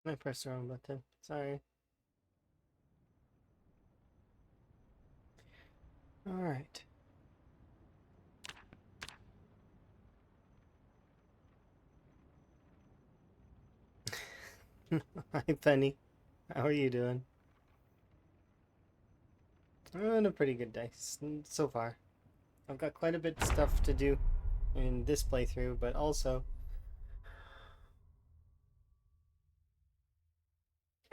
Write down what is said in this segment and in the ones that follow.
I pressed the wrong button. Sorry. Alright. Hi, Penny. How are you doing? I'm having a pretty good day so far. I've got quite a bit of stuff to do in this playthrough, but also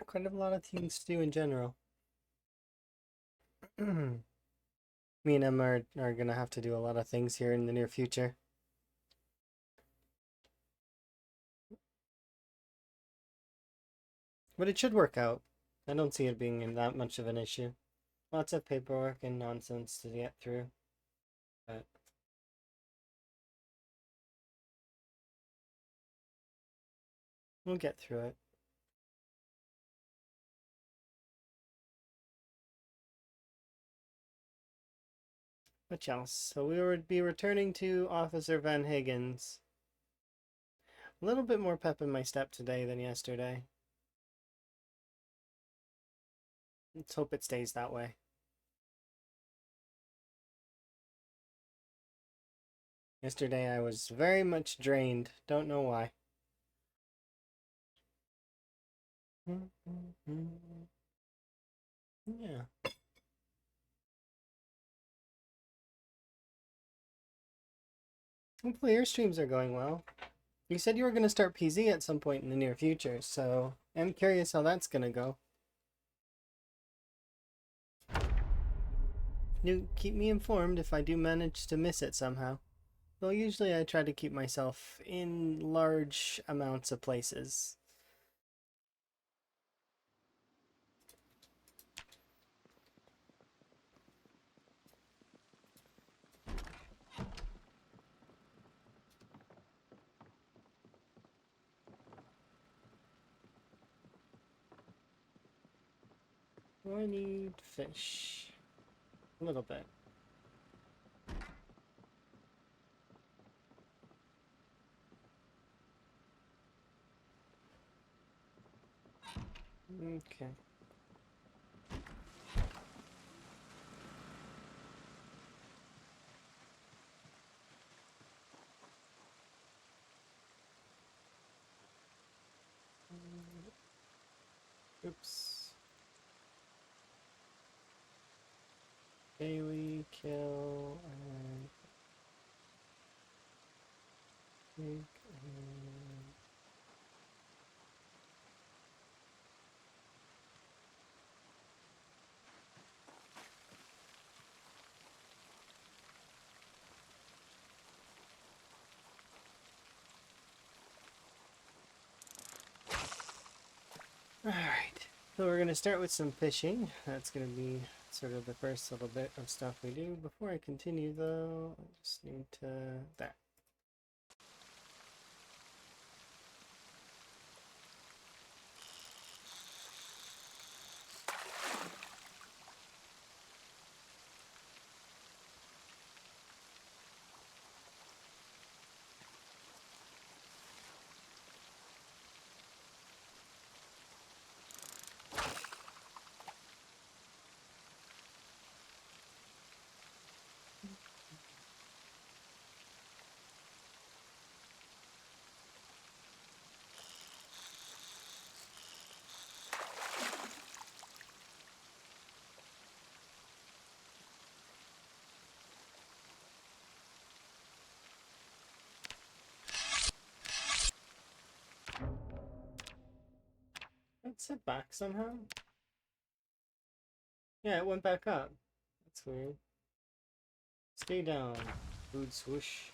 quite a lot of things to do in general. Me and Emma are gonna have to do a lot of things here in the near future. But it should work out. I don't see it being that much of an issue. Lots of paperwork and nonsense to get through. But we'll get through it. What else? So we would be returning to Officer Van Higgins. A little bit more pep in my step today than yesterday. Let's hope it stays that way. Yesterday I was very much drained. Don't know why. Yeah. Hopefully your streams are going well. You said you were going to start PZ at some point in the near future, so I'm curious how that's going to go. You keep me informed if I do manage to miss it somehow. Well, usually I try to keep myself in large amounts of places. I need fish. A little bit. Okay. Oops. Daily kill and take and... Alright, so we're going to start with some fishing. That's going to be sort of the first little bit of stuff we do. Before I continue though, I just need to... that. Let's sit back somehow. Yeah, it went back up. That's weird. Stay down. Food swoosh.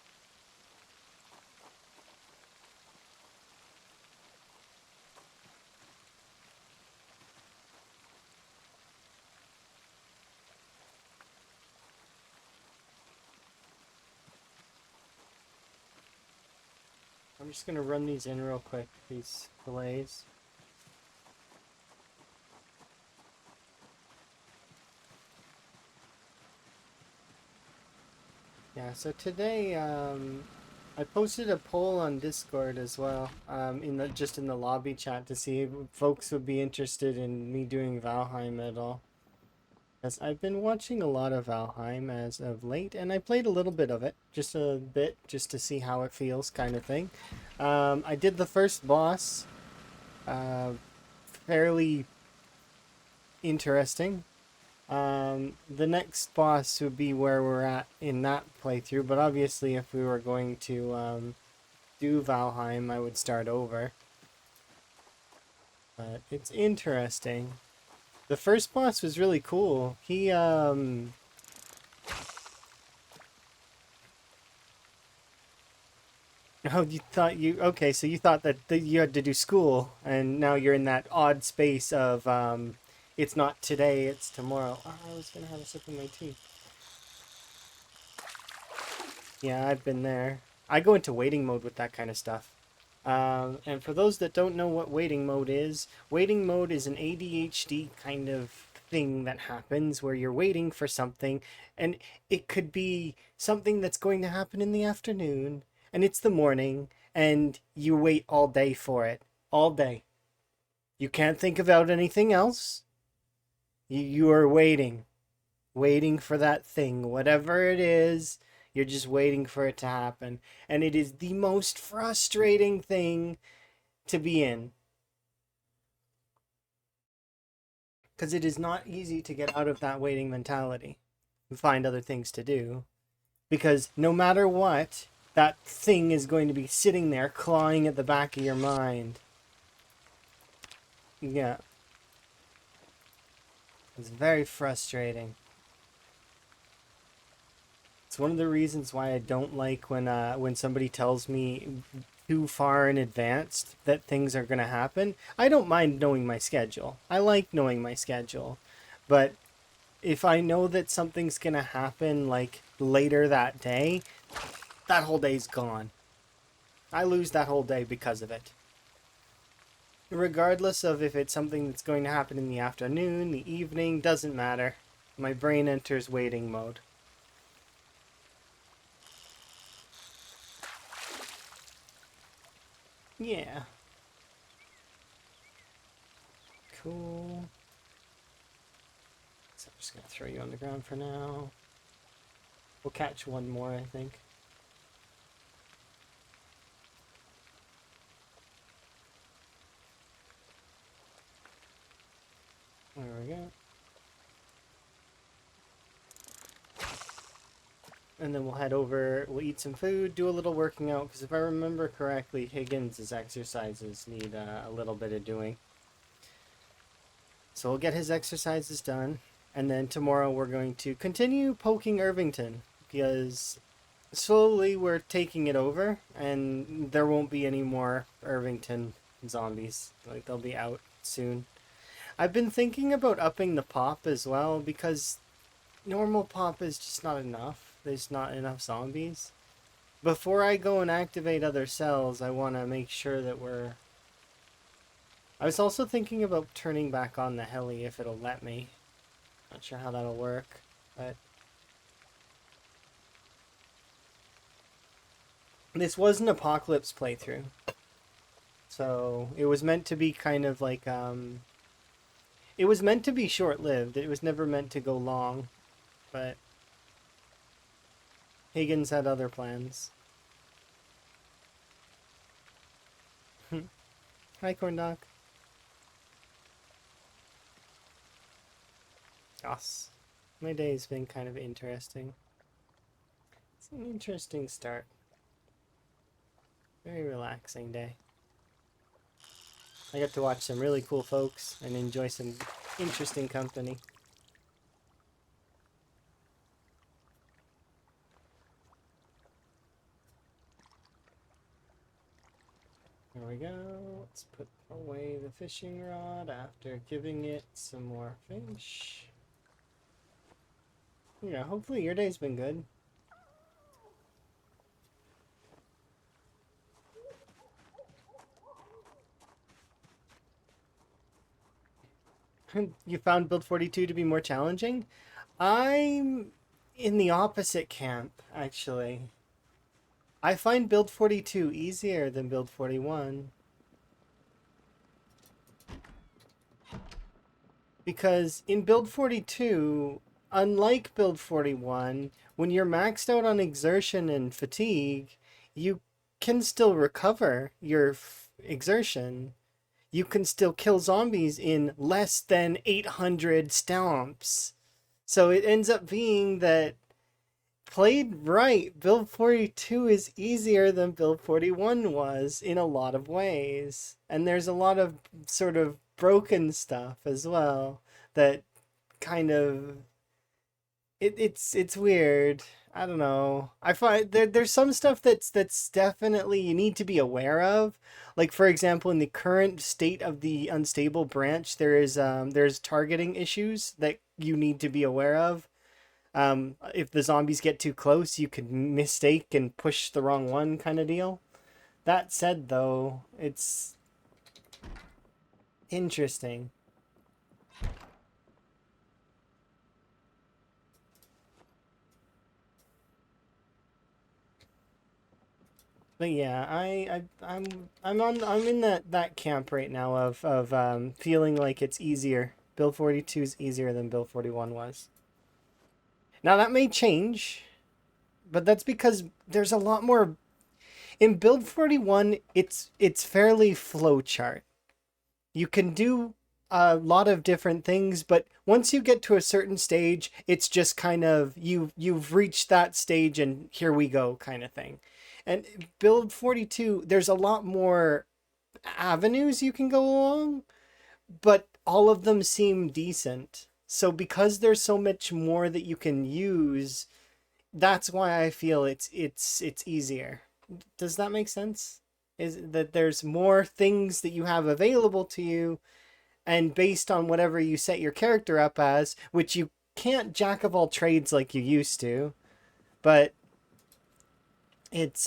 I'm just gonna run these in real quick, these fillets. Yeah, so today, I posted a poll on Discord as well, in the just in the lobby chat to see if folks would be interested in me doing Valheim at all. Because I've been watching a lot of Valheim as of late, and I played a little bit of it, just a bit, just to see how it feels, kind of thing. I did the first boss, uh, fairly interesting. The next boss would be where we're at in that playthrough, but obviously if we were going to do Valheim, I would start over. But it's interesting. The first boss was really cool. Oh, you thought you... Okay, so you thought that you had to do school, and now you're in that odd space of, it's not today, it's tomorrow. Oh, I was gonna have a sip of my tea. Yeah, I've been there. I go into waiting mode with that kind of stuff. And for those that don't know what waiting mode is an ADHD kind of thing that happens where you're waiting for something, and it could be something that's going to happen in the afternoon, and it's the morning, and you wait all day for it. All day. You can't think about anything else. You are waiting for that thing, whatever it is. You're just waiting for it to happen. And it is the most frustrating thing to be in. Because it is not easy to get out of that waiting mentality and find other things to do. Because no matter what, that thing is going to be sitting there clawing at the back of your mind. Yeah. It's very frustrating. It's one of the reasons why I don't like when somebody tells me too far in advance that things are going to happen. I don't mind knowing my schedule. I like knowing my schedule. But if I know that something's going to happen like later that day, that whole day's gone. I lose that whole day because of it. Regardless of if it's something that's going to happen in the afternoon, the evening, doesn't matter. My brain enters waiting mode. Yeah. Cool. So I'm just gonna throw you on the ground for now. We'll catch one more, I think. There we go. And then we'll head over, we'll eat some food, do a little working out, because if I remember correctly, Higgins' exercises need a little bit of doing. So we'll get his exercises done, and then tomorrow we're going to continue poking Irvington, because slowly we're taking it over, and there won't be any more Irvington zombies. Like, they'll be out soon. I've been thinking about upping the pop as well, because normal pop is just not enough. There's not enough zombies. Before I go and activate other cells, I want to make sure that we're... I was also thinking about turning back on the heli if it'll let me. Not sure how that'll work, but... This was an Apocalypse playthrough. So, it was meant to be kind of like, it was meant to be short-lived. It was never meant to go long, but... Higgins had other plans. Hi, Corndock. Goss. My day's been kind of interesting. It's an interesting start. Very relaxing day. I got to watch some really cool folks and enjoy some interesting company. There we go. Let's put away the fishing rod after giving it some more fish. Yeah, hopefully your day's been good. You found Build 42 to be more challenging? I'm in the opposite camp, actually. I find build 42 easier than build 41. Because in build 42, unlike build 41, when you're maxed out on exertion and fatigue, you can still recover your exertion. You can still kill zombies in less than 800 stomps. So it ends up being that played right, build 42 is easier than build 41 was in a lot of ways. And there's a lot of sort of broken stuff as well that kind of it's weird. I don't know. I find there's some stuff that's definitely you need to be aware of. Like for example, in the current state of the unstable branch, there's targeting issues that you need to be aware of. If the zombies get too close, you could mistake and push the wrong one kind of deal. That said, though, it's interesting. But yeah, I'm in that camp right now of feeling like it's easier. Build 42 is easier than Build 41 was. Now that may change, but that's because there's a lot more in Build 41. It's fairly flowchart. You can do a lot of different things, but once you get to a certain stage, it's just kind of you've reached that stage and here we go kind of thing. And build 42, there's a lot more avenues you can go along, but all of them seem decent. So because there's so much more that you can use, that's why I feel it's easier. Does that make sense? Is that there's more things that you have available to you, and based on whatever you set your character up as, which you can't jack of all trades like you used to, but it's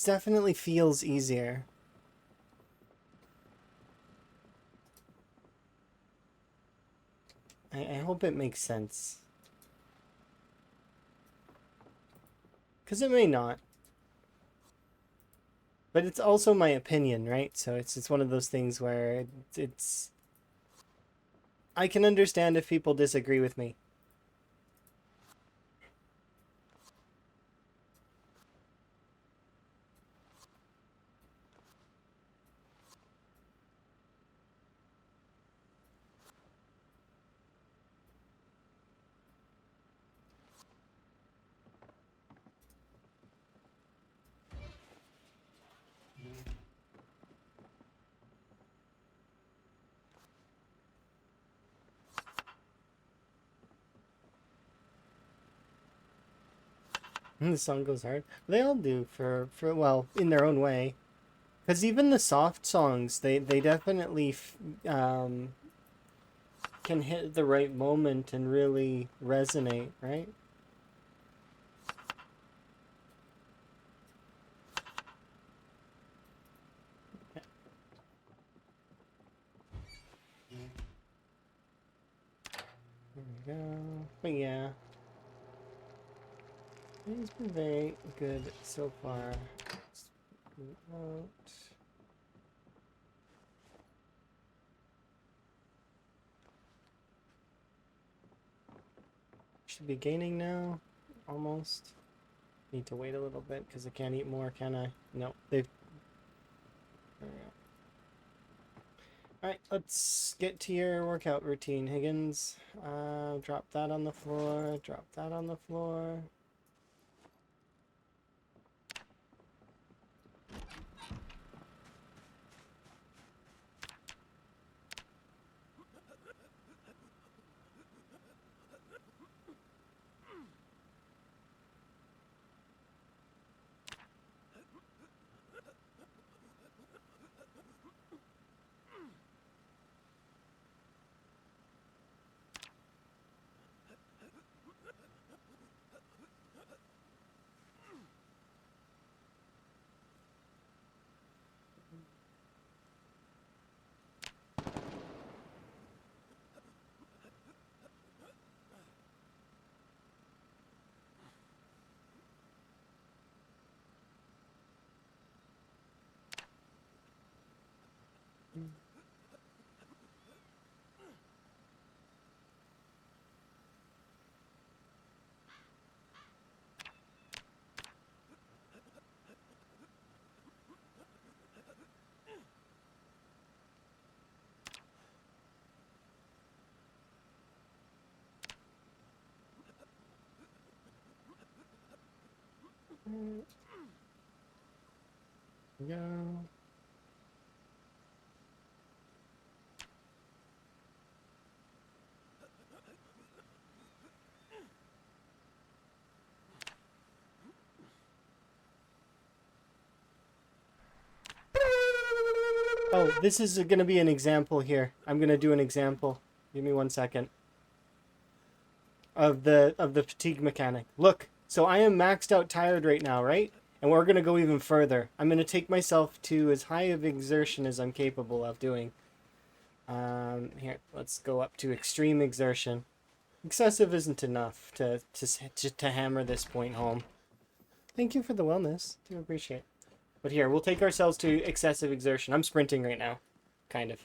definitely feels easier. I hope it makes sense, because it may not, but it's also my opinion, right? So it's one of those things where it's I can understand if people disagree with me. The song goes hard. They all do for well in their own way. Because even the soft songs, they definitely can hit the right moment and really resonate, right? There we go. But yeah, it's been very good so far. Let's move out. Should be gaining now, almost. Need to wait a little bit because I can't eat more, can I? No, they've. There we go. Alright, let's get to your workout routine, Higgins. Drop that on the floor, drop that on the floor. we go. Oh, this is going to be an example here. I'm going to do an example. Give me 1 second. Of the fatigue mechanic. Look, so I am maxed out tired right now, right? And we're going to go even further. I'm going to take myself to as high of exertion as I'm capable of doing. Here, let's go up to extreme exertion. Excessive isn't enough to hammer this point home. Thank you for the wellness. Do appreciate it. But here, we'll take ourselves to excessive exertion. I'm sprinting right now. Kind of.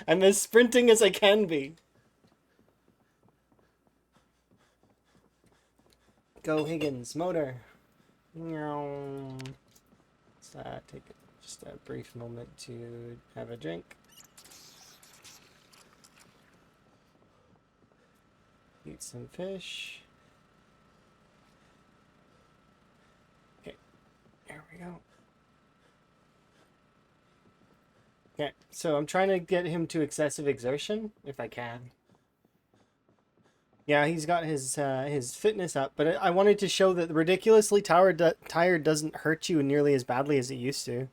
I'm as sprinting as I can be. Go Higgins, motor. Let's take just a brief moment to have a drink. Eat some fish. Okay, there we go. Okay, so I'm trying to get him to excessive exertion, if I can. Yeah, he's got his fitness up, but I wanted to show that ridiculously tired doesn't hurt you nearly as badly as it used to.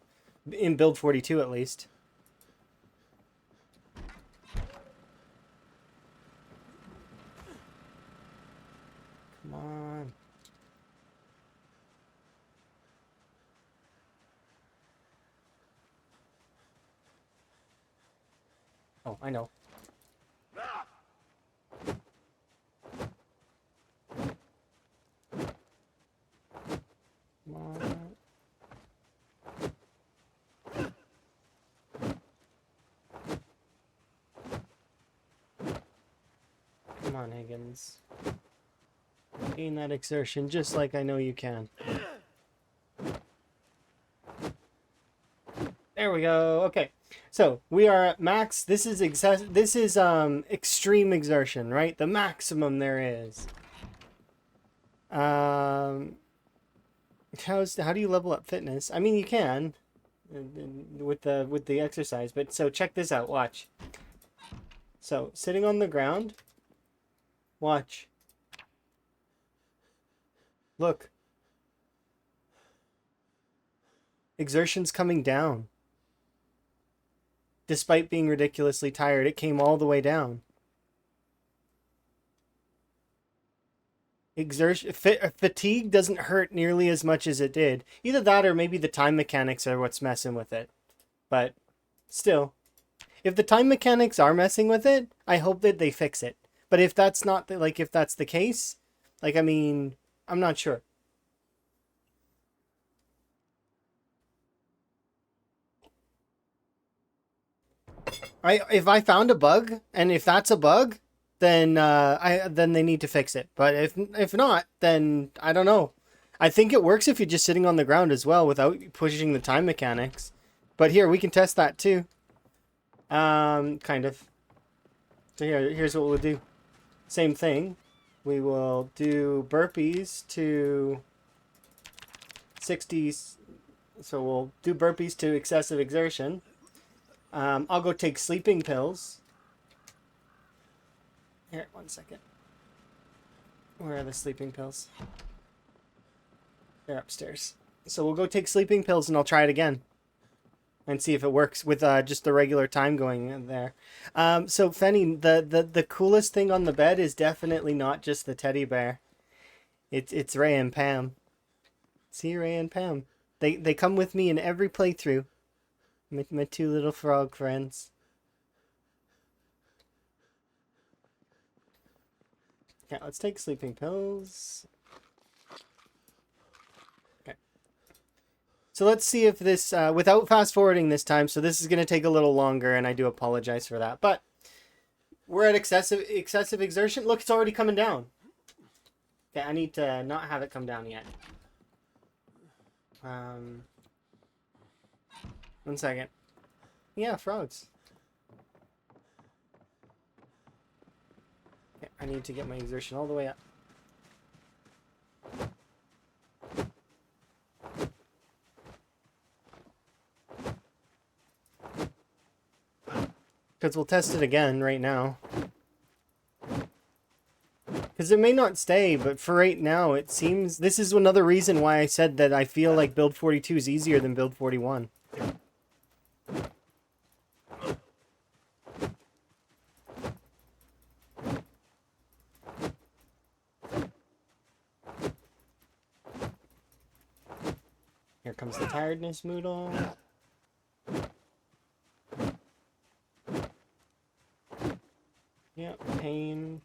In build 42, at least. Come on. Oh, I know. Come on. Come on, Higgins. Gain that exertion just like I know you can. There we go. Okay. So, we are at max. This is extreme exertion, right? The maximum there is. How do you level up fitness? I mean, you can with the exercise, but so check this out. Watch. So, sitting on the ground. Watch. Look. Exertion's coming down. Despite being ridiculously tired, it came all the way down. Fatigue doesn't hurt nearly as much as it did. Either that or maybe the time mechanics are what's messing with it. But still, if the time mechanics are messing with it, I hope that they fix it. But if that's not if that's the case, I mean, I'm not sure. If I found a bug, and if that's a bug, then then they need to fix it. But if not, then I don't know. I think it works if you're just sitting on the ground as well without pushing the time mechanics. But here we can test that too. Kind of. So here's what we'll do. Same thing. We will do burpees to 60. So we'll do burpees to excessive exertion. I'll go take sleeping pills. Here, 1 second. Where are the sleeping pills? They're upstairs. So we'll go take sleeping pills and I'll try it again. And see if it works with just the regular time going in there. So Fenny, the coolest thing on the bed is definitely not just the teddy bear. It's Ray and Pam. See, Ray and Pam. They come with me in every playthrough. My two little frog friends. Okay, let's take sleeping pills. Okay. So let's see if this, without fast forwarding this time, so this is going to take a little longer, and I do apologize for that. But we're at excessive exertion. Look, it's already coming down. Okay, I need to not have it come down yet. 1 second. Yeah, frogs. Okay, I need to get my exertion all the way up. Because we'll test it again right now. Because it may not stay, but for right now, it seems... This is another reason why I said that I feel like build 42 is easier than build 41. Here comes the tiredness Moodle. Yep, pain.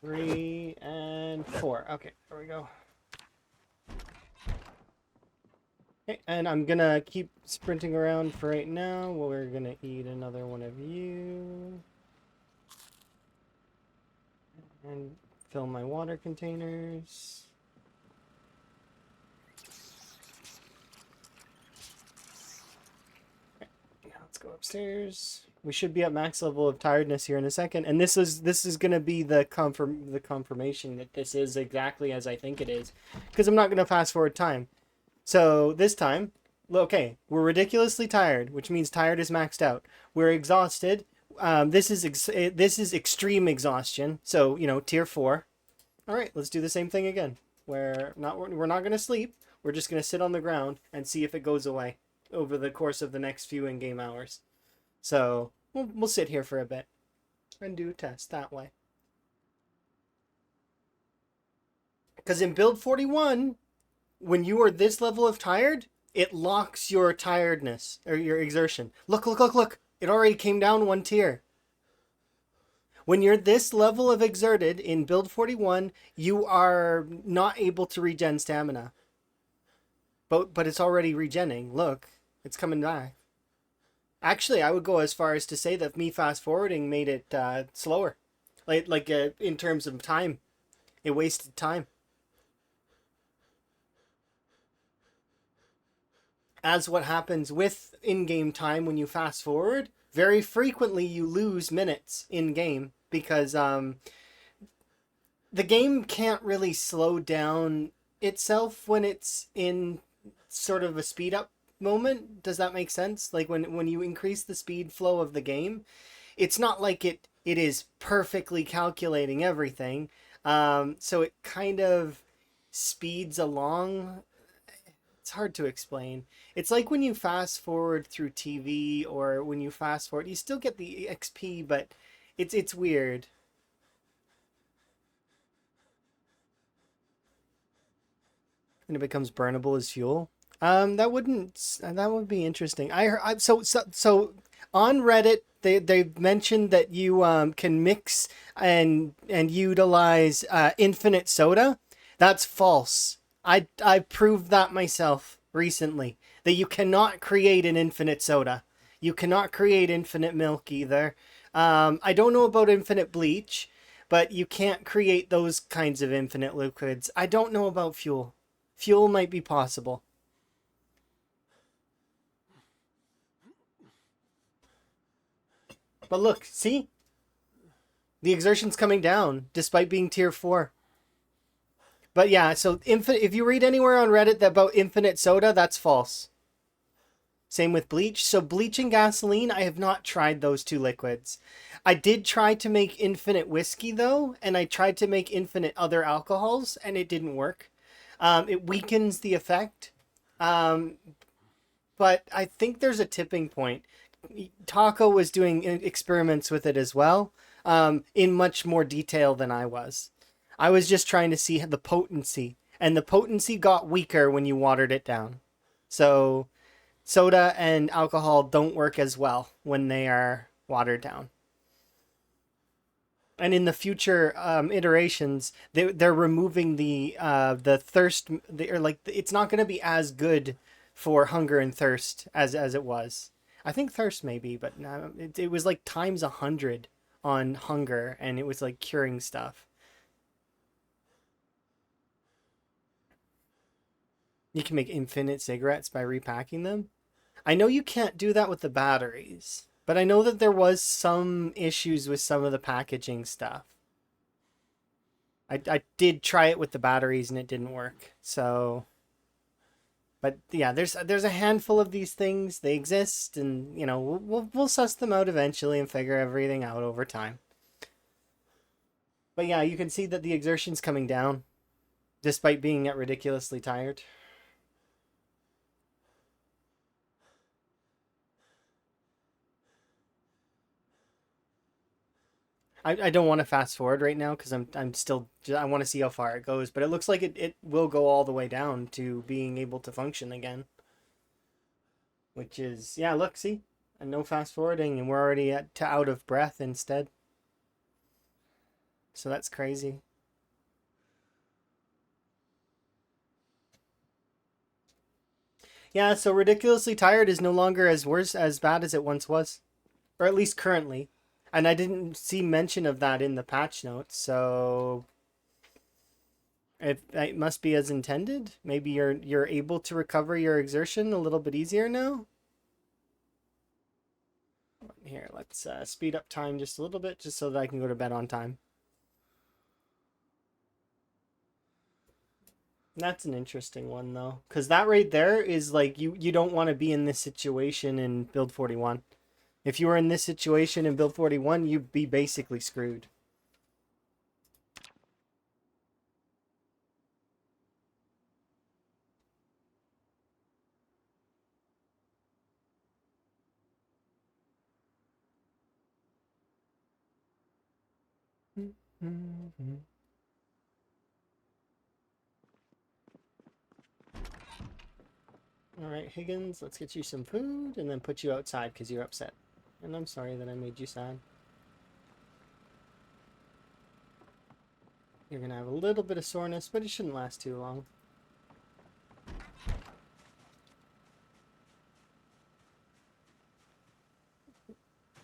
3 and 4. Okay, there we go. Okay, and I'm gonna keep sprinting around for right now. We're gonna eat another one of you. And fill my water containers. Okay, yeah, let's go upstairs. We should be at max level of tiredness here in a second, and this is gonna be the confirmation that this is exactly as I think it is, because I'm not gonna fast forward time. So this time, okay, we're ridiculously tired, which means tired is maxed out. We're exhausted. This is extreme exhaustion. So tier 4. All right, let's do the same thing again. We're not gonna sleep. We're just gonna sit on the ground and see if it goes away over the course of the next few in-game hours. So we'll sit here for a bit and do a test that way. Because in build 41, when you are this level of tired, it locks your tiredness or your exertion. Look. It already came down 1 tier. When you're this level of exerted in build 41, you are not able to regen stamina. But it's already regenning. Look, it's coming back. Actually, I would go as far as to say that me fast forwarding made it slower, like in terms of time, it wasted time. As what happens with in-game time when you fast forward, very frequently you lose minutes in-game because the game can't really slow down itself when it's in sort of a speed up moment. Does that make sense? Like when you increase the speed flow of the game, it's not like it is perfectly calculating everything. So it kind of speeds along. It's hard to explain. It's like when you fast forward through TV or when you fast forward, you still get the XP, but it's weird. And it becomes burnable as fuel. That would be interesting. So on Reddit they mentioned that you can mix and utilize infinite soda. That's false. I proved that myself recently, that you cannot create an infinite soda. You cannot create infinite milk either. I don't know about infinite bleach, but you can't create those kinds of infinite liquids. I don't know about fuel. Fuel might be possible. But look, see? The exertion's coming down, despite being tier 4. But yeah, so if you read anywhere on Reddit about infinite soda, that's false. Same with bleach. So bleach and gasoline, I have not tried those 2 liquids. I did try to make infinite whiskey, though, and I tried to make infinite other alcohols, and it didn't work. It weakens the effect. But I think there's a tipping point. Taco was doing experiments with it as well, in much more detail than I was. I was just trying to see the potency, and the potency got weaker when you watered it down. So soda and alcohol don't work as well when they are watered down. And in the future iterations, they're removing the thirst. It's not going to be as good for hunger and thirst as it was. I think thirst maybe, but it was like times 100 on hunger, and it was like curing stuff. You can make infinite cigarettes by repacking them. I know you can't do that with the batteries, but I know that there was some issues with some of the packaging stuff. I did try it with the batteries and it didn't work. So But yeah, there's a handful of these things. They exist, and you know we'll suss them out eventually and figure everything out over time. But yeah, you can see that the exertion's coming down, despite being at ridiculously tired. I don't want to fast forward right now because I'm still I want to see how far it goes, but it looks like it will go all the way down to being able to function again, which is yeah, look, see, and no fast forwarding, and we're already at to out of breath instead. So that's crazy. Yeah, so ridiculously tired is no longer as bad as it once was, or at least currently. And I didn't see mention of that in the patch notes, so it must be as intended. Maybe you're able to recover your exertion a little bit easier now. Here, let's speed up time just a little bit, just so that I can go to bed on time. That's an interesting one though, because that right there is like you don't want to be in this situation in build 41. If you were in this situation in build 41, you'd be basically screwed. All right, Higgins, let's get you some food and then put you outside because you're upset. And I'm sorry that I made you sad. You're going to have a little bit of soreness, but it shouldn't last too long.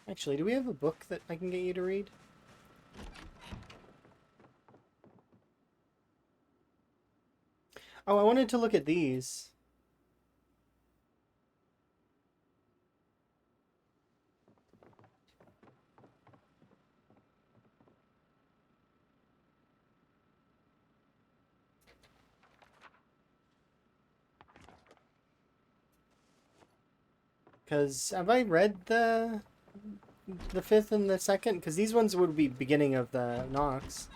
Actually, do we have a book that I can get you to read? Oh, I wanted to look at these. Because have I read the fifth and the second? Because these ones would be beginning of the Nox.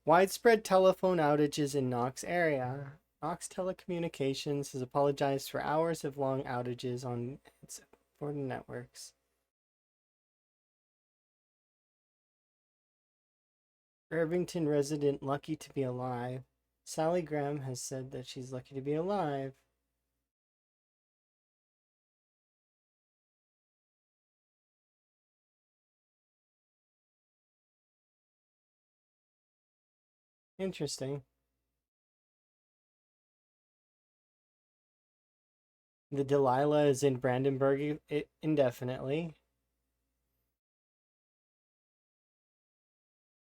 Widespread telephone outages in Nox area. Nox Telecommunications has apologized for hours of long outages on its important networks. Irvington resident lucky to be alive. Sally Graham has said that she's lucky to be alive. Interesting. The Delilah is in Brandenburg indefinitely.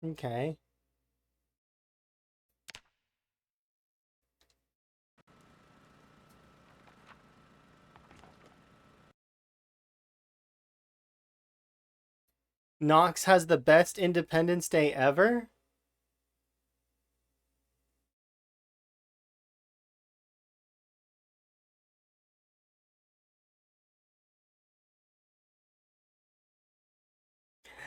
Okay. Knox has the best Independence Day ever?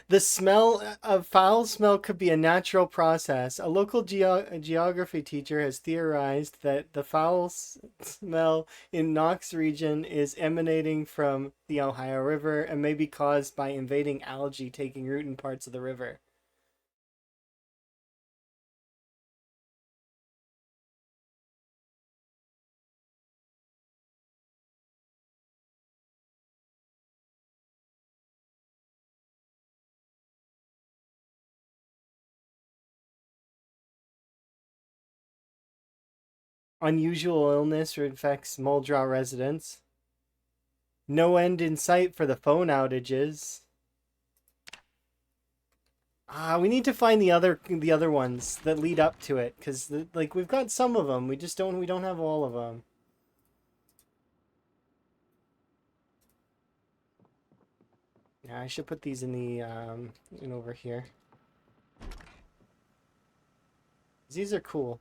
The smell of foul smell could be a natural process. A local geography teacher has theorized that the foul smell in Knox region is emanating from the Ohio River and may be caused by invading algae taking root in parts of the river. Unusual illness infects Muldrow residents. No end in sight for the phone outages. We need to find the other ones that lead up to it because like we've got some of them. We don't have all of them. Yeah, I should put these in the in over here. These are cool.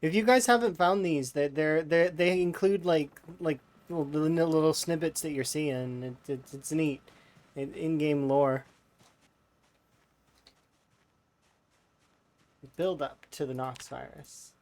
If you guys haven't found these, they include like little snippets that you're seeing. It's neat. In-game lore. Build up to the Nox virus.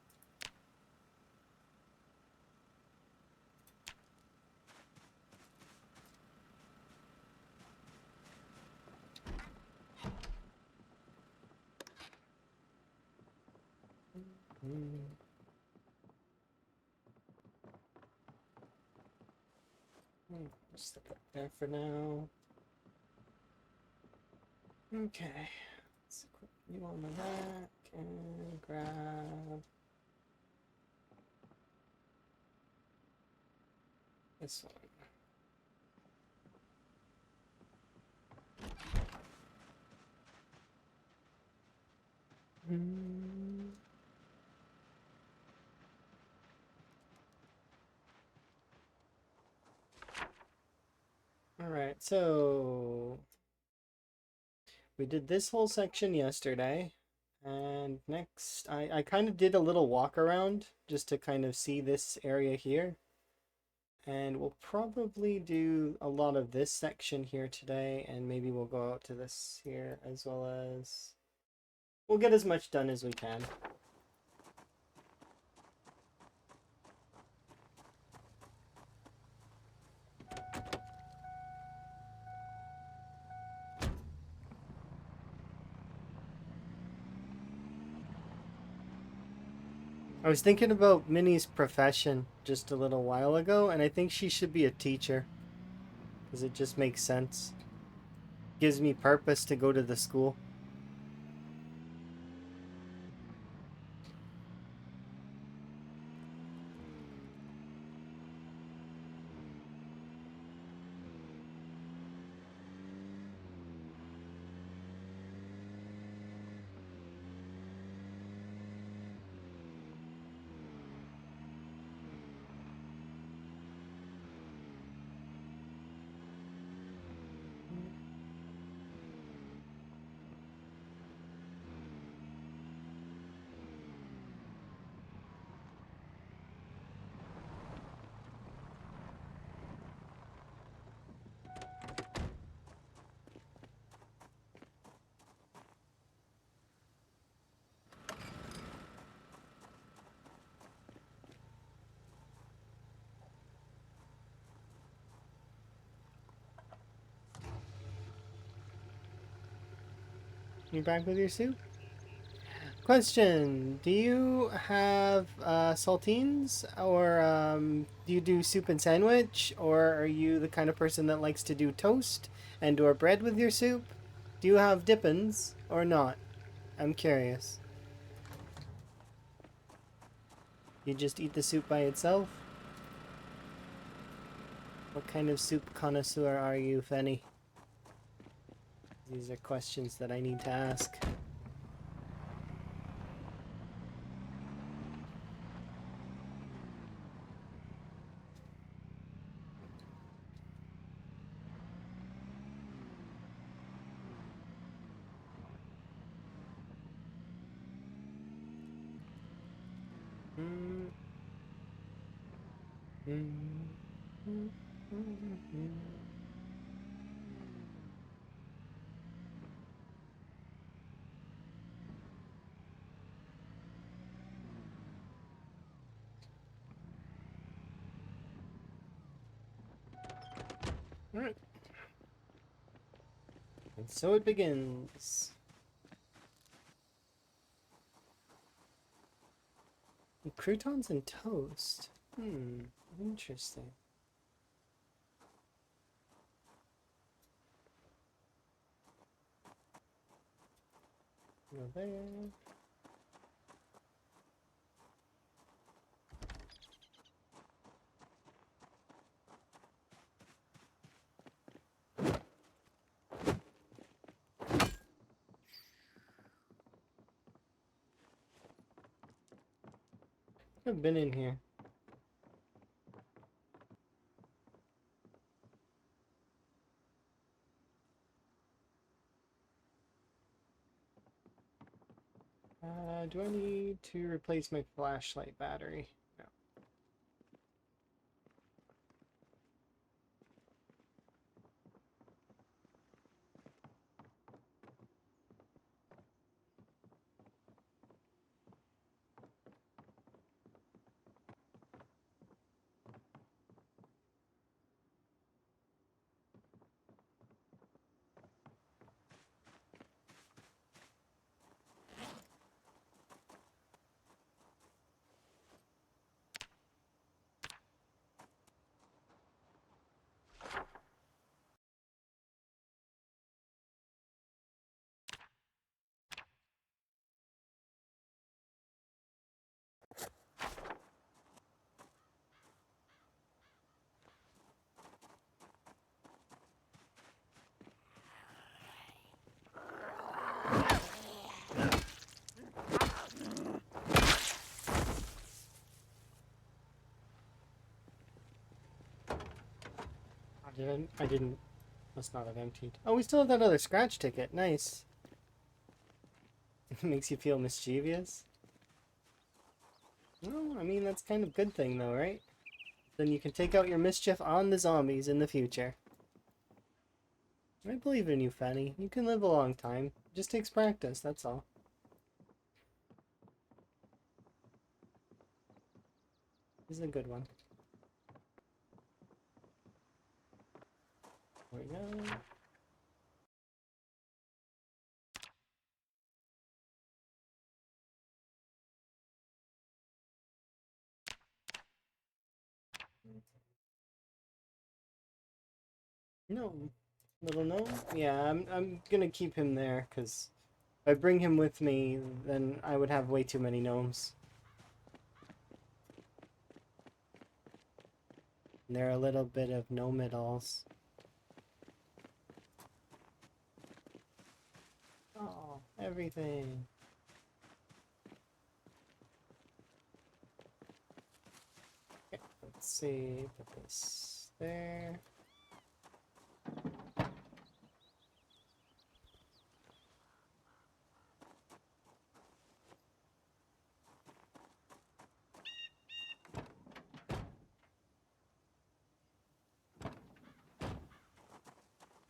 Just stick that there for now. Okay. Let's equip you on the rack and grab this one. Alright, so we did this whole section yesterday. And next, I kind of did a little walk around just to kind of see this area here. And we'll probably do a lot of this section here today, and maybe we'll go out to this here as well as... We'll get as much done as we can. I was thinking about Minnie's profession just a little while ago, and I think she should be a teacher. Because it just makes sense. Gives me purpose to go to the school. You back with your soup? Question: do you have saltines, or do you do soup and sandwich, or are you the kind of person that likes to do toast and or bread with your soup? Do you have dippins or not? I'm curious. You just eat the soup by itself? What kind of soup connoisseur are you, if any? These are questions that I need to ask. Alright. And so it begins. Croutons and toast. Interesting. Go there. I've been in here. Do I need to replace my flashlight battery? No. I didn't. Must not have emptied. Oh, we still have that other scratch ticket. Nice. Makes you feel mischievous. Well, I mean, that's kind of a good thing, though, right? Then you can take out your mischief on the zombies in the future. I believe in you, Fanny. You can live a long time. It just takes practice, that's all. This is a good one. There we go. No. Little gnome? Yeah, I'm gonna keep him there, because if I bring him with me, then I would have way too many gnomes. And they're a little bit of gnome-it-alls. Oh, everything. Okay, let's see, put this there.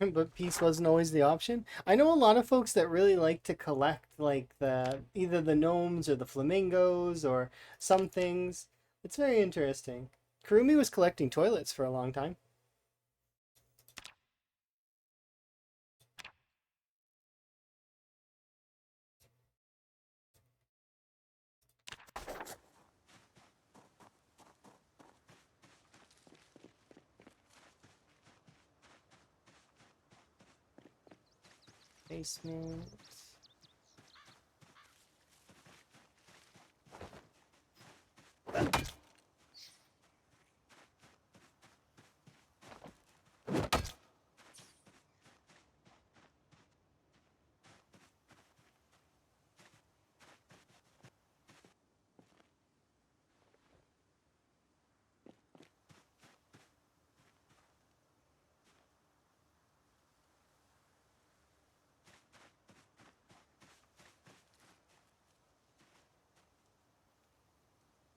But peace wasn't always the option. I know a lot of folks that really like to collect like the either the gnomes or the flamingos or some things. It's very interesting. Kurumi was collecting toilets for a long time. Basement.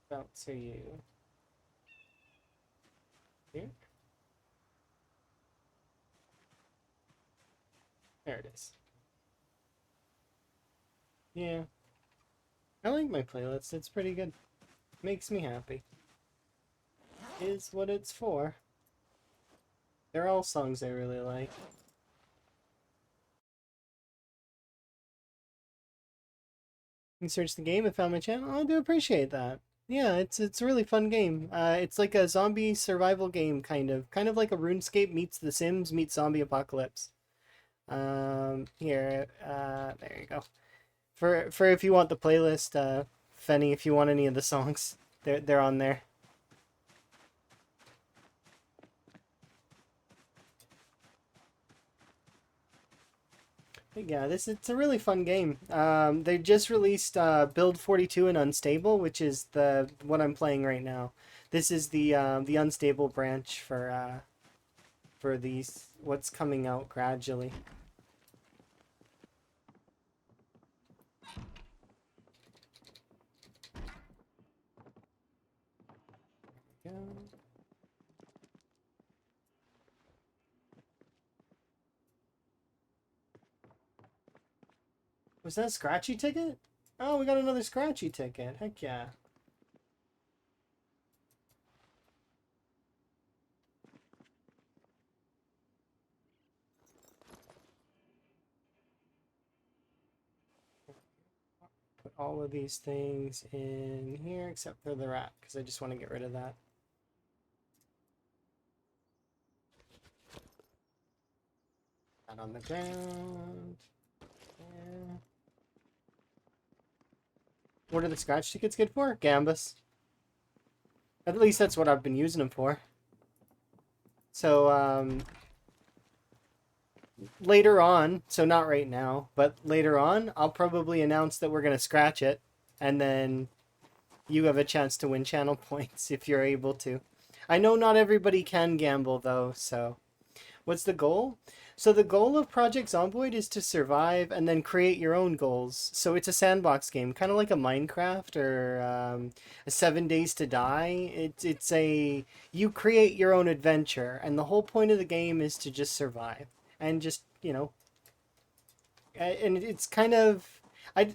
Bounce are you here? There it is. Yeah. I like my playlist. It's pretty good. Makes me happy. Is what it's for. They're all songs I really like. You searched the game and found my channel. Oh, I do appreciate that. Yeah, it's a really fun game. It's like a zombie survival game, kind of like a RuneScape meets The Sims meets Zombie Apocalypse. Here, there you go. For if you want the playlist, Fenny, if you want any of the songs, they're on there. But yeah, it's a really fun game. They just released Build 42 and Unstable, which is the what I'm playing right now. This is the unstable branch for these what's coming out gradually. Was that a scratchy ticket? Oh, we got another scratchy ticket. Heck yeah. Put all of these things in here except for the rat, because I just want to get rid of that. That on the ground. Yeah. What are the scratch tickets good for? Gambus. At least that's what I've been using them for. So, later on, so not right now, but later on, I'll probably announce that we're going to scratch it, and then you have a chance to win channel points if you're able to. I know not everybody can gamble, though, so... What's the goal? So the goal of Project Zomboid is to survive and then create your own goals. So it's a sandbox game, kind of like a Minecraft or a 7 Days to Die. It's a you create your own adventure, and the whole point of the game is to just survive and just and it's kind of I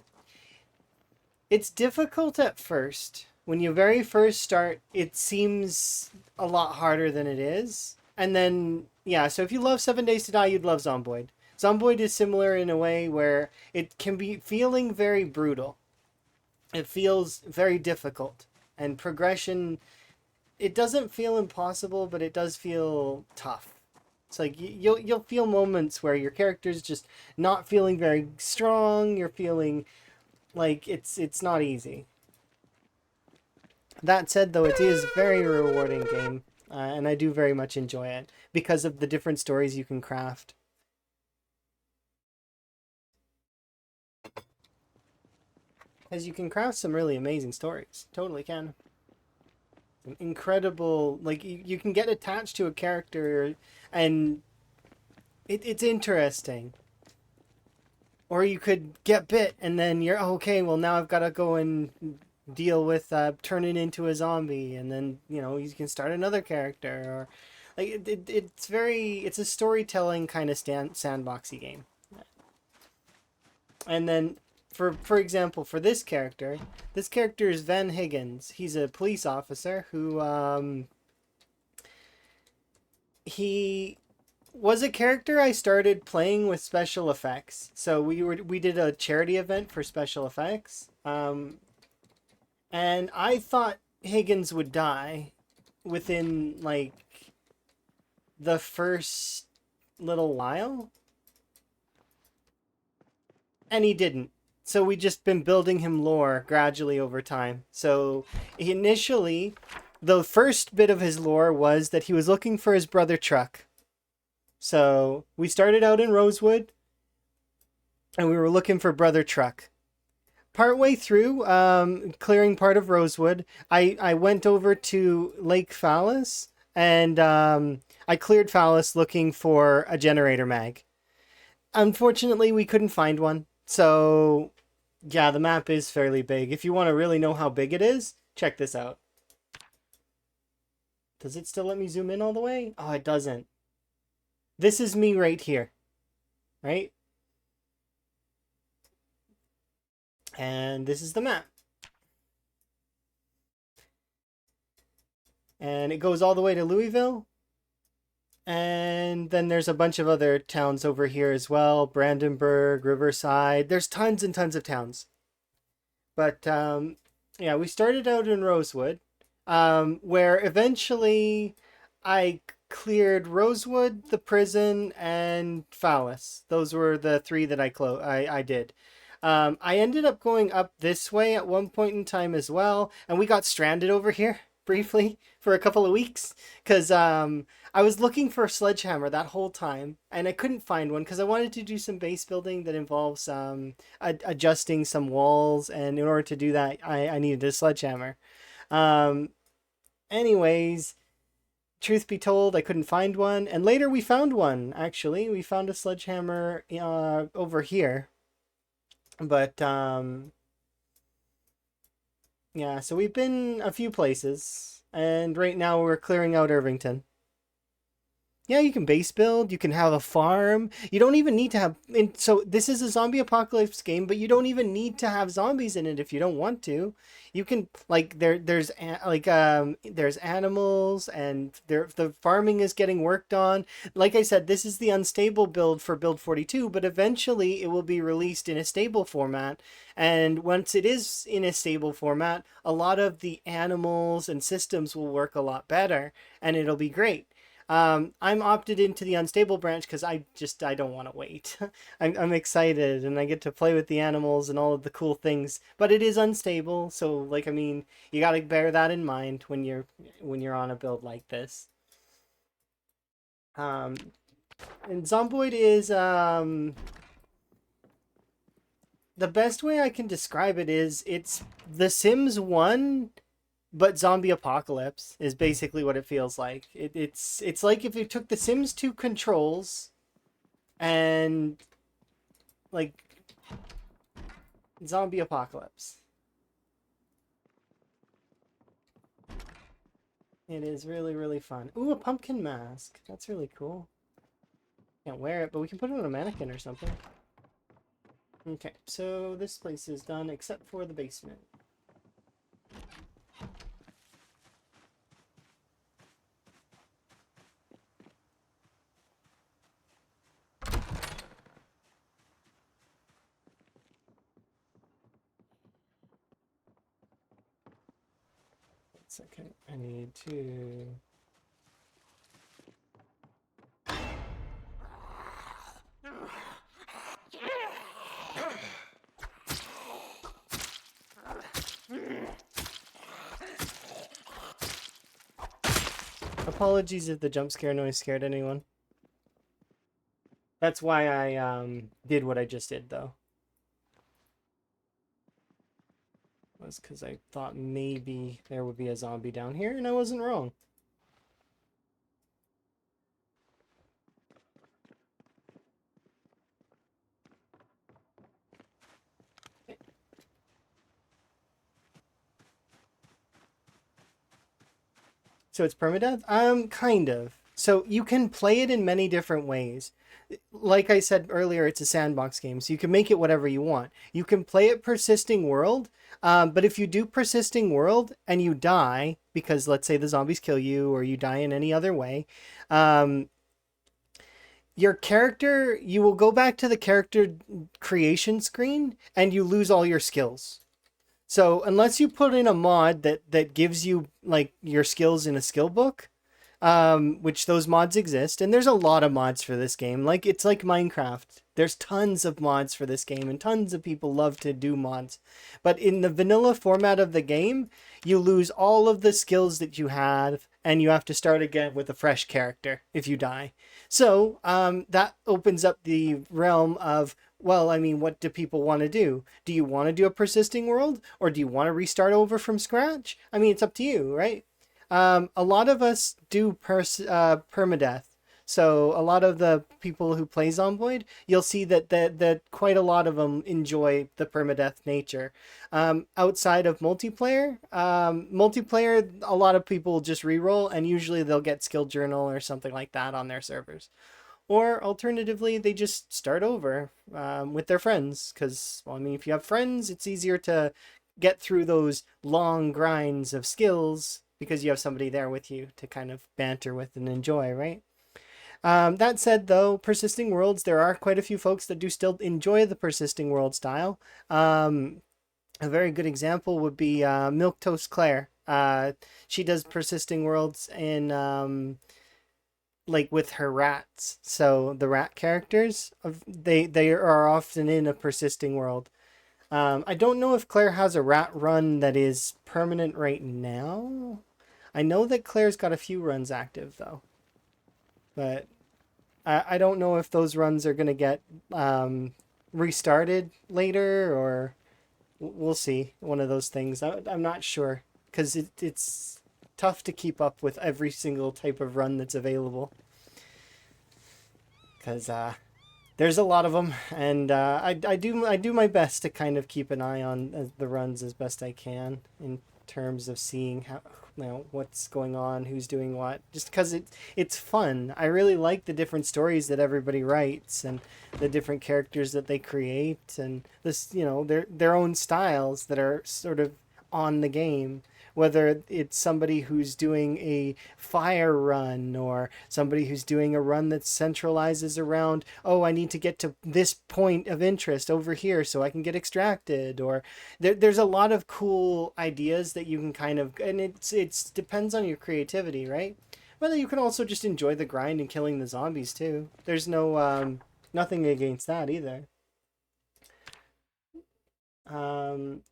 it's difficult at first. When you very first start, it seems a lot harder than it is. And then, yeah, so if you love 7 Days to Die, you'd love Zomboid. Zomboid is similar in a way where it can be feeling very brutal. It feels very difficult. And progression, it doesn't feel impossible, but it does feel tough. It's like you'll feel moments where your character's just not feeling very strong. You're feeling like it's not easy. That said, though, it is a very rewarding game, and I do very much enjoy it because of the different stories you can craft. Because you can craft some really amazing stories. Totally can. Some incredible, like, you can get attached to a character, and it's interesting. Or you could get bit, and then you're, okay, well, now I've got to go and deal with turning into a zombie, and then you can start another character, or like it's a storytelling kind of sandboxy game. And then for example, for this character is Van Higgins. He's a police officer who he was a character I started playing with special effects. So we did a charity event for special effects. And I thought Higgins would die within, like, the first little while. And he didn't. So we just been building him lore gradually over time. So initially, the first bit of his lore was that he was looking for his brother Truck. So we started out in Rosewood, and we were looking for brother Truck. Partway through clearing part of Rosewood, I went over to Lake Phallus, and I cleared Phallus looking for a generator mag. Unfortunately, we couldn't find one. So, yeah, the map is fairly big. If you want to really know how big it is, check this out. Does it still let me zoom in all the way? Oh, it doesn't. This is me right here, right? And this is the map. And it goes all the way to Louisville. And then there's a bunch of other towns over here as well. Brandenburg, Riverside. There's tons and tons of towns. But yeah, we started out in Rosewood, where eventually I cleared Rosewood, the prison, and Phallus. Those were the three that I did. I ended up going up this way at one point in time as well, and we got stranded over here briefly for a couple of weeks because I was looking for a sledgehammer that whole time, and I couldn't find one because I wanted to do some base building that involves adjusting some walls, and in order to do that, I needed a sledgehammer. Um, Anyways, truth be told, I couldn't find one, and later we found one. Actually, we found a sledgehammer over here, but yeah. So we've been a few places, and right now we're clearing out Irvington. Yeah, you can base build, you can have a farm. You don't even need to have so this is a zombie apocalypse game, but you don't even need to have zombies in it if you don't want to. You can like there's animals and the farming is getting worked on. Like I said, this is the unstable build for build 42, but eventually it will be released in a stable format. And once it is in a stable format, a lot of the animals and systems will work a lot better and it'll be great. I'm opted into the unstable branch because I don't want to wait. I'm excited and I get to play with the animals and all of the cool things, but it is unstable. So like I mean, you got to bear that in mind when you're on a build like this. Um, and Zomboid is the best way I can describe it is it's The Sims 1 but zombie apocalypse is basically what it feels like. It's like if you took the Sims 2 controls and like zombie apocalypse. It is really, really fun. Ooh, a pumpkin mask. That's really cool. Can't wear it, but we can put it on a mannequin or something. Okay, so this place is done except for the basement. Second, I need to. Apologies if the jump scare noise scared anyone. That's why I did what I just did though. Was because I thought maybe there would be a zombie down here and I wasn't wrong. So it's permadeath? Kind of. So you can play it in many different ways. Like I said earlier, it's a sandbox game, so you can make it whatever you want. You can play it persisting world, but if you do persisting world and you die, because let's say the zombies kill you or you die in any other way, um, your character, you will go back to the character creation screen and you lose all your skills. So unless you put in a mod that gives you like your skills in a skill book, which those mods exist, and there's a lot of mods for this game. Like it's like Minecraft. There's tons of mods for this game, and tons of people love to do mods. But in the vanilla format of the game, you lose all of the skills that you have, and you have to start again with a fresh character if you die. So that opens up the realm of well, I mean, what do people want to do? Do you want to do a persisting world, or do you want to restart over from scratch? I mean, it's up to you, right? A lot of us do permadeath. So a lot of the people who play Zomboid, you'll see that quite a lot of them enjoy the permadeath nature. Outside of multiplayer, a lot of people just reroll, and usually they'll get skill journal or something like that on their servers. Or alternatively, they just start over with their friends. Because, well, I mean, if you have friends, it's easier to get through those long grinds of skills because you have somebody there with you to kind of banter with and enjoy, right? That said, though, persisting worlds, there are quite a few folks that do still enjoy the persisting world style. A very good example would be Milk Toast Claire. She does persisting worlds in like with her rats. So the rat characters, they are often in a persisting world. I don't know if Claire has a rat run that is permanent right now. I know that Claire's got a few runs active though, but I don't know if those runs are gonna get restarted later or we'll see. One of those things. I'm not sure because it's tough to keep up with every single type of run that's available. Because There's a lot of them, and I do my best to kind of keep an eye on the runs as best I can in terms of seeing how what's going on, who's doing what. Just because it's fun. I really like the different stories that everybody writes and the different characters that they create, and this their own styles that are sort of on the game, whether it's somebody who's doing a fire run or somebody who's doing a run that centralizes around, oh, I need to get to this point of interest over here so I can get extracted, or there's a lot of cool ideas that you can kind of, and it's depends on your creativity, right? But you can also just enjoy the grind and killing the zombies too. There's no nothing against that either. um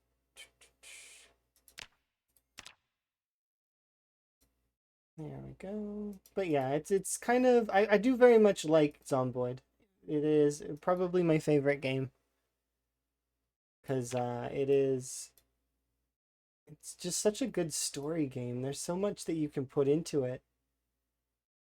There we go. But yeah, it's kind of, I do very much like Zomboid. It is probably my favorite game because it's just such a good story game. There's so much that you can put into it.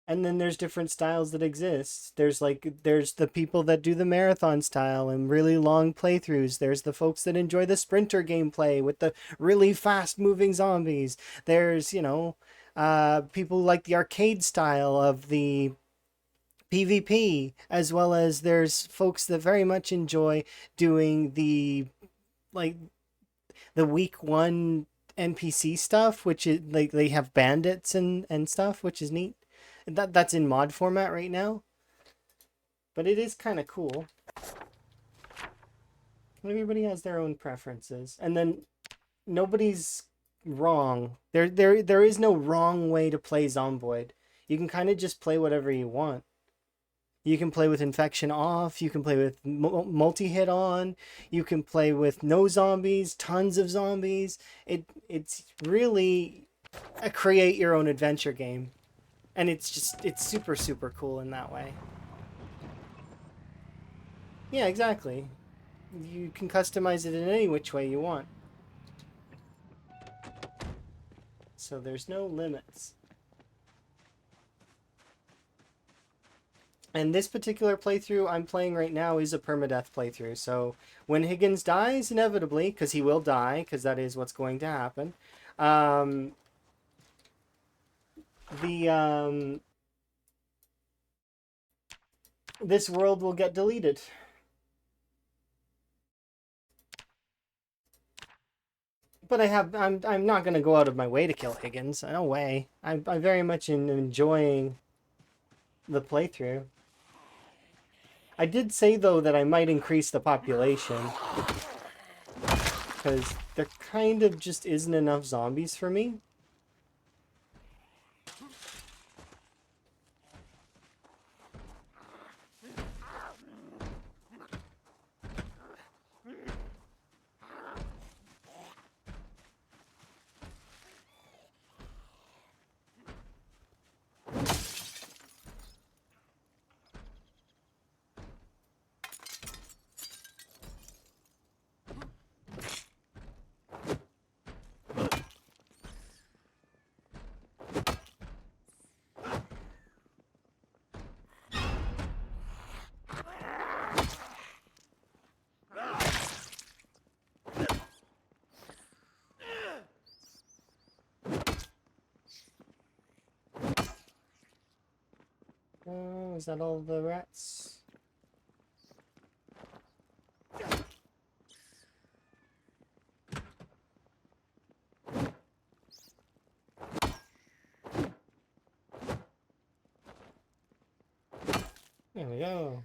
And then there's different styles that exist. There's the people that do the marathon style and really long playthroughs. There's the folks that enjoy the sprinter gameplay with the really fast moving zombies. There's, people like the arcade style of the PvP, as well as there's folks that very much enjoy doing like the week one NPC stuff, which is like they have bandits and stuff, which is neat. That's in mod format right now, but it is kind of cool. Everybody has their own preferences, and then nobody's wrong. There is no wrong way to play Zomboid. You can kind of just play whatever you want. You can play with infection off. You can play with multi-hit on. You can play with no zombies, tons of zombies. It's really a create your own adventure game, and it's super super cool in that way. Yeah, exactly. You can customize it in any which way you want. So there's no limits. And this particular playthrough I'm playing right now is a permadeath playthrough. So when Higgins dies, inevitably, because he will die, because that is what's going to happen, um, the this world will get deleted. But I'm not gonna go out of my way to kill Higgins. No way. I'm very much enjoying the playthrough. I did say though that I might increase the population because there kind of just isn't enough zombies for me. Oh, is that all the rats? There we go.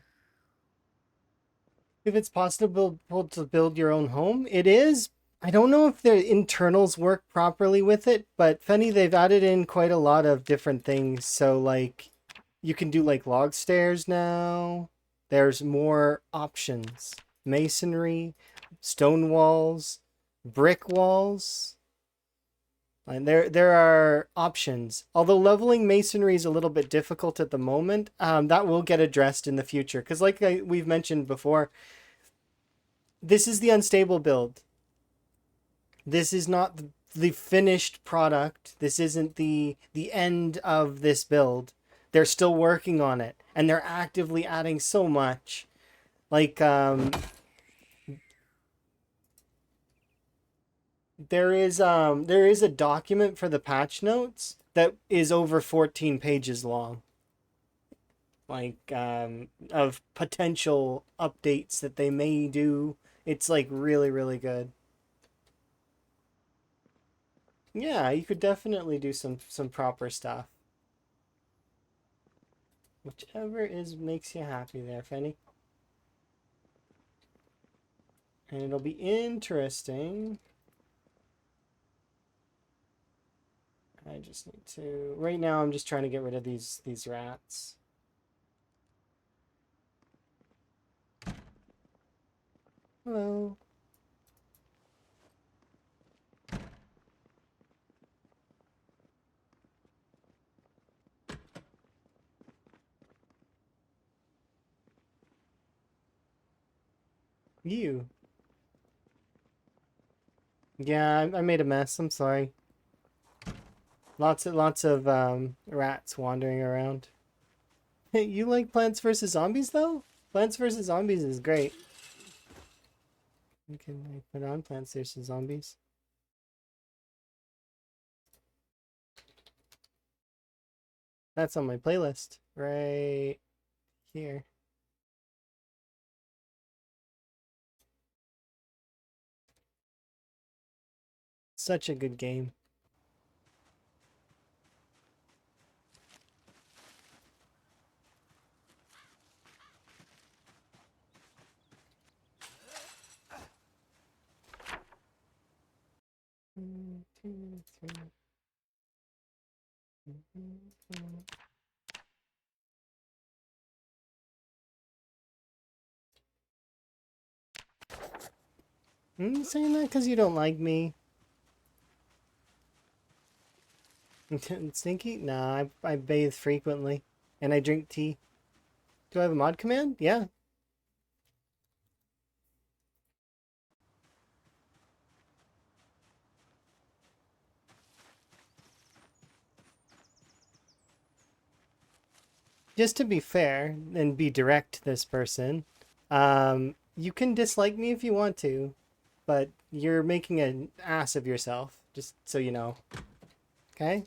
If it's possible to build your own home, it is. I don't know if the internals work properly with it, but funny, they've added in quite a lot of different things. So like you can do like log stairs now. There's more options. Masonry, stone walls, brick walls. And there are options. Although leveling masonry is a little bit difficult at the moment, that will get addressed in the future. Because like we've mentioned before, this is the unstable build. This is not the finished product. This isn't the end of this build. They're still working on it, and they're actively adding so much. Like, there is a document for the patch notes that is over 14 pages long. Like, of potential updates that they may do. It's like really, really good. Yeah, you could definitely do some proper stuff. Whichever is makes you happy there, Fenny. And it'll be interesting. I just need to right now I'm just trying to get rid of these rats. Hello. You. Yeah, I made a mess. I'm sorry. Lots of rats wandering around. Hey, you like Plants vs Zombies though? Plants vs Zombies is great. You can like, put on Plants vs Zombies. That's on my playlist right here. Such a good game. One, two, three. Saying that because you don't like me. Stinky? Nah, I bathe frequently. And I drink tea. Do I have a mod command? Yeah. Just to be fair and be direct to this person, you can dislike me if you want to, but you're making an ass of yourself, just so you know. Okay?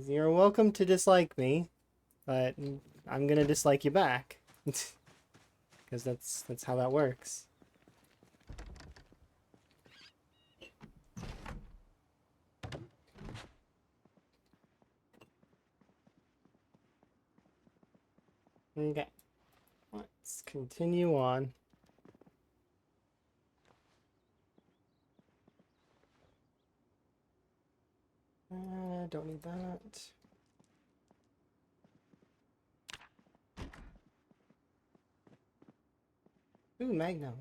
You're welcome to dislike me, but I'm gonna dislike you back. Because that's how that works. Okay. Let's continue on. Don't need that. Ooh, Magnum.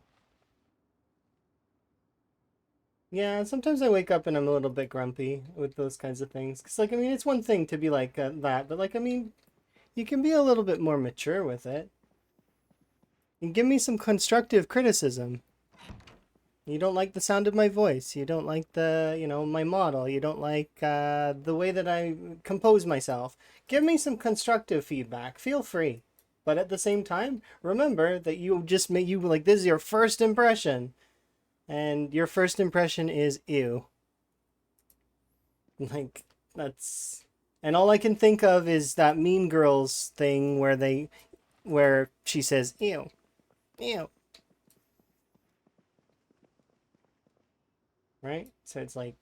Yeah, sometimes I wake up and I'm a little bit grumpy with those kinds of things. Because, like, I mean, it's one thing to be like that, but, like, I mean, you can be a little bit more mature with it. And give me some constructive criticism. You don't like the sound of my voice. You don't like my model. You don't like the way that I compose myself. Give me some constructive feedback. Feel free. But at the same time, remember that you just made you like this is your first impression. And your first impression is ew. Like, that's... And all I can think of is that Mean Girls thing where she says, ew, ew. Right? So it's like,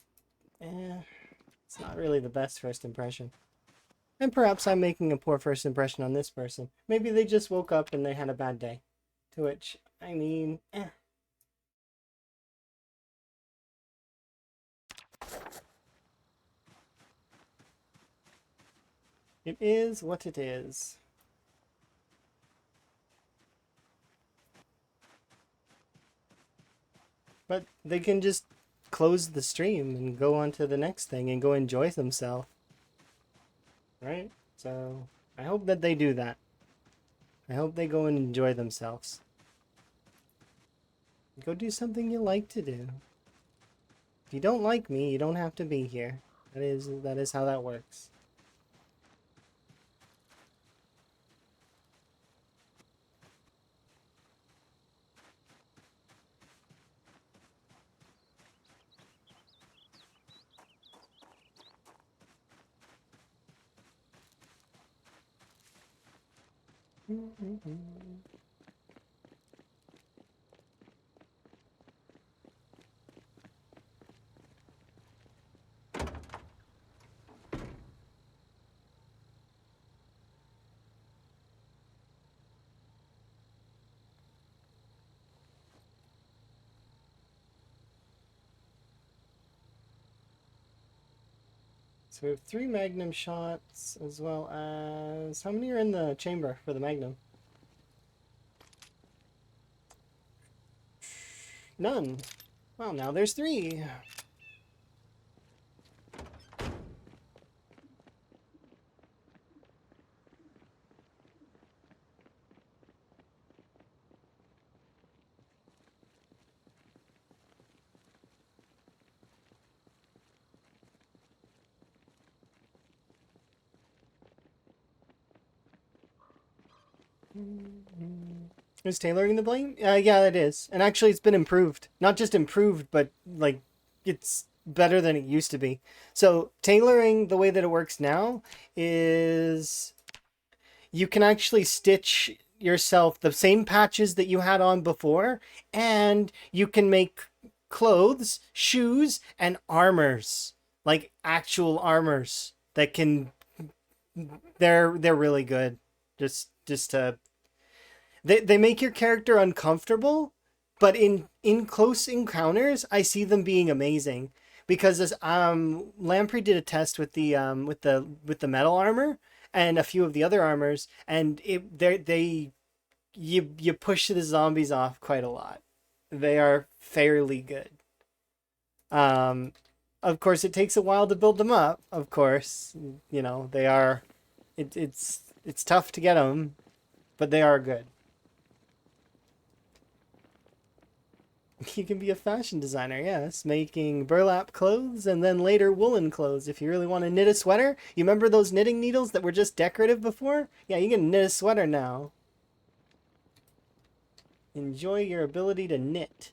it's not really the best first impression. And perhaps I'm making a poor first impression on this person. Maybe they just woke up and they had a bad day. To which, I mean, It is what it is. But they can just close the stream and go on to the next thing and go enjoy themselves. Right? So, I hope that they do that. I hope they go and enjoy themselves. Go do something you like to do. If you don't like me, you don't have to be here. That is how that works. So we have 3 magnum shots, as well as... How many are in the chamber for the magnum? None. Well, now there's 3. Is tailoring the blame? Yeah, it is. And actually, it's been improved. Not just improved, but, like, it's better than it used to be. So, tailoring, the way that it works now, is you can actually stitch yourself the same patches that you had on before, and you can make clothes, shoes, and armors. Like, actual armors that can... They're really good. Just to they make your character uncomfortable, but in close encounters, I see them being amazing. Because as Lamprey did a test with the metal armor and a few of the other armors, and you push the zombies off quite a lot. They are fairly good. Um, of course, it takes a while to build them up. Of course, you know they are. It's tough to get them, but they are good. You can be a fashion designer, yes, making burlap clothes and then later woolen clothes. If you really want to knit a sweater, you remember those knitting needles that were just decorative before? Yeah, you can knit a sweater now. Enjoy your ability to knit.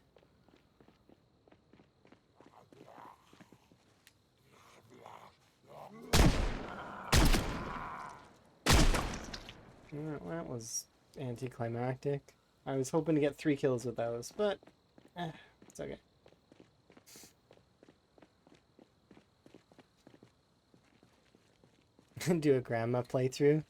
That was anticlimactic. I was hoping to get 3 kills with those, but it's okay. Do a grandma playthrough.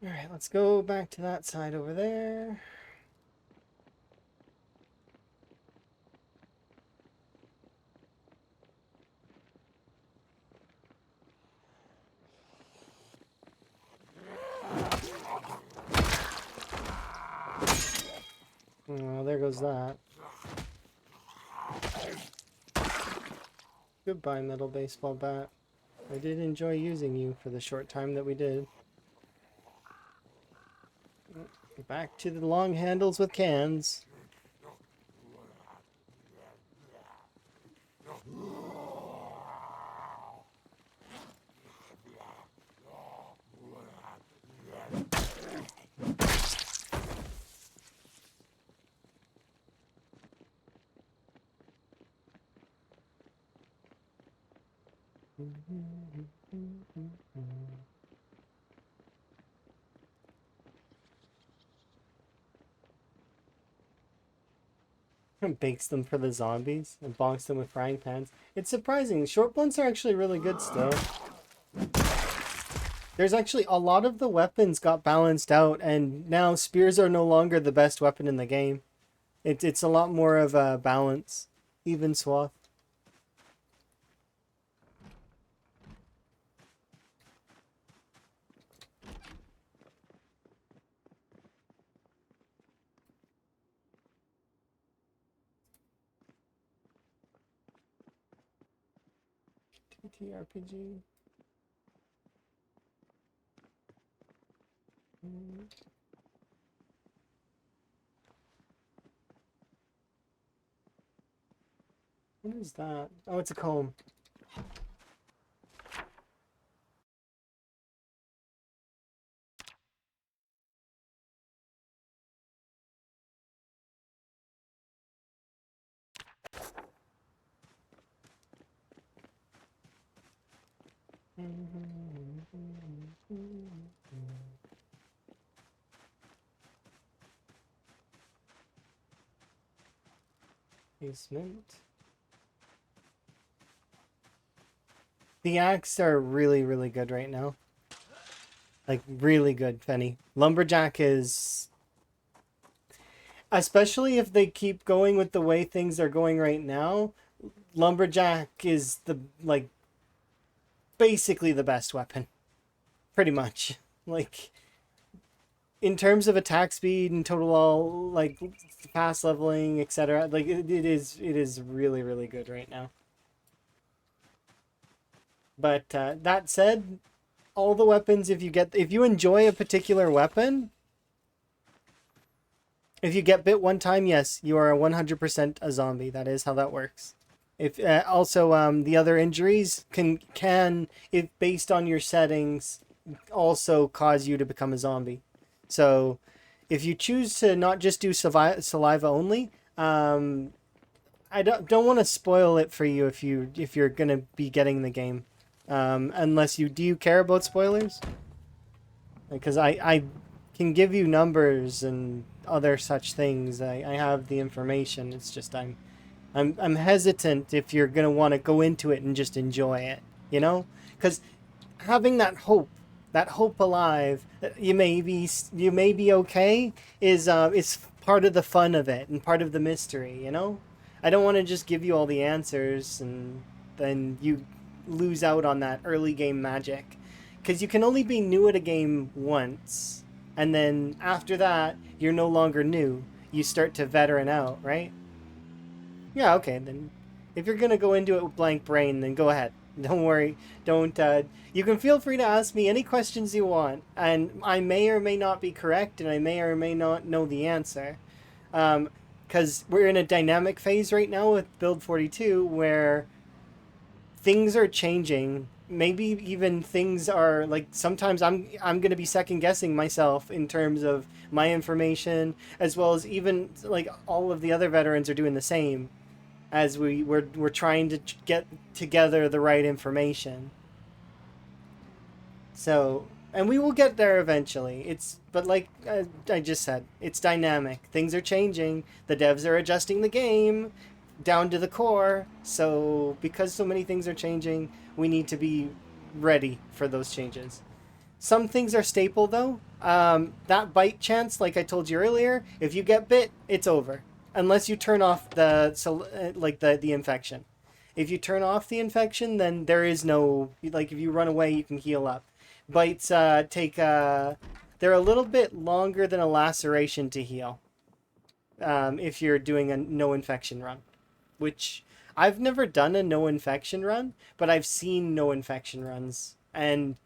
Alright, let's go back to that side over there. Oh, there goes that. Goodbye, metal baseball bat. I did enjoy using you for the short time that we did. Back to the long handles with cans. Bakes them for the zombies and bonks them with frying pans. It's surprising. Short blunts are actually really good still. There's actually a lot of the weapons got balanced out, and now spears are no longer the best weapon in the game. It's a lot more of a balance, even swath. TTRPG. What is that? Oh, it's a comb. Basement. The axe are really, really good right now. Like, really good, Fenny. Lumberjack is... Especially if they keep going with the way things are going right now, Lumberjack is the, like, basically the best weapon. Pretty much. Like, in terms of attack speed and total all, like, fast leveling, etc., like, it is really, really good right now. But that said, all the weapons, if you enjoy a particular weapon, if you get bit one time, yes, you are 100% a zombie. That is how that works. If also the other injuries can if based on your settings also cause you to become a zombie. So if you choose to not just do saliva only, I don't want to spoil it for you if you're gonna be getting the game, unless you do you care about spoilers? Because I can give you numbers and other such things. I have the information. It's just I'm hesitant if you're gonna want to go into it and just enjoy it, you know? Because having that hope alive, that you may be okay, is part of the fun of it and part of the mystery, you know? I don't want to just give you all the answers and then you lose out on that early game magic, because you can only be new at a game once, and then after that you're no longer new. You start to veteran out, right? Yeah, okay, then if you're gonna go into it with blank brain, then go ahead. Don't worry. Don't. You can feel free to ask me any questions you want, and I may or may not be correct, and I may or may not know the answer. Because we're in a dynamic phase right now with Build 42, where things are changing. Maybe even things are like sometimes I'm gonna be second guessing myself in terms of my information, as well as even like all of the other veterans are doing the same as we're trying to get together the right information. So, and we will get there eventually. It's but like I just said, it's dynamic. Things are changing. The devs are adjusting the game down to the core. So, because so many things are changing, we need to be ready for those changes. Some things are staple though. That bite chance, like I told you earlier, if you get bit, it's over. Unless you turn off the infection. If you turn off the infection, then there is no like if you run away, you can heal up. Bites take they're a little bit longer than a laceration to heal. If you're doing a no infection run, which I've never done a no infection run, but I've seen no infection runs, and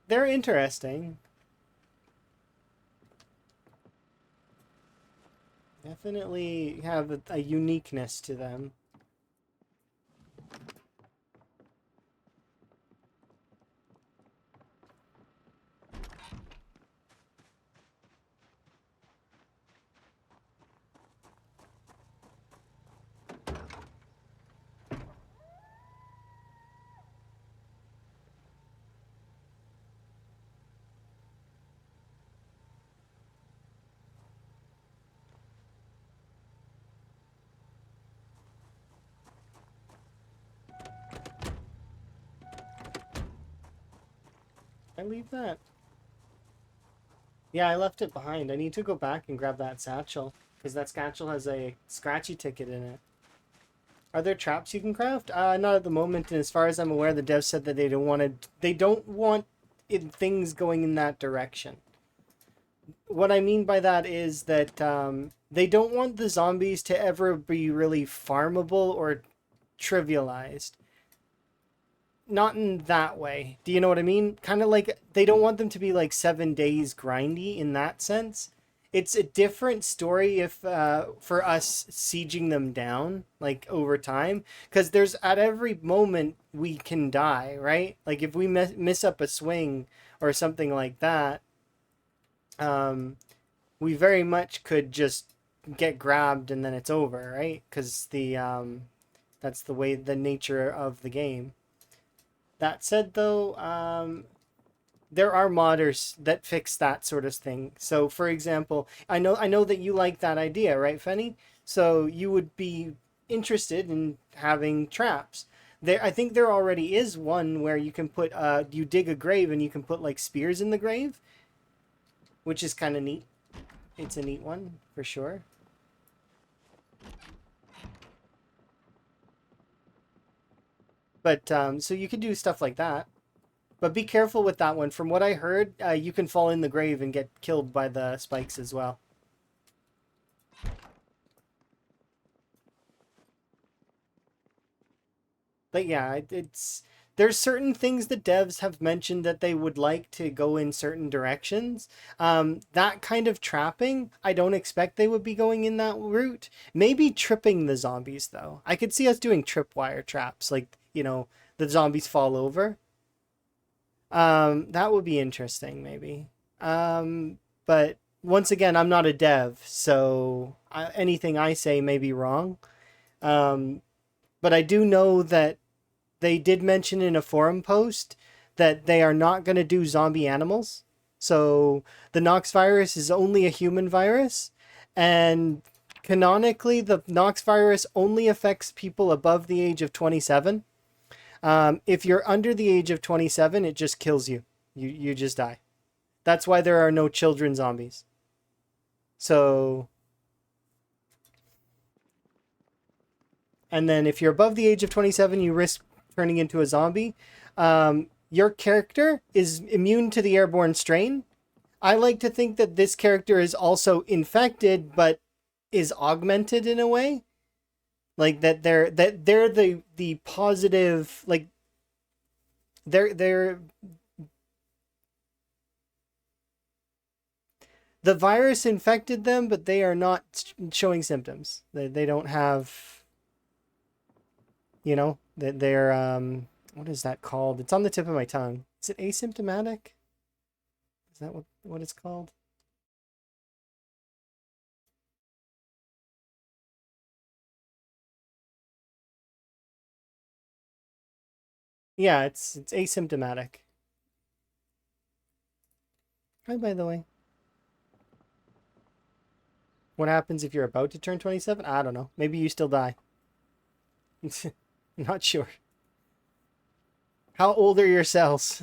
they're interesting. Definitely have a uniqueness to them. I leave that. Yeah, I left it behind. I need to go back and grab that satchel, because that satchel has a scratchy ticket in it. Are there traps you can craft? Not at the moment, and as far as I'm aware, the devs said that they don't want things going in that direction. What I mean by that is that they don't want the zombies to ever be really farmable or trivialized. Not in that way. Do you know what I mean? Kind of like they don't want them to be like 7 days grindy in that sense. It's a different story if for us sieging them down like over time, because there's at every moment we can die, right? Like if we miss up a swing or something like that, um, we very much could just get grabbed and then it's over, right? Because the that's the way the nature of the game. That said, though, there are modders that fix that sort of thing. So, for example, I know that you like that idea, right, Fenny? So you would be interested in having traps. There, I think there already is one where you can put you dig a grave and you can put like spears in the grave, which is kind of neat. It's a neat one for sure. But so you could do stuff like that. But be careful with that one. From what I heard, you can fall in the grave and get killed by the spikes as well. But yeah, it's there's certain things that devs have mentioned that they would like to go in certain directions. That kind of trapping, I don't expect they would be going in that route. Maybe tripping the zombies though. I could see us doing tripwire traps, like the zombies fall over. That would be interesting, maybe. But once again, I'm not a dev, so anything I say may be wrong. Um, but I do know that they did mention in a forum post that they are not going to do zombie animals. So the Nox virus is only a human virus, and canonically, the Nox virus only affects people above the age of 27. If you're under the age of 27, it just kills you. You just die. That's why there are no children zombies. So, and then if you're above the age of 27, you risk turning into a zombie. Your character is immune to the airborne strain. I like to think that this character is also infected, but is augmented in a way, like that they're the positive, like they're the virus infected them, but they are not showing symptoms. They don't have, that they're what is that called? It's on the tip of my tongue. Is it asymptomatic? Is that what it's called? Yeah, it's asymptomatic. Hi, by the way. What happens if you're about to turn 27? I don't know. Maybe you still die. Not sure. How old are your cells?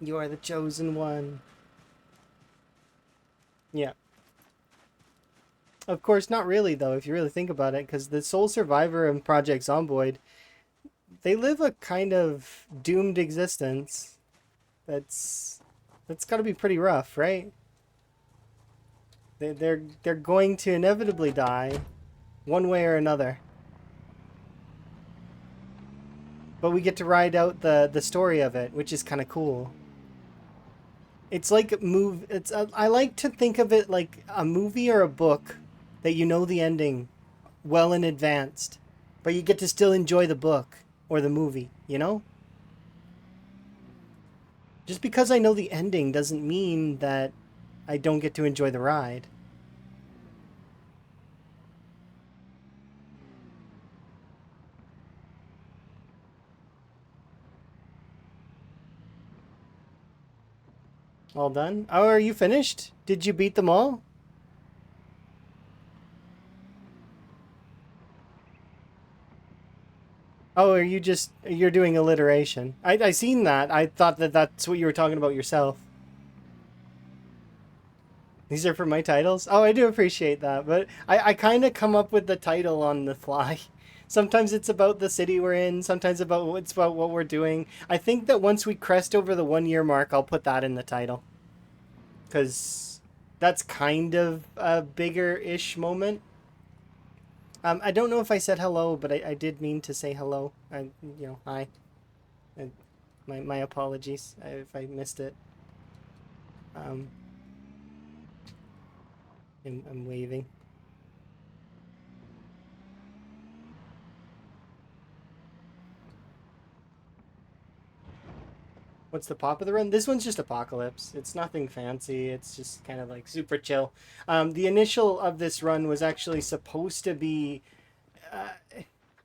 You are the chosen one. Yeah. Of course, not really, though, if you really think about it, because the sole survivor in Project Zomboid, they live a kind of doomed existence. That's that's got to be pretty rough, right? They're going to inevitably die, one way or another. But we get to ride out the story of it, which is kind of cool. It's like move. I like to think of it like a movie or a book that you know the ending well in advance, but you get to still enjoy the book or the movie. Just because I know the ending doesn't mean that I don't get to enjoy the ride. All done? Oh, are you finished? Did you beat them all? Oh, you're doing alliteration? I seen that. I thought that that's what you were talking about yourself. These are for my titles. Oh, I do appreciate that, but I kind of come up with the title on the fly. Sometimes it's about the city we're in. Sometimes it's about what we're doing. I think that once we crest over the 1 year mark, I'll put that in the title because that's kind of a bigger ish moment. I don't know if I said hello, but I did mean to say hello. Hi. I, my apologies if I missed it. Um, I'm waving. What's the pop of the run? This one's just Apocalypse. It's nothing fancy. It's just kind of like super chill. The initial of this run was actually supposed to be. Uh,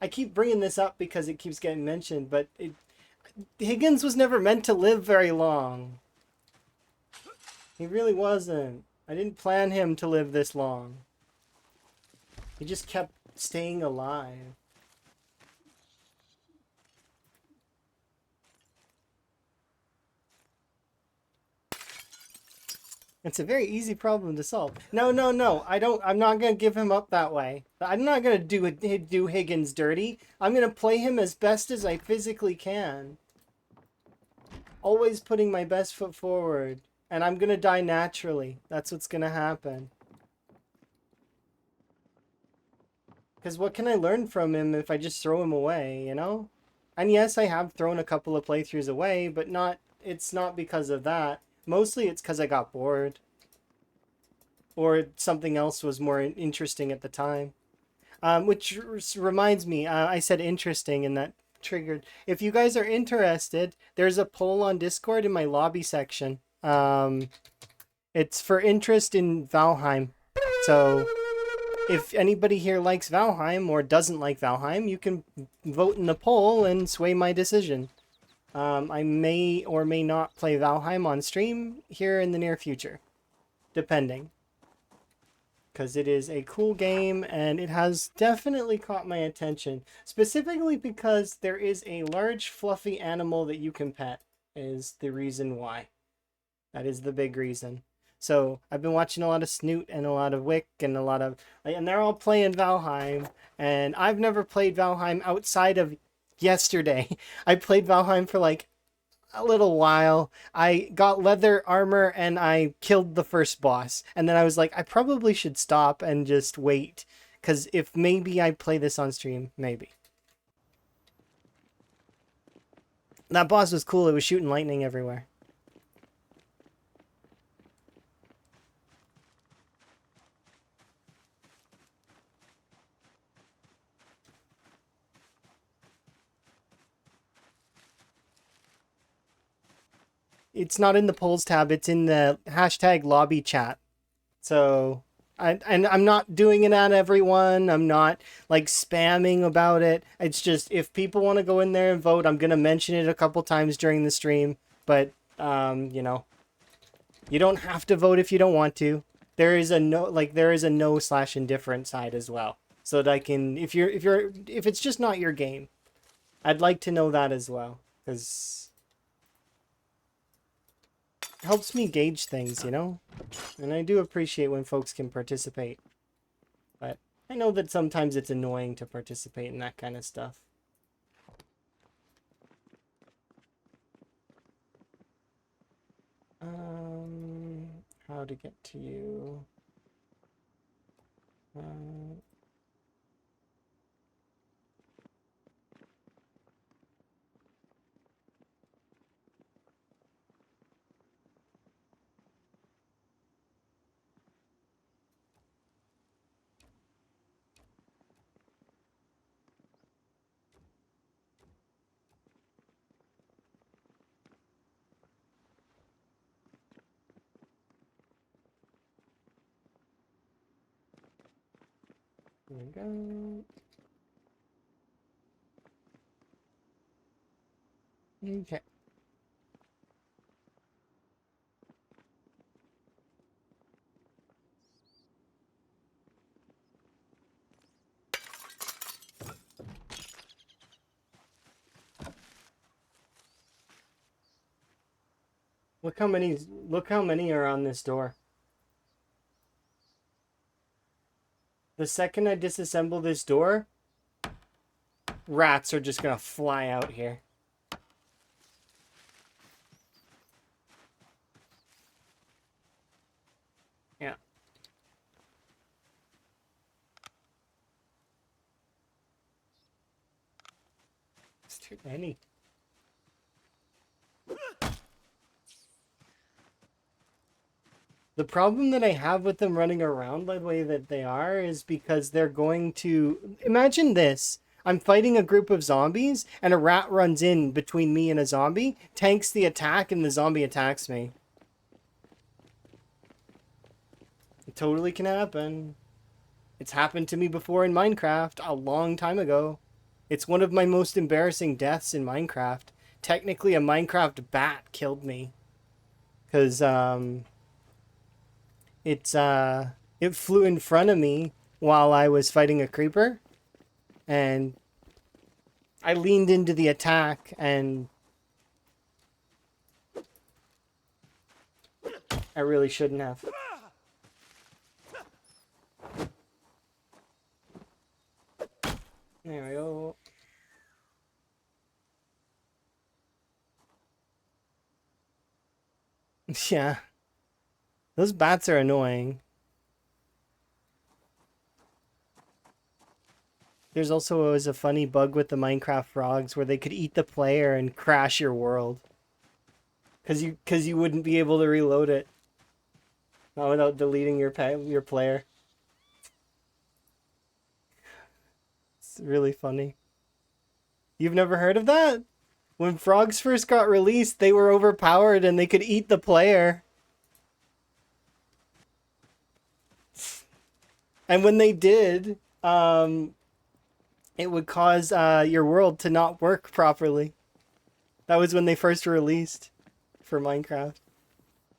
I keep bringing this up because it keeps getting mentioned, but Higgins was never meant to live very long. He really wasn't. I didn't plan him to live this long. He just kept staying alive. It's a very easy problem to solve. No, no, no. I'm not gonna give him up that way. I'm not gonna do Higgins dirty. I'm gonna play him as best as I physically can. Always putting my best foot forward. And I'm gonna die naturally. That's what's gonna happen. Because what can I learn from him if I just throw him away, you know? And yes, I have thrown a couple of playthroughs away, but it's not because of that. Mostly it's because I got bored. Or something else was more interesting at the time. Which reminds me, I said interesting and that triggered. If you guys are interested, there's a poll on Discord in my lobby section. It's for interest in Valheim. So if anybody here likes Valheim or doesn't like Valheim, you can vote in the poll and sway my decision. I may or may not play Valheim on stream here in the near future, depending. Because it is a cool game and it has definitely caught my attention. Specifically because there is a large fluffy animal that you can pet is the reason why. That is the big reason. So I've been watching a lot of Snoot and a lot of Wick and a lot of... And they're all playing Valheim. And I've never played Valheim outside of yesterday. I played Valheim for like a little while. I got leather armor and I killed the first boss. And then I was like, I probably should stop and just wait. Because if maybe I play this on stream, maybe. That boss was cool. It was shooting lightning everywhere. It's not in the polls tab. It's in the hashtag lobby chat. So, and I'm not doing it at everyone. I'm not like spamming about it. It's just if people want to go in there and vote, I'm gonna mention it a couple times during the stream. But you know, you don't have to vote if you don't want to. There is a no/indifferent side as well, so that I can if it's just not your game, I'd like to know that as well because. Helps me gauge things, you know? And I do appreciate when folks can participate. But I know that sometimes it's annoying to participate in that kind of stuff. How to get to you? There we go. Okay. Look how many are on this door. The second I disassemble this door, rats are just gonna fly out here. Yeah. It's too many. The problem that I have with them running around the way that they are is because they're going to... Imagine this. I'm fighting a group of zombies, and a rat runs in between me and a zombie, tanks the attack, and the zombie attacks me. It totally can happen. It's happened to me before in Minecraft a long time ago. It's one of my most embarrassing deaths in Minecraft. Technically, a Minecraft bat killed me. Because, it flew in front of me while I was fighting a creeper. And I leaned into the attack, and I really shouldn't have. There we go. Yeah. Those bats are annoying. There's also always a funny bug with the Minecraft frogs where they could eat the player and crash your world. Cause you wouldn't be able to reload it. Not without deleting your player. It's really funny. You've never heard of that? When frogs first got released, they were overpowered and they could eat the player. And when they did, it would cause your world to not work properly. That was when they first released for Minecraft.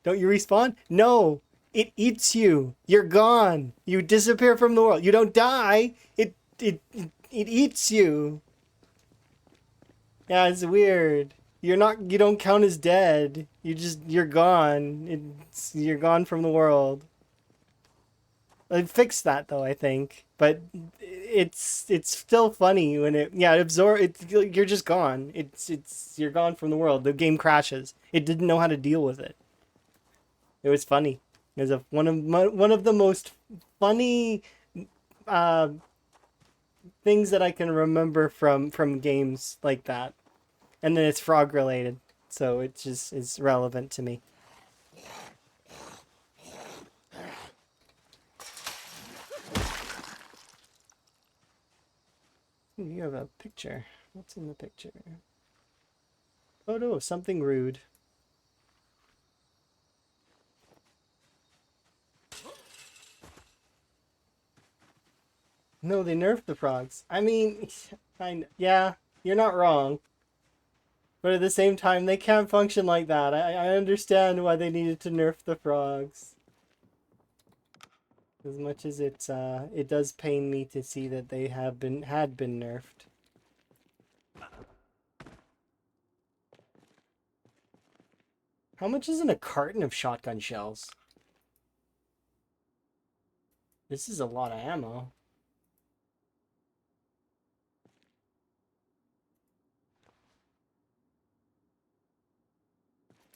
Don't you respawn? No! It eats you. You're gone. You disappear from the world. You don't die. It eats you. Yeah, it's weird. You don't count as dead. You're gone. You're gone from the world. They fixed that though, I think. But it's still funny when you're just gone. You're gone from the world. The game crashes. It didn't know how to deal with it. It was funny. It was one of the most funny uh, things that I can remember from games like that. And then it's frog related, so it just is relevant to me. You have a picture. What's in the picture? Photo of something rude. No, they nerfed the frogs. I mean, yeah, you're not wrong. But at the same time, they can't function like that. I understand why they needed to nerf the frogs. As much as it does pain me to see that they had been nerfed. How much is in a carton of shotgun shells? This is a lot of ammo.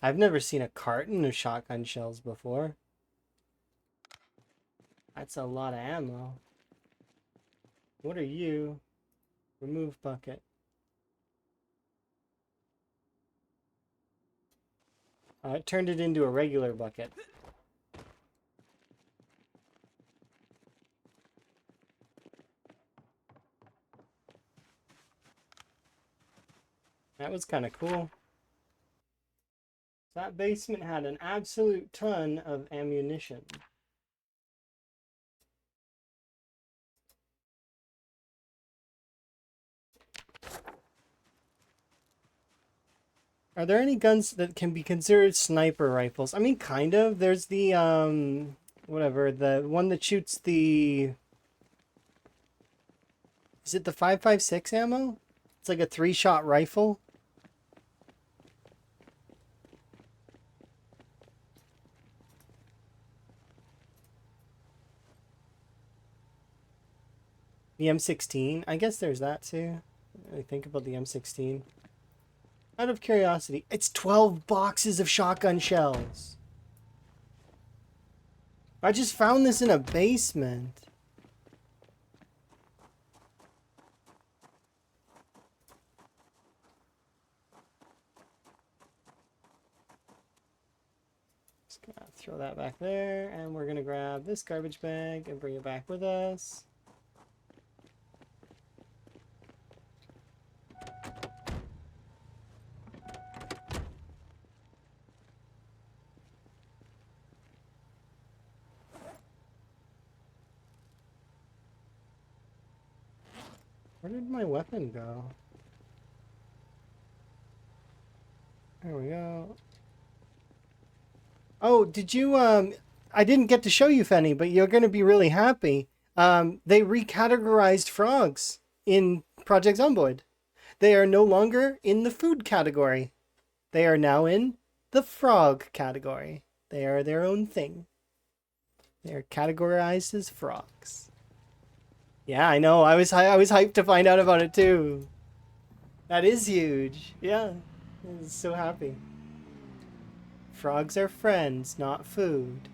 I've never seen a carton of shotgun shells before. That's a lot of ammo. What are you? Remove bucket. It turned it into a regular bucket. That was kind of cool. That basement had an absolute ton of ammunition. Are there any guns that can be considered sniper rifles? I mean, kind of. There's the, whatever, the one that shoots the... Is it the 5.56 ammo? It's like a 3-shot rifle. The M16. I guess there's that too. I think about the M16. Out of curiosity, it's 12 boxes of shotgun shells. I just found this in a basement. Just gonna throw that back there, and we're gonna grab this garbage bag and bring it back with us. Where did my weapon go? There we go. Oh, did you, I didn't get to show you, Fenny, but you're going to be really happy. They recategorized frogs in Project Zomboid. They are no longer in the food category. They are now in the frog category. They are their own thing. They are categorized as frogs. Yeah, I know. I was hyped to find out about it too. That is huge. Yeah. I'm so happy. Frogs are friends, not food.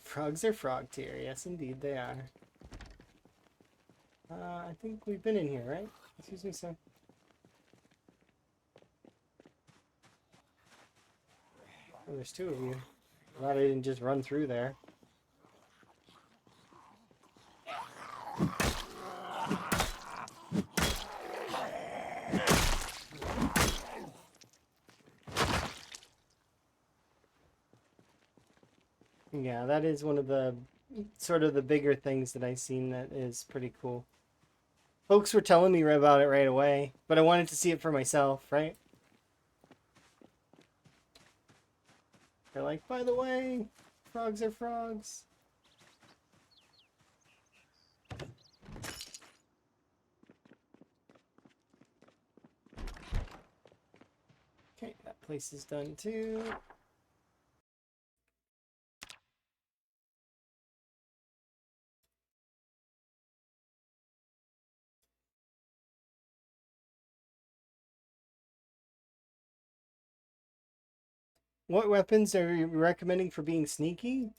Frogs are frog tier. Yes, indeed they are. I think we've been in here, right? Excuse me, sir. Oh, there's two of you. Glad I didn't just run through there. Yeah, that is one of the sort of the bigger things that I've seen that is pretty cool. Folks were telling me about it right away, but I wanted to see it for myself, right? They're like, by the way, frogs are frogs. Okay, that place is done too. What weapons are you recommending for being sneaky?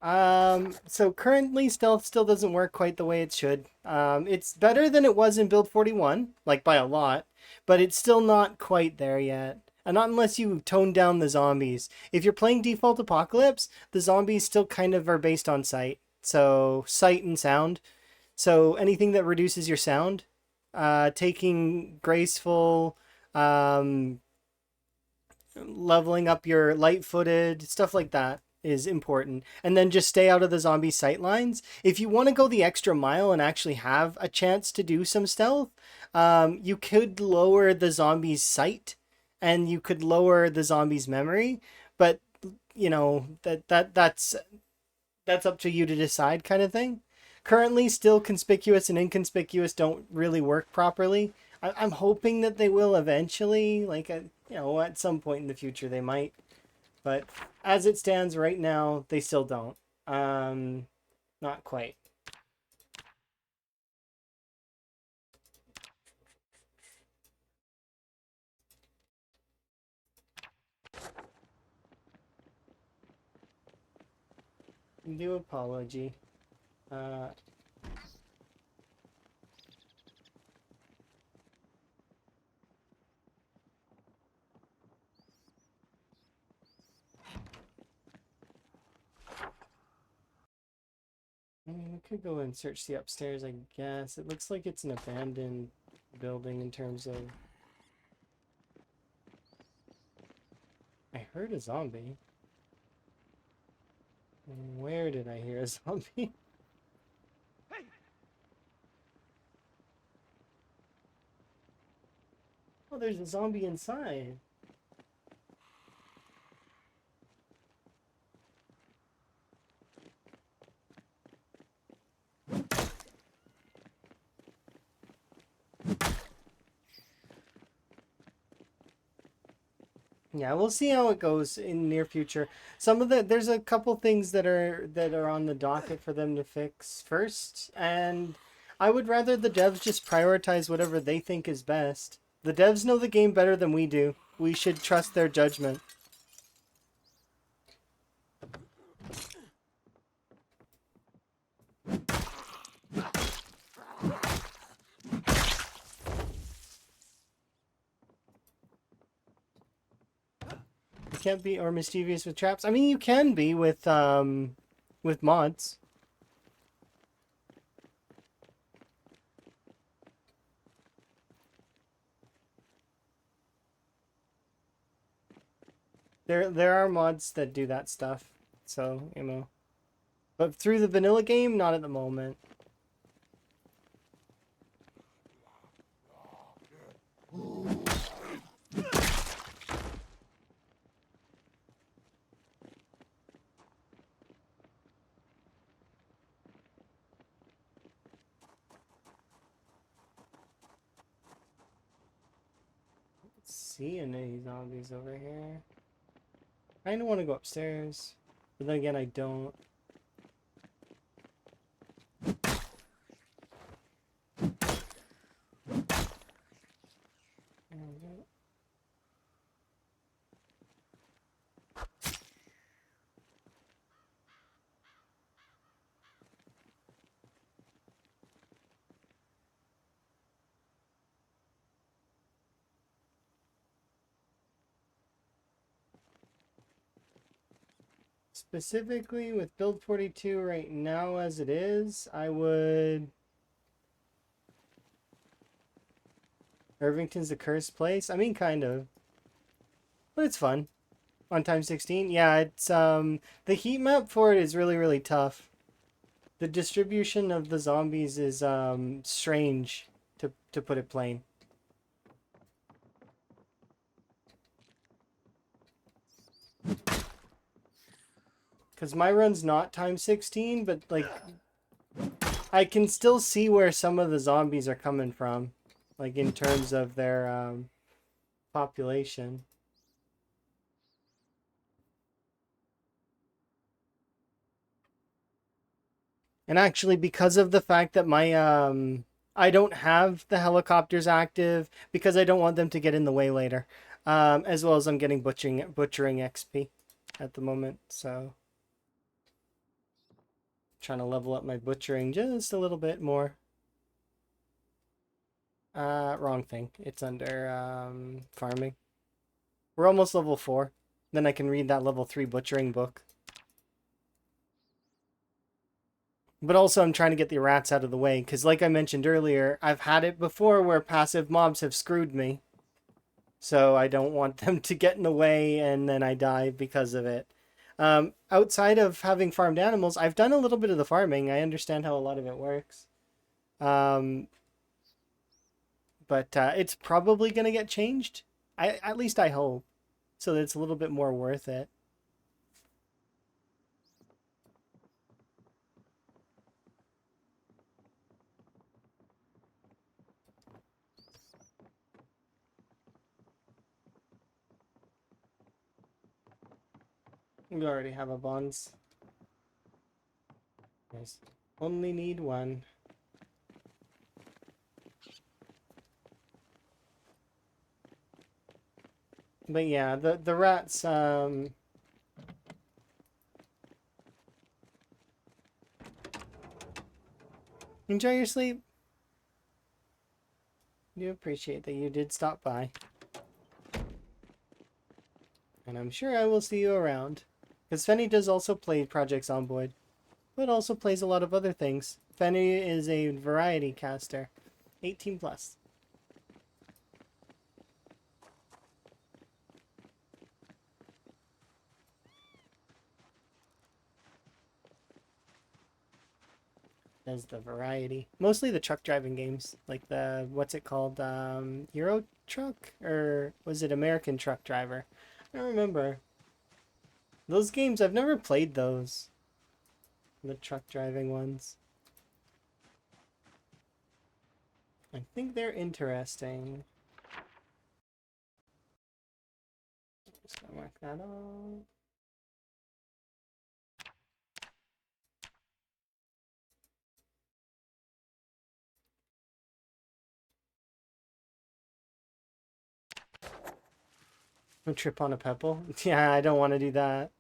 So currently stealth still doesn't work quite the way it should. It's better than it was in build 41, like by a lot, but it's still not quite there yet. And not unless you tone down the zombies. If you're playing default apocalypse, the zombies still kind of are based on sight. So sight and sound. So anything that reduces your sound, taking graceful, um, leveling up your light-footed, stuff like that is important. And then just stay out of the zombie sight lines. If you want to go the extra mile and actually have a chance to do some stealth, you could lower the zombie's sight and you could lower the zombie's memory, but you know that's up to you to decide, kind of thing. Currently, still conspicuous and inconspicuous don't really work properly. I'm hoping that they will eventually, like, at some point in the future they might. But as it stands right now, they still don't. Not quite. Do apology. Uh, I mean, we could go and search the upstairs, I guess. It looks like it's an abandoned building in terms of... I heard a zombie. Where did I hear a zombie? Oh, there's a zombie inside. Yeah, we'll see how it goes in near future. There's a couple things that are on the docket for them to fix first, and I would rather the devs just prioritize whatever they think is best. The devs know the game better than we do. We should trust their judgment. You can't be or mischievous with traps. I mean, you can be with mods. There are mods that do that stuff. So, you know. But through the vanilla game, not at the moment. See any zombies over here. I kind of want to go upstairs, but then again, I don't. Specifically with build 42 right now as it is, I would... Irvington's the cursed place? I mean, kind of. But it's fun. On time 16? Yeah, it's, the heat map for it is really, really tough. The distribution of the zombies is, strange, to put it plain. Because my run's not time 16, but, like, I can still see where some of the zombies are coming from. Like, in terms of their, population. And actually, because of the fact that my I don't have the helicopters active because I don't want them to get in the way later, as well as I'm getting butchering XP at the moment, so trying to level up my butchering just a little bit more. Wrong thing. It's under farming. We're almost level 4. Then I can read that level 3 butchering book. But also I'm trying to get the rats out of the way, because like I mentioned earlier, I've had it before where passive mobs have screwed me. So I don't want them to get in the way and then I die because of it. Outside of having farmed animals, I've done a little bit of the farming. I understand how a lot of it works. Um, but it's probably going to get changed. At least I hope. So that it's a little bit more worth it. We already have a bonds. Nice. Only need one. But yeah, the rats, enjoy your sleep. Do appreciate that you did stop by. And I'm sure I will see you around. Because Fenny does also play Project Zomboid, but also plays a lot of other things. Fenny is a variety caster. 18 plus. Does the variety. Mostly the truck driving games. Like the, what's it called? Euro Truck? Or was it American Truck Driver? I don't remember. Those games, I've never played those. The truck driving ones. I think they're interesting. Just gonna mark that off. A trip on a pebble? Yeah, I don't want to do that.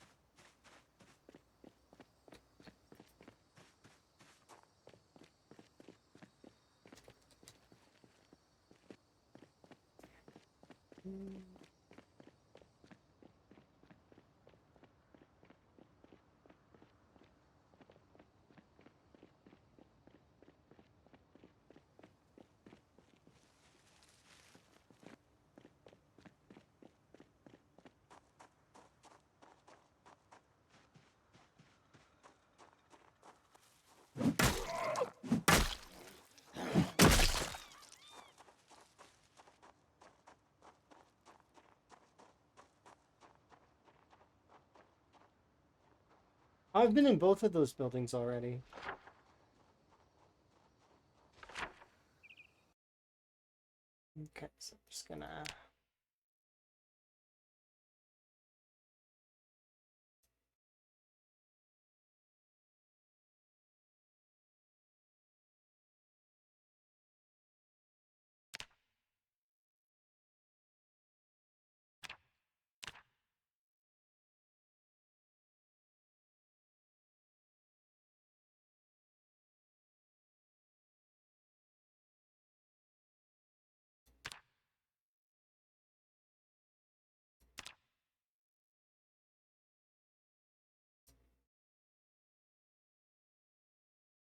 I've been in both of those buildings already. Okay, so I'm just gonna...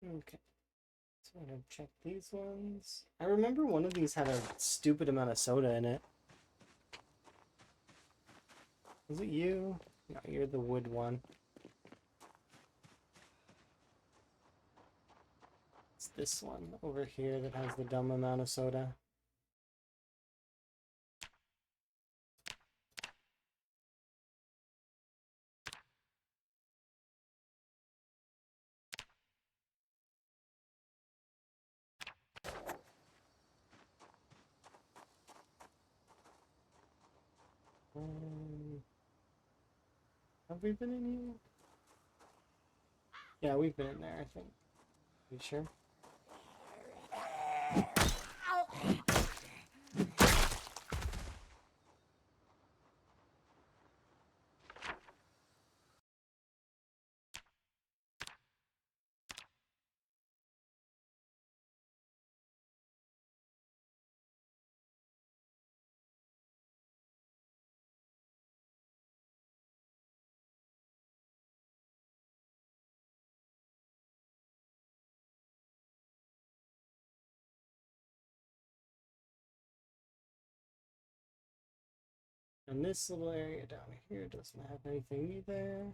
Okay, so I'm gonna check these ones. I remember one of these had a stupid amount of soda in it. Was it you? No, you're the wood one. It's this one over here that has the dumb amount of soda. Have we been in here? Yeah, we've been in there, I think. You sure? And this little area down here doesn't have anything either.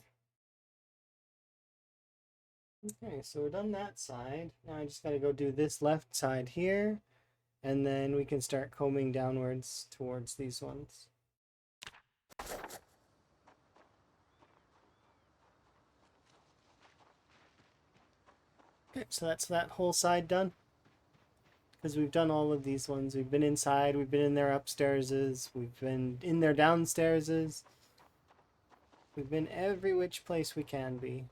Okay, so we're done that side. Now I just gotta go do this left side here, and then we can start combing downwards towards these ones. Okay, so that's that whole side done. Because we've done all of these ones. We've been inside, we've been in their upstairses, we've been in their downstairses. We've been every which place we can be.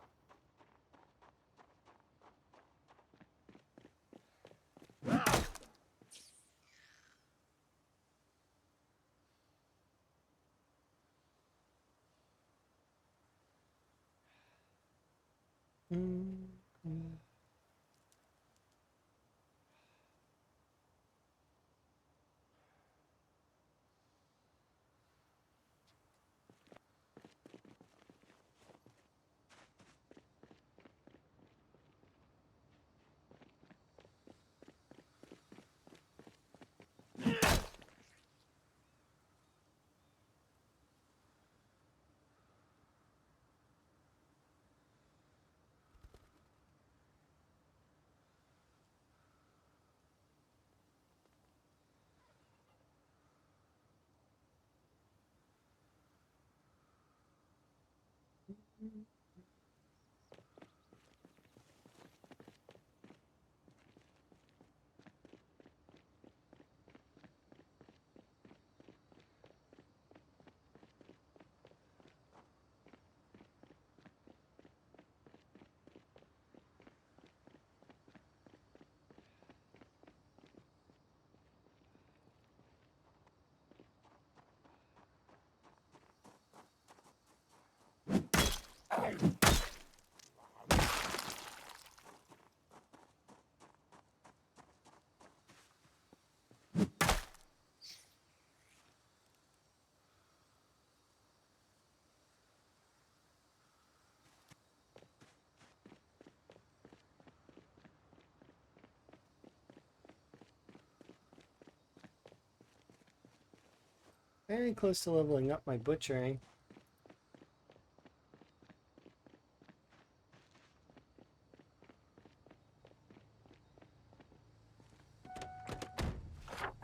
Very close to leveling up my butchering.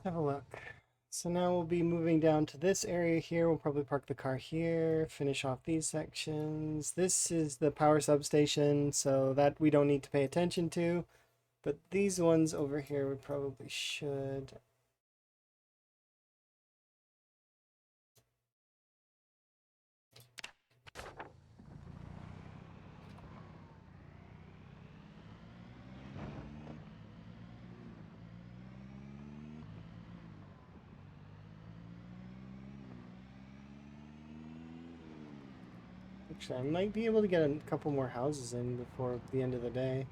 Have a look. Let's So now we'll be moving down to this area here. We'll probably park the car here, finish off these sections. This is the power substation, so that we don't need to pay attention to. But these ones over here we probably should. Actually, I might be able to get a couple more houses in before the end of the day.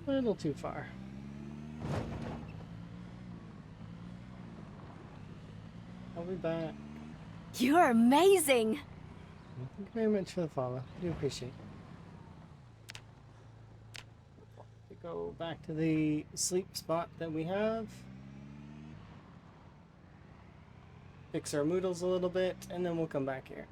A little too far. I'll be back. You're amazing! Thank you very much for the follow. I do appreciate it. To go back to the sleep spot that we have. Fix our moodles a little bit, and then we'll come back here.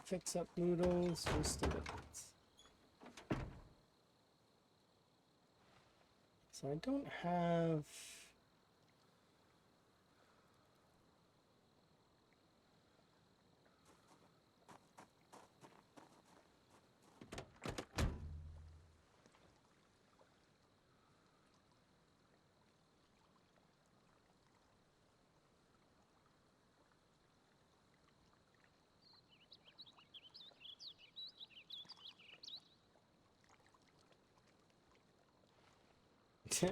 fix up noodles, just a bit. So I don't have...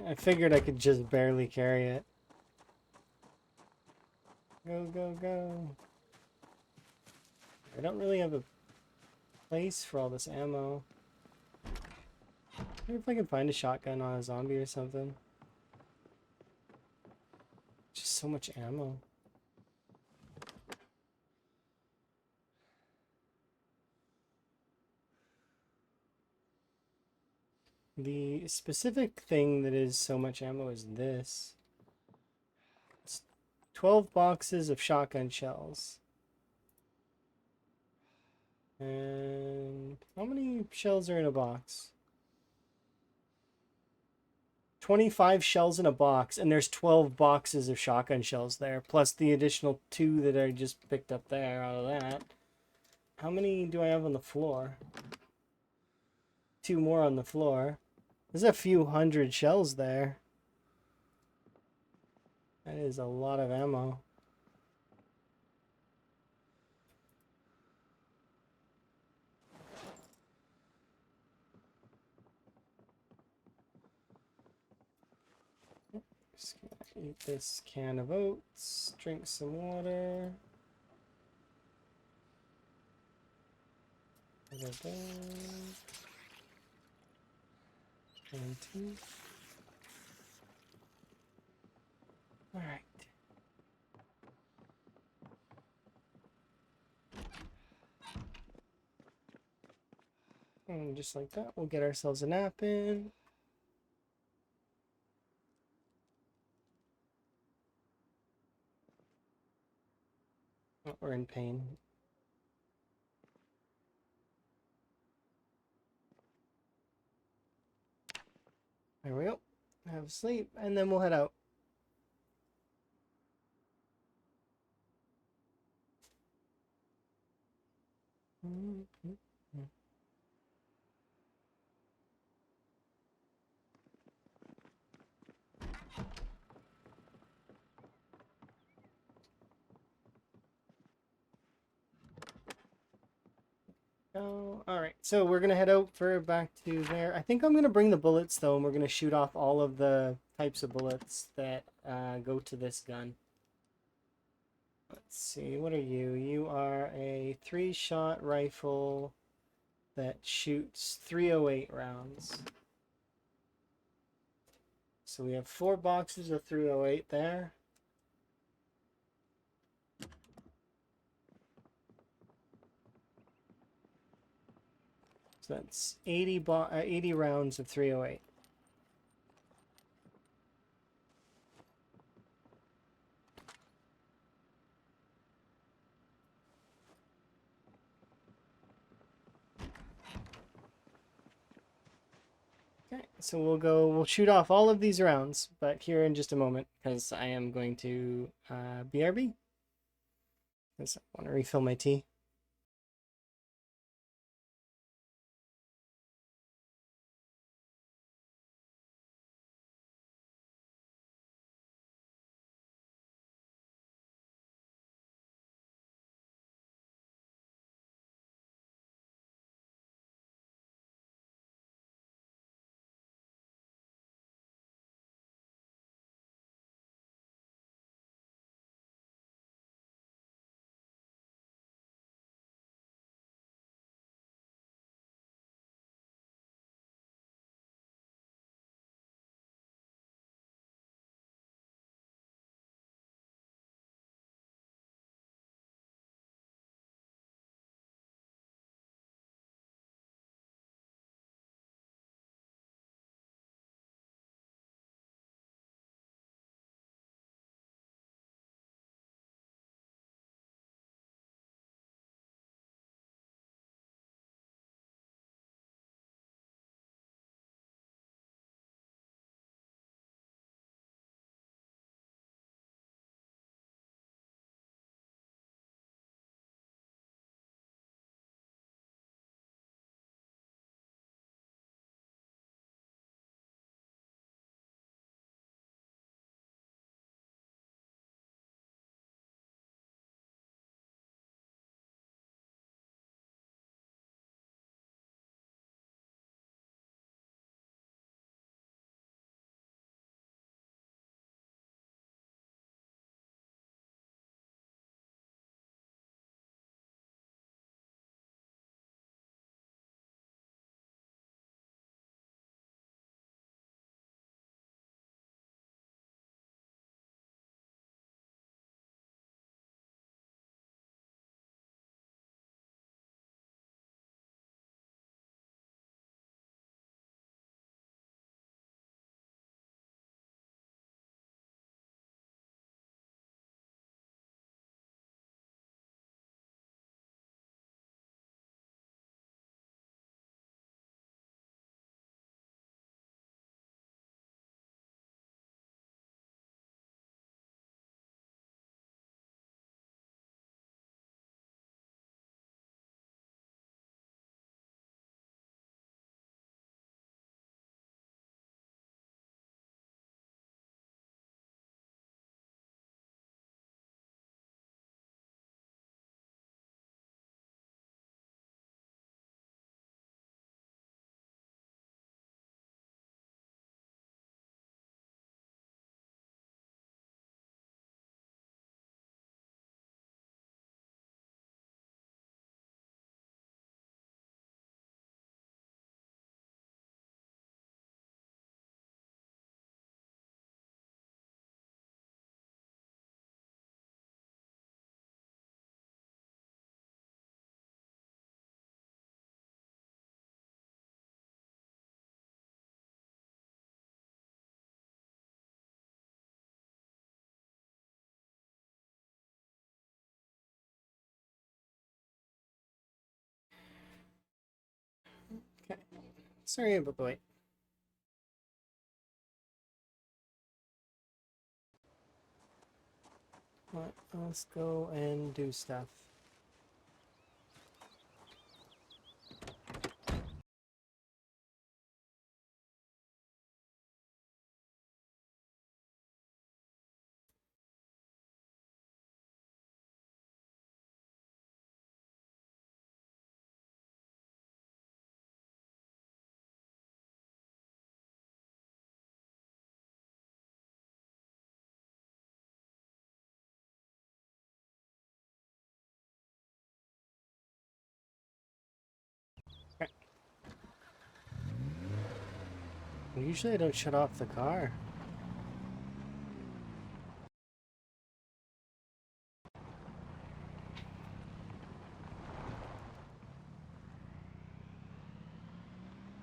I figured I could just barely carry it. Go, go, go. I don't really have a place for all this ammo. Maybe if I can find a shotgun on a zombie or something. Just so much ammo. The specific thing that is so much ammo is this. It's 12 boxes of shotgun shells. And how many shells are in a box? 25 shells in a box, and there's 12 boxes of shotgun shells there, plus the additional 2 that I just picked up there out of that. How many do I have on the floor? 2 more on the floor. There's a few hundred shells there. That is a lot of ammo. Just gonna eat this can of oats, drink some water. And 2. Alright. And just like that, we'll get ourselves a nap in. Oh, we're in pain. There we go. Have a sleep, and then we'll head out. Oh, all right. So we're gonna head out for back to there. I think I'm gonna bring the bullets though, and we're gonna shoot off all of the types of bullets that go to this gun. Let's see. What are you? You are a 3-shot rifle that shoots 308 rounds. So we have 4 boxes of 308 there. So that's 80 rounds of 308. Okay, so we'll shoot off all of these rounds, but here in just a moment, because I am going to BRB, because I want to refill my tea. Sorry about the wait. Let's go and do stuff. Usually I don't shut off the car.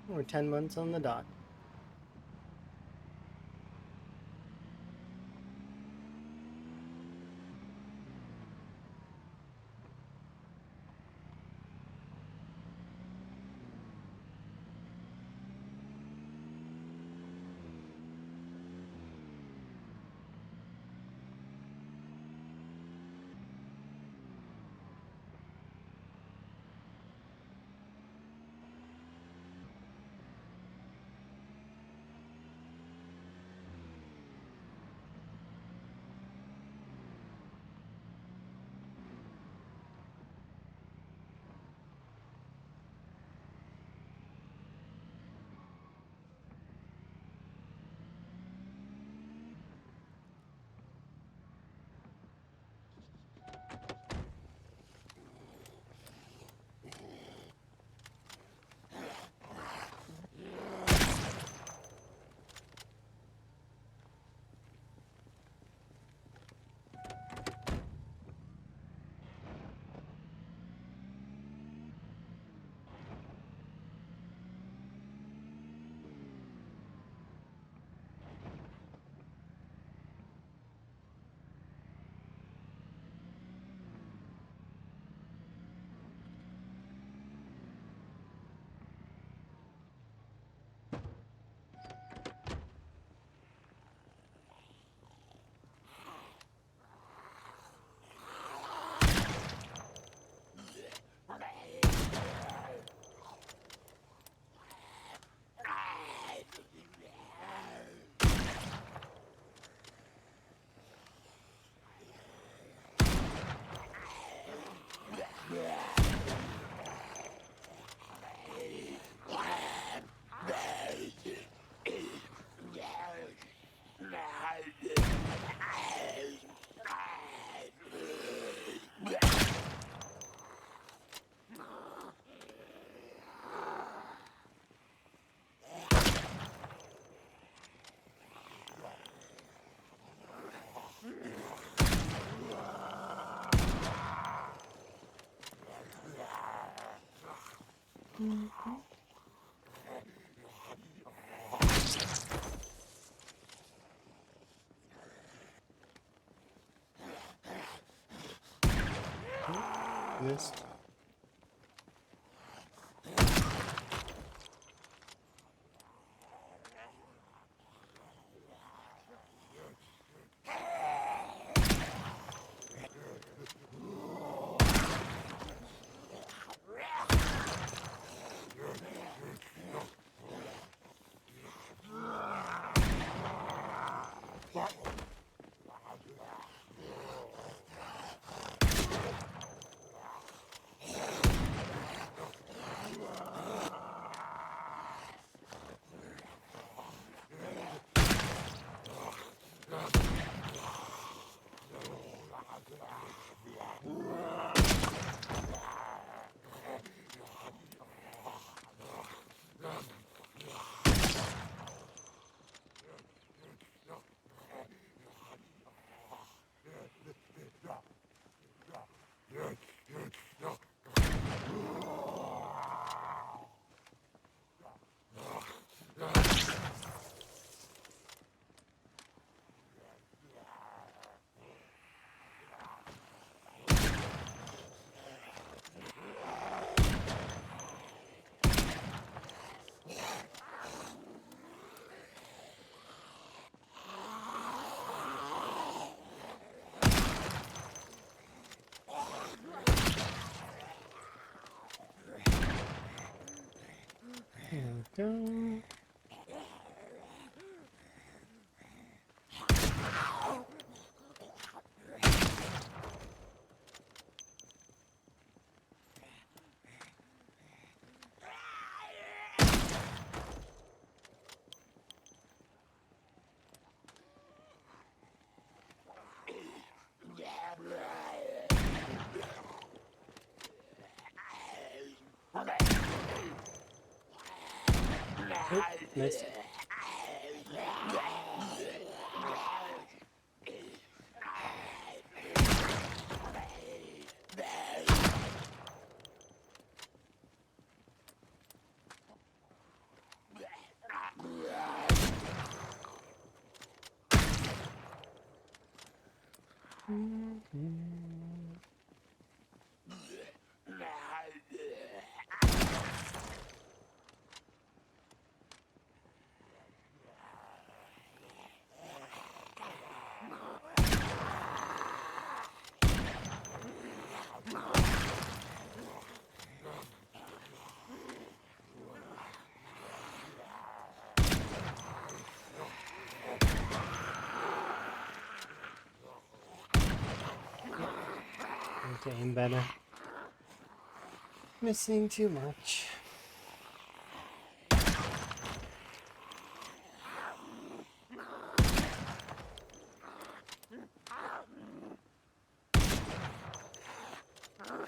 We're 10 months on the dot. Missed. go. Oop, missed. Need to aim better. Missing too much. How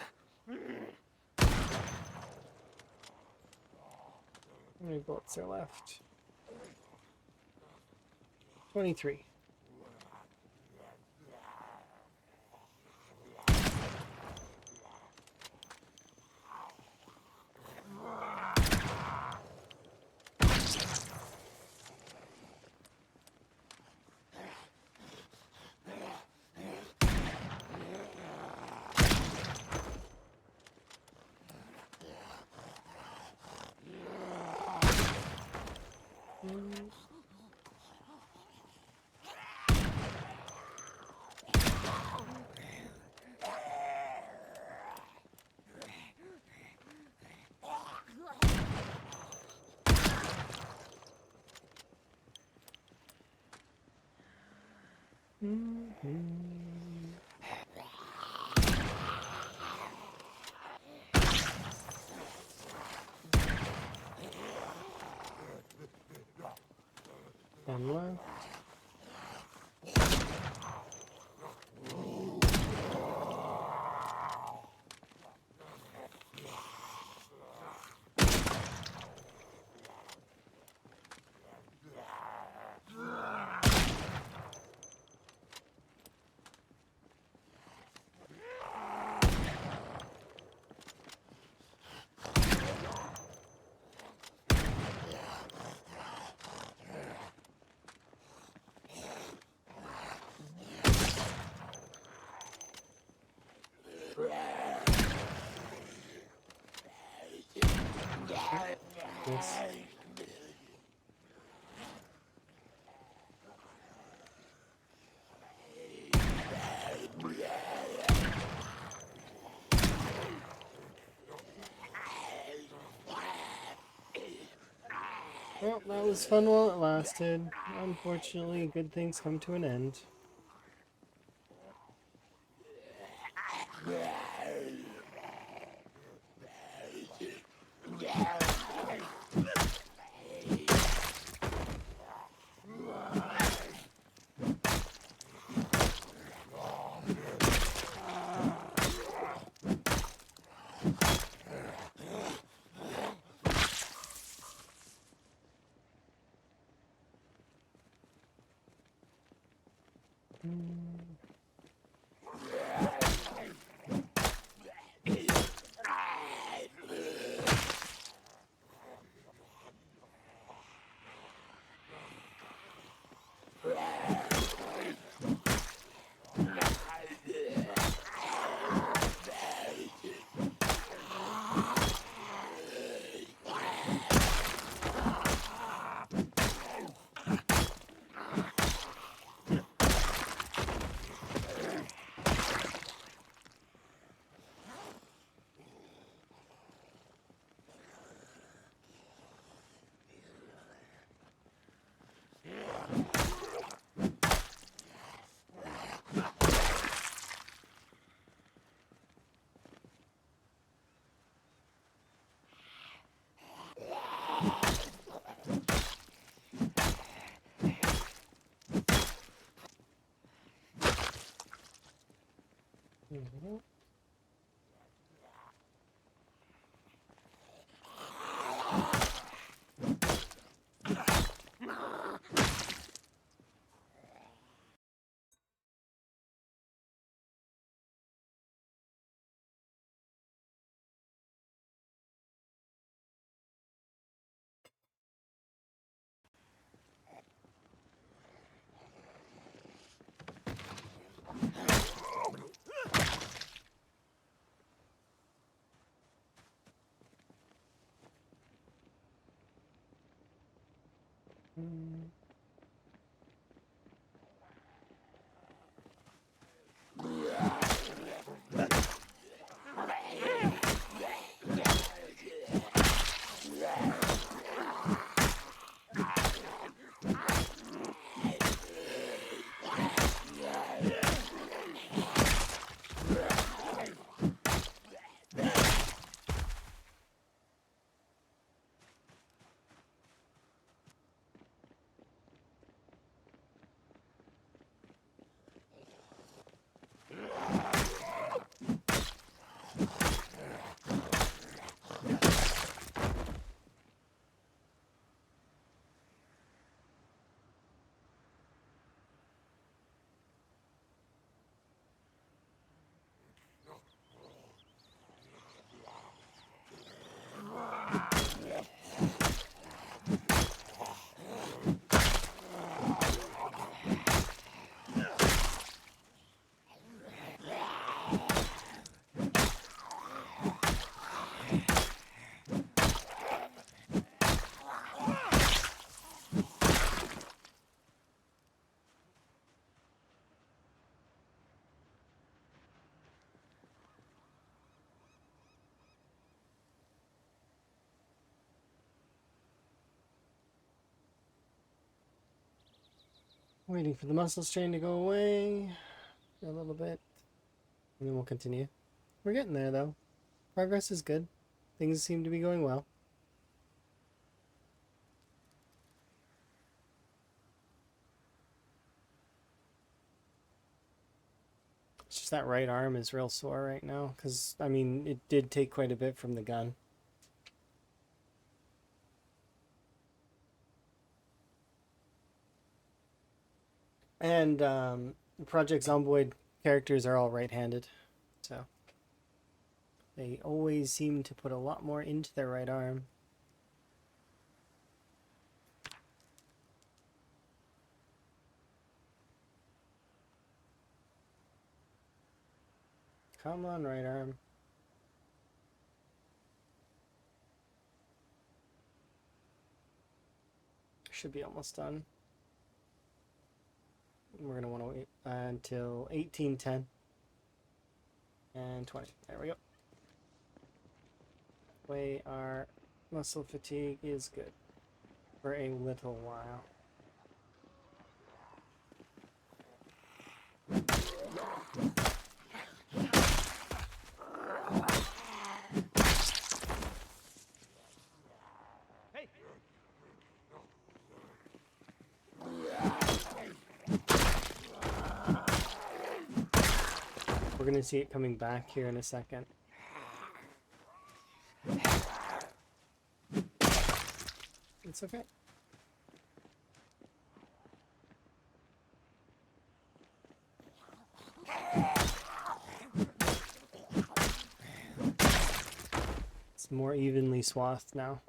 many bullets are left? 23. One left. Yes. Well, that was fun while it lasted. Unfortunately, good things come to an end. Mhm. Waiting for the muscle strain to go away for a little bit, and then we'll continue. We're getting there, though. Progress is good. Things seem to be going well. It's just that right arm is real sore right now, because, I mean, it did take quite a bit from the gun. And Project Zomboid characters are all right-handed, so they always seem to put a lot more into their right arm. Come on, right arm. Should be almost done. We're going to want to wait until 18:10 and 20. There we go. Way our muscle fatigue is good for a little while. We're going to see it coming back here in a second. It's okay. It's more evenly swathed now.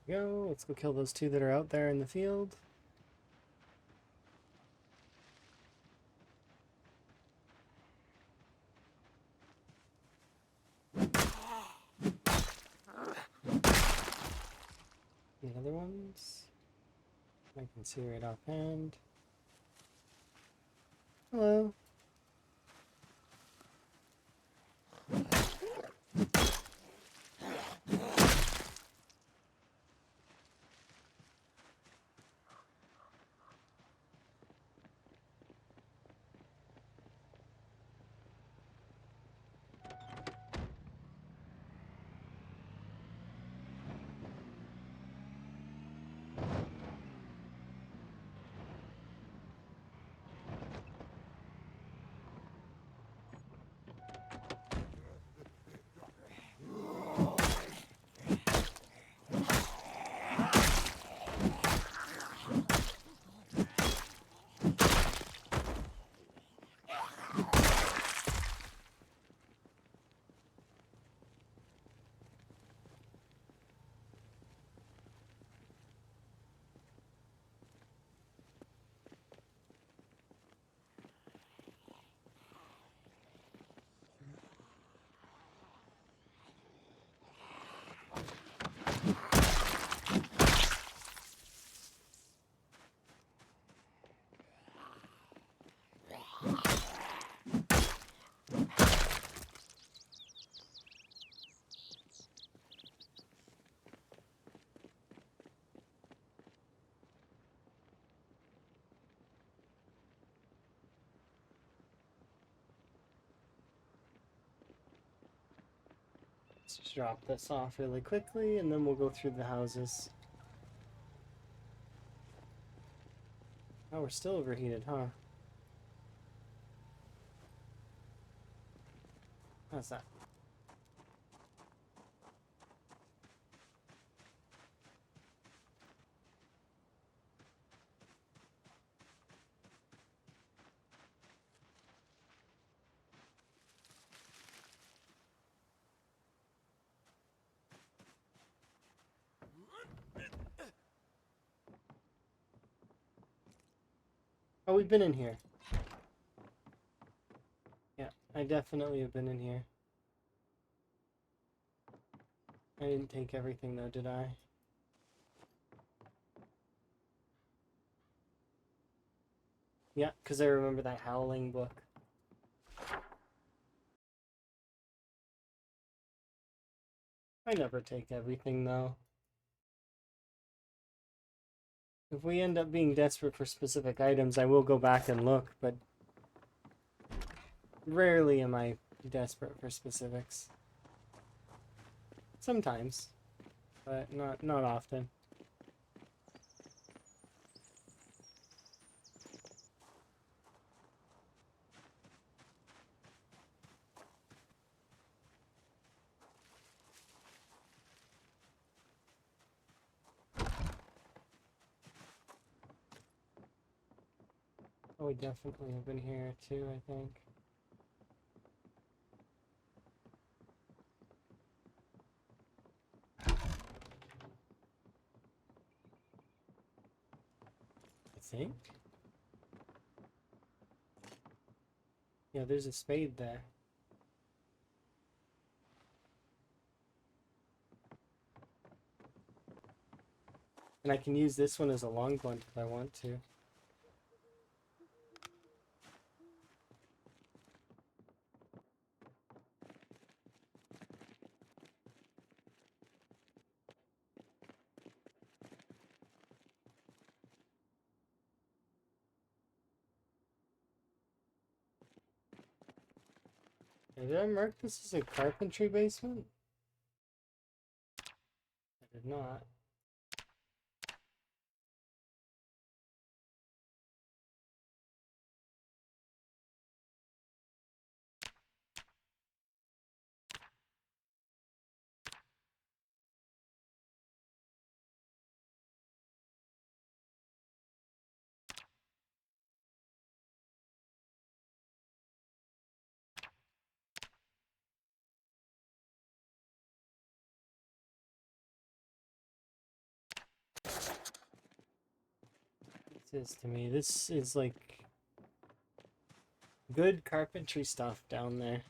Go. Let's go kill those two that are out there in the field. The other ones I can see right offhand. Hello. Let's just drop this off really quickly and then we'll go through the houses. Oh, we're still overheated, huh? How's that? Oh, we've been in here. Yeah, I definitely have been in here. I didn't take everything though, did I? Yeah, because I remember that Howling book. I never take everything though. If we end up being desperate for specific items, I will go back and look, but rarely am I desperate for specifics. Sometimes, but not often. Oh, we definitely have been here too, I think. I think? Yeah, there's a spade there. And I can use this one as a long blunt if I want to. Did I mark this as a carpentry basement? I did not. This is to me. This is like good carpentry stuff down there.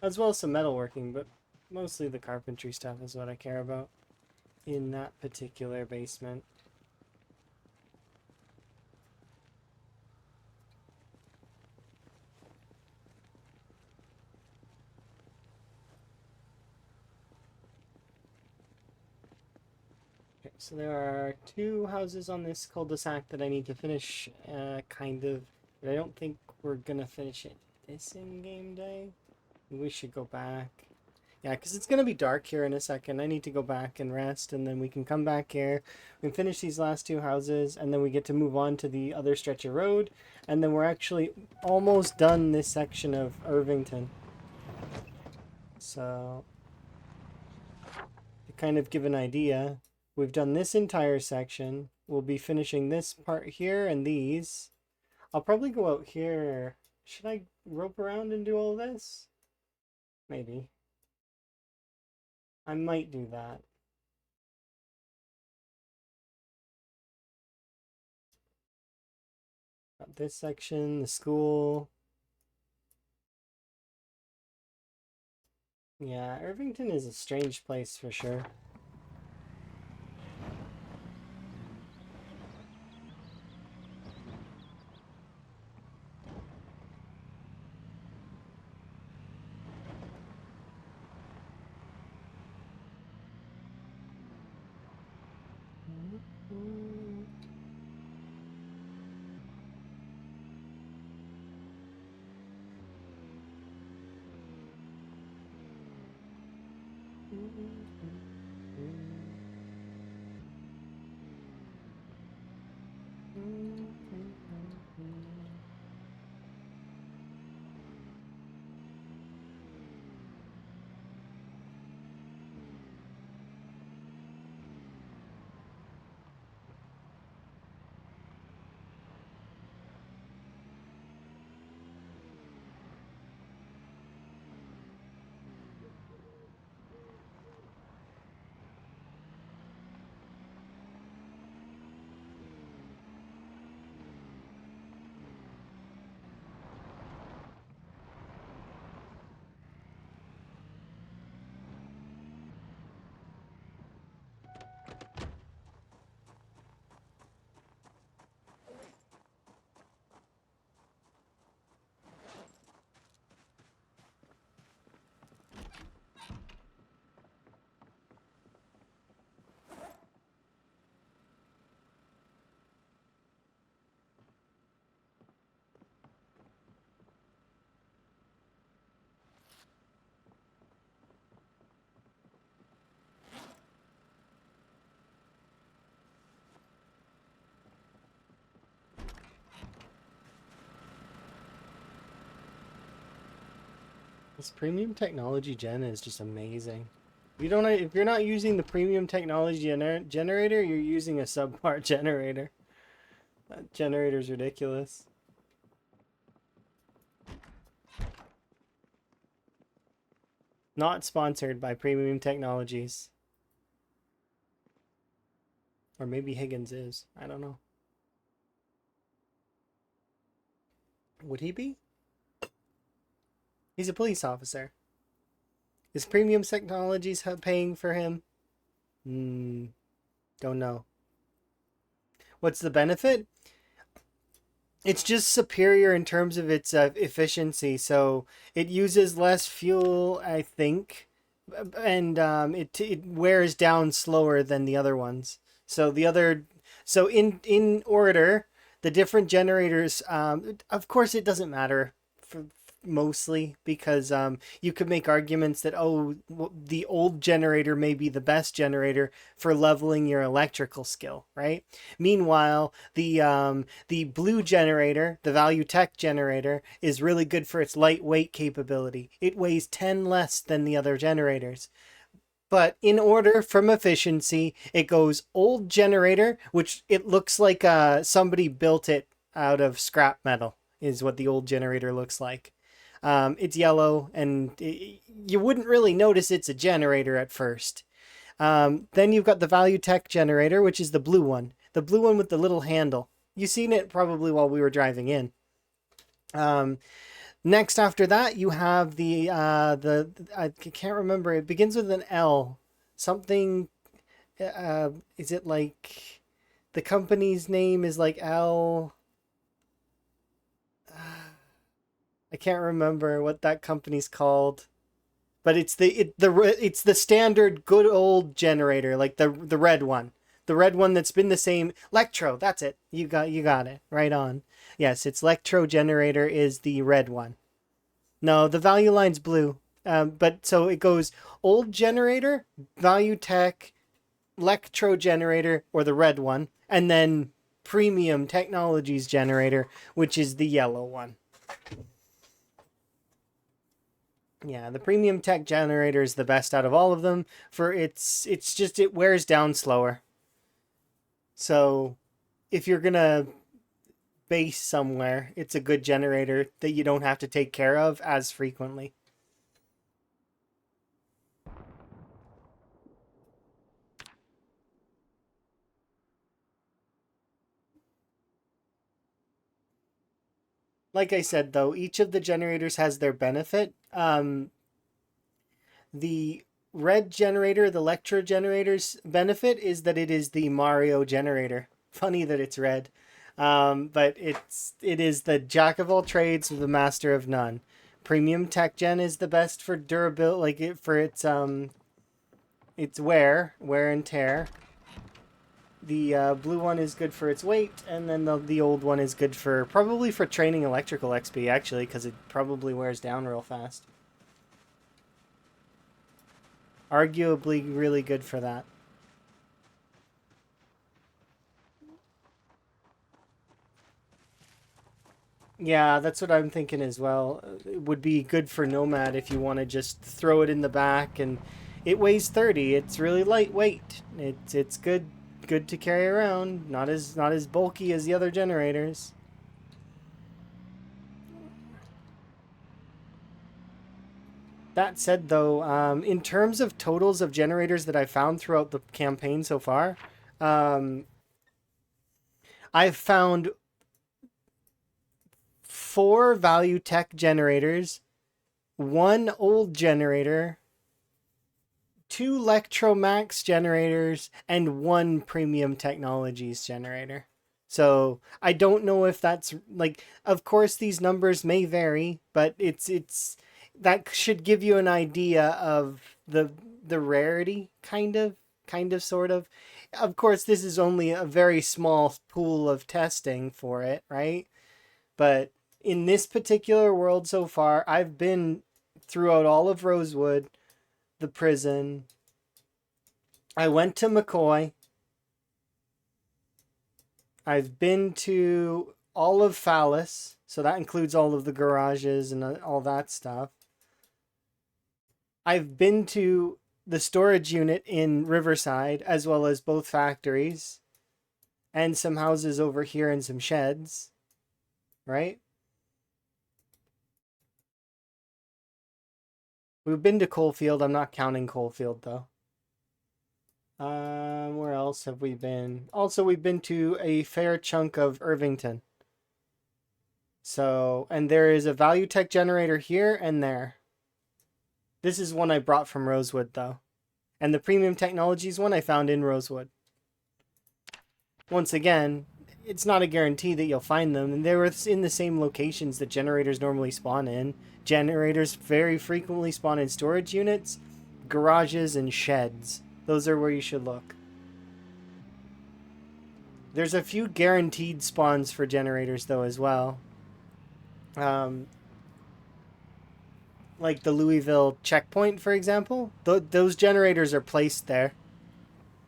As well as some metalworking, but mostly the carpentry stuff is what I care about in that particular basement. Okay, so there are 2 houses on this cul-de-sac that I need to finish, kind of. But I don't think we're gonna finish it this in-game day. We should go back. Yeah, because it's going to be dark here in a second. I need to go back and rest, and then we can come back here. We can finish these last 2 houses, and then we get to move on to the other stretch of road. And then we're actually almost done this section of Irvington. So, to kind of give an idea, we've done this entire section. We'll be finishing this part here and these. I'll probably go out here. Should I rope around and do all this? Maybe. I might do that. Got this section, the school. Yeah, Irvington is a strange place for sure. This premium technology gen is just amazing. If you're not using the premium technology generator, you're using a subpar generator. That generator's ridiculous. Not sponsored by Premium Technologies. Or maybe Higgins is. I don't know. Would he be? He's a police officer. Is Premium Technologies paying for him? Don't know. What's the benefit? It's just superior in terms of its efficiency. So it uses less fuel, I think, and it wears down slower than the other ones. So in order, the different generators. Of course, it doesn't matter for mostly because you could make arguments that the old generator may be the best generator for leveling your electrical skill, right? Meanwhile, the blue generator, the value tech generator, is really good for its lightweight capability. It weighs 10 less than the other generators. But in order from efficiency, it goes old generator, which it looks like somebody built it out of scrap metal, is what the old generator looks like. It's yellow, and you wouldn't really notice it's a generator at first. Then you've got the Value Tech generator, which is the blue one. The blue one with the little handle. You seen it probably while we were driving in. Um, Next after that, you have the I can't remember. It begins with an L. Something. Is it like the company's name is like L? I can't remember what that company's called. But it's the standard good old generator, like the red one, the red one that's been the same. Electro, that's it. You got it right on. Yes, it's Electro generator is the red one. No, the value line's blue. But so it goes old generator, value tech, Electro generator, or the red one, and then premium technologies generator, which is the yellow one. Yeah, the premium tech generator is the best out of all of them for it's just it wears down slower. So if you're gonna base somewhere, it's a good generator that you don't have to take care of as frequently. Like I said though, each of the generators has their benefit. The red generator, the Electro generator's benefit is that it is the Mario generator. Funny that it's red. But it is the jack of all trades, the master of none. Premium Tech Gen is the best for durability, for its wear and tear. The blue one is good for its weight, and then the old one is good for probably for training electrical XP actually, because it probably wears down real fast. Arguably, really good for that. Yeah, that's what I'm thinking as well. It would be good for Nomad if you want to just throw it in the back, and it weighs 30. It's really lightweight. It's good to carry around. Not as bulky as the other generators. That said, though, in terms of totals of generators that I've found throughout the campaign so far, um, I've found 4 value tech generators, 1 old generator, 2 Electromax generators, and 1 Premium Technologies generator. So I don't know if that's like. Of course, these numbers may vary, but it's that should give you an idea of the rarity, kind of, sort of. Of course, this is only a very small pool of testing for it, right? But in this particular world so far, I've been throughout all of Rosewood, the prison. I went to McCoy. I've been to all of Phallus, so that includes all of the garages and all that stuff. I've been to the storage unit in Riverside, as well as both factories, and some houses over here and some sheds, right? We've been to Coalfield. I'm not counting Coalfield, though. Where else have we been? Also, we've been to a fair chunk of Irvington. So, and there is a value tech generator here and there. This is one I brought from Rosewood, though. And the premium technologies one I found in Rosewood. Once again, it's not a guarantee that you'll find them, and they're in the same locations that generators normally spawn in. Generators very frequently spawn in storage units, garages, and sheds. Those are where you should look. There's a few guaranteed spawns for generators, though, as well. Um, like the Louisville checkpoint, for example. Those generators are placed there.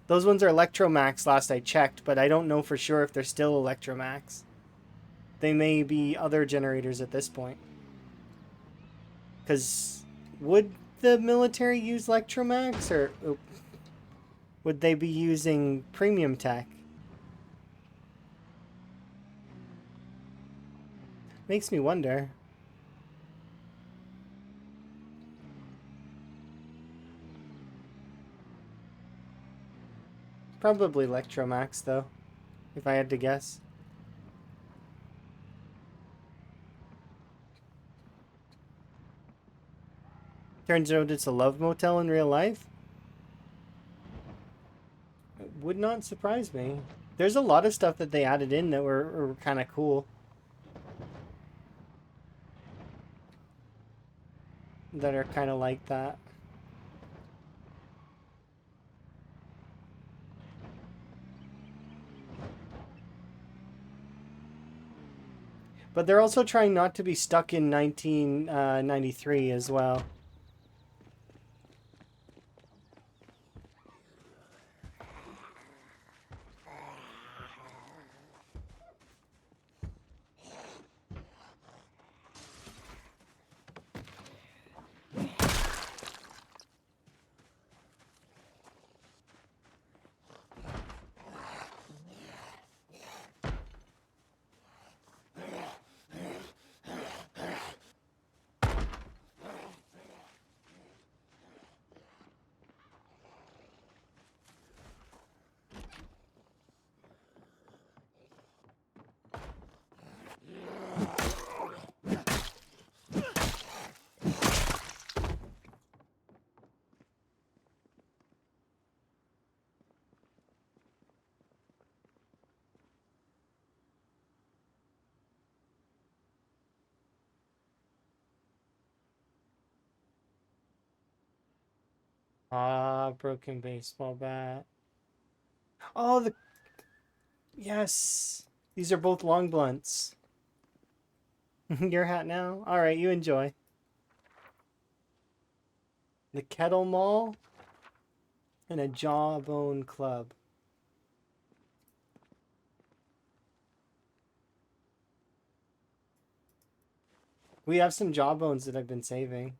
Those ones are Electromax last I checked, but I don't know for sure if they're still Electromax. They may be other generators at this point. Because would the military use Electromax, or would they be using premium tech? Makes me wonder. Probably Electromax, though, if I had to guess. turns out it's a love motel in real life. It would not surprise me. There's a lot of stuff that they added in that were kind of cool. That are kind of like that. But they're also trying not to be stuck in 1993 as well. Ah, broken baseball bat. Oh, the yes. These are both long blunts. Your hat now? All right, you enjoy. The Kettle Mall and a Jawbone Club. We have some jawbones that I've been saving.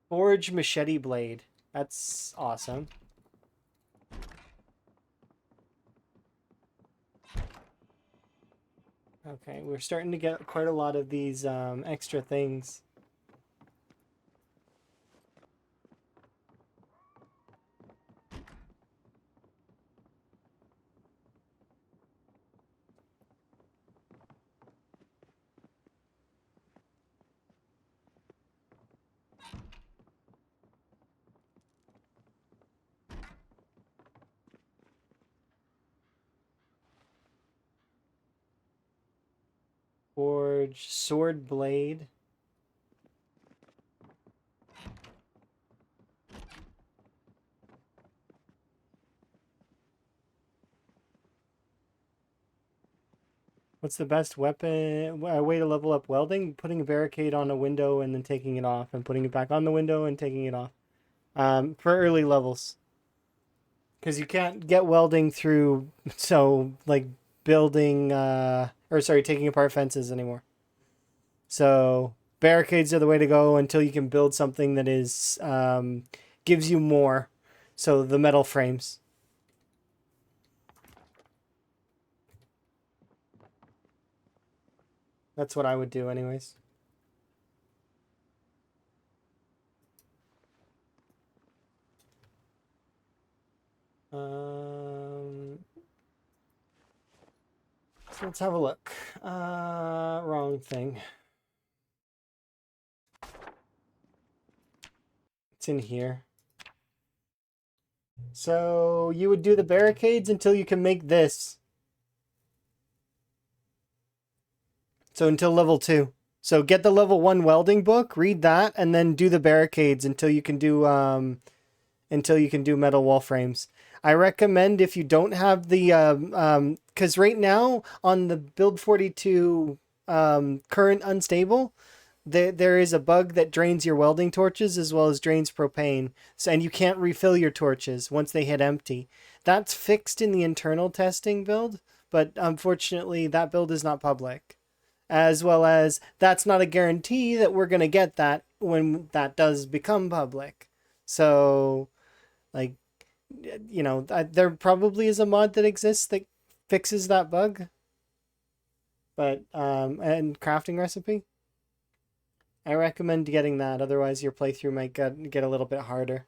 Forge machete blade. That's awesome. Okay, we're starting to get quite a lot of these extra things. Forge sword blade. What's the best weapon way to level up welding? Putting a barricade on a window and then taking it off, and putting it back on the window and taking it off. For early levels, because you can't get welding through like building or sorry, taking apart fences anymore. So barricades are the way to go until you can build something that is gives you more. So the metal frames. That's what I would do anyways. So let's have a look. Wrong thing. It's in here. So you would do the barricades until you can make this. So until level 2. So get the level 1 welding book, read that, and then do the barricades until you can do metal wall frames. I recommend if you don't have the because right now on the build 42 current unstable, there is a bug that drains your welding torches as well as drains propane. So, and you can't refill your torches once they hit empty. That's fixed in the internal testing build, but unfortunately that build is not public. As well as that's not a guarantee that we're going to get that when that does become public. So, like, there probably is a mod that exists that fixes that bug. But and crafting recipe, I recommend getting that. Otherwise, your playthrough might get a little bit harder.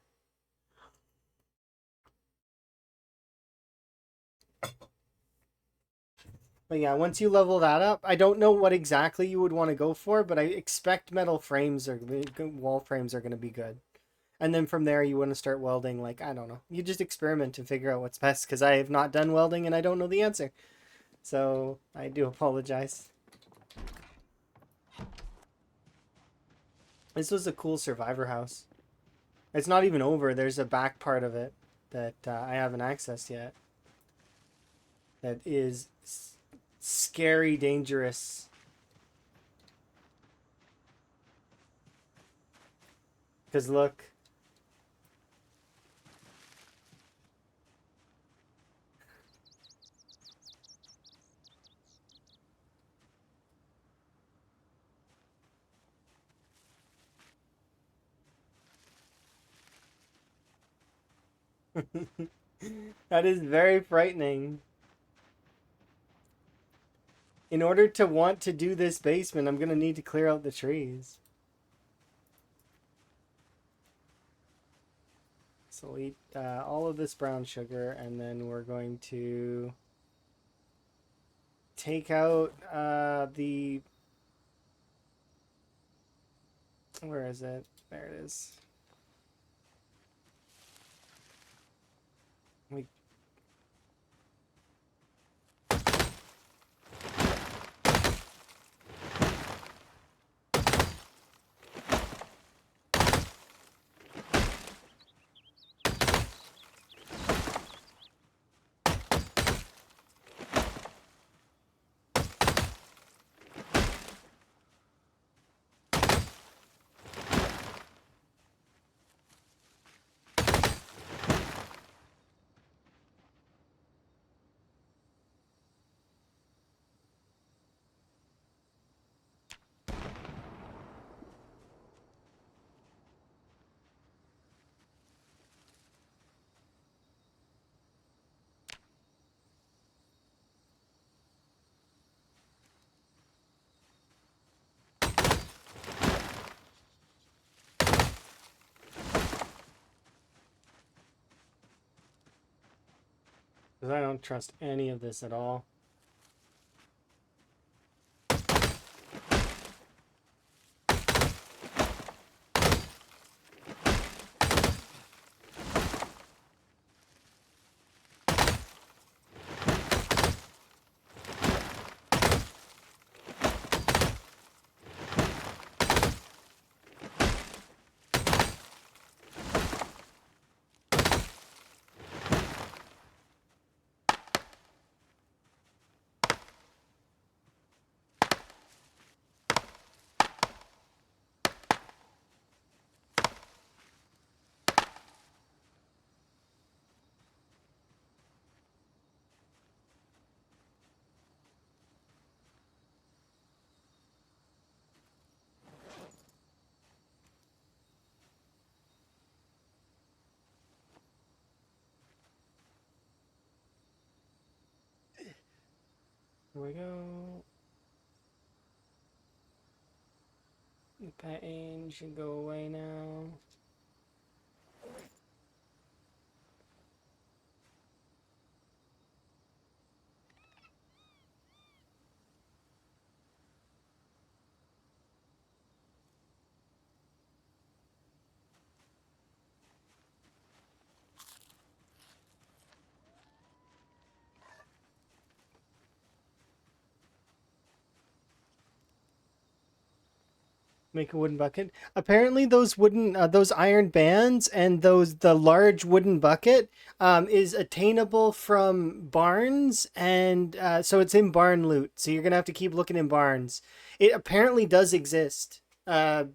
But yeah, once you level that up, I don't know what exactly you would want to go for, but I expect metal frames or wall frames are going to be good. And then from there, you want to start welding. Like, I don't know. You just experiment and figure out what's best because I have not done welding and I don't know the answer. So I do apologize. This was a cool survivor house. It's not even over. There's a back part of it that I haven't accessed yet. That is scary, dangerous. Because look. That is very frightening. In order to want to do this basement, I'm going to need to clear out the trees. So we'll eat all of this brown sugar, and then we're going to take out the... Where is it? There it is. We Because I don't trust any of this at all. Here we go. The pain should go away now. Make a wooden bucket. Apparently, those iron bands and the large wooden bucket is attainable from barns, and so it's in barn loot. So you're gonna have to keep looking in barns. It apparently does exist, and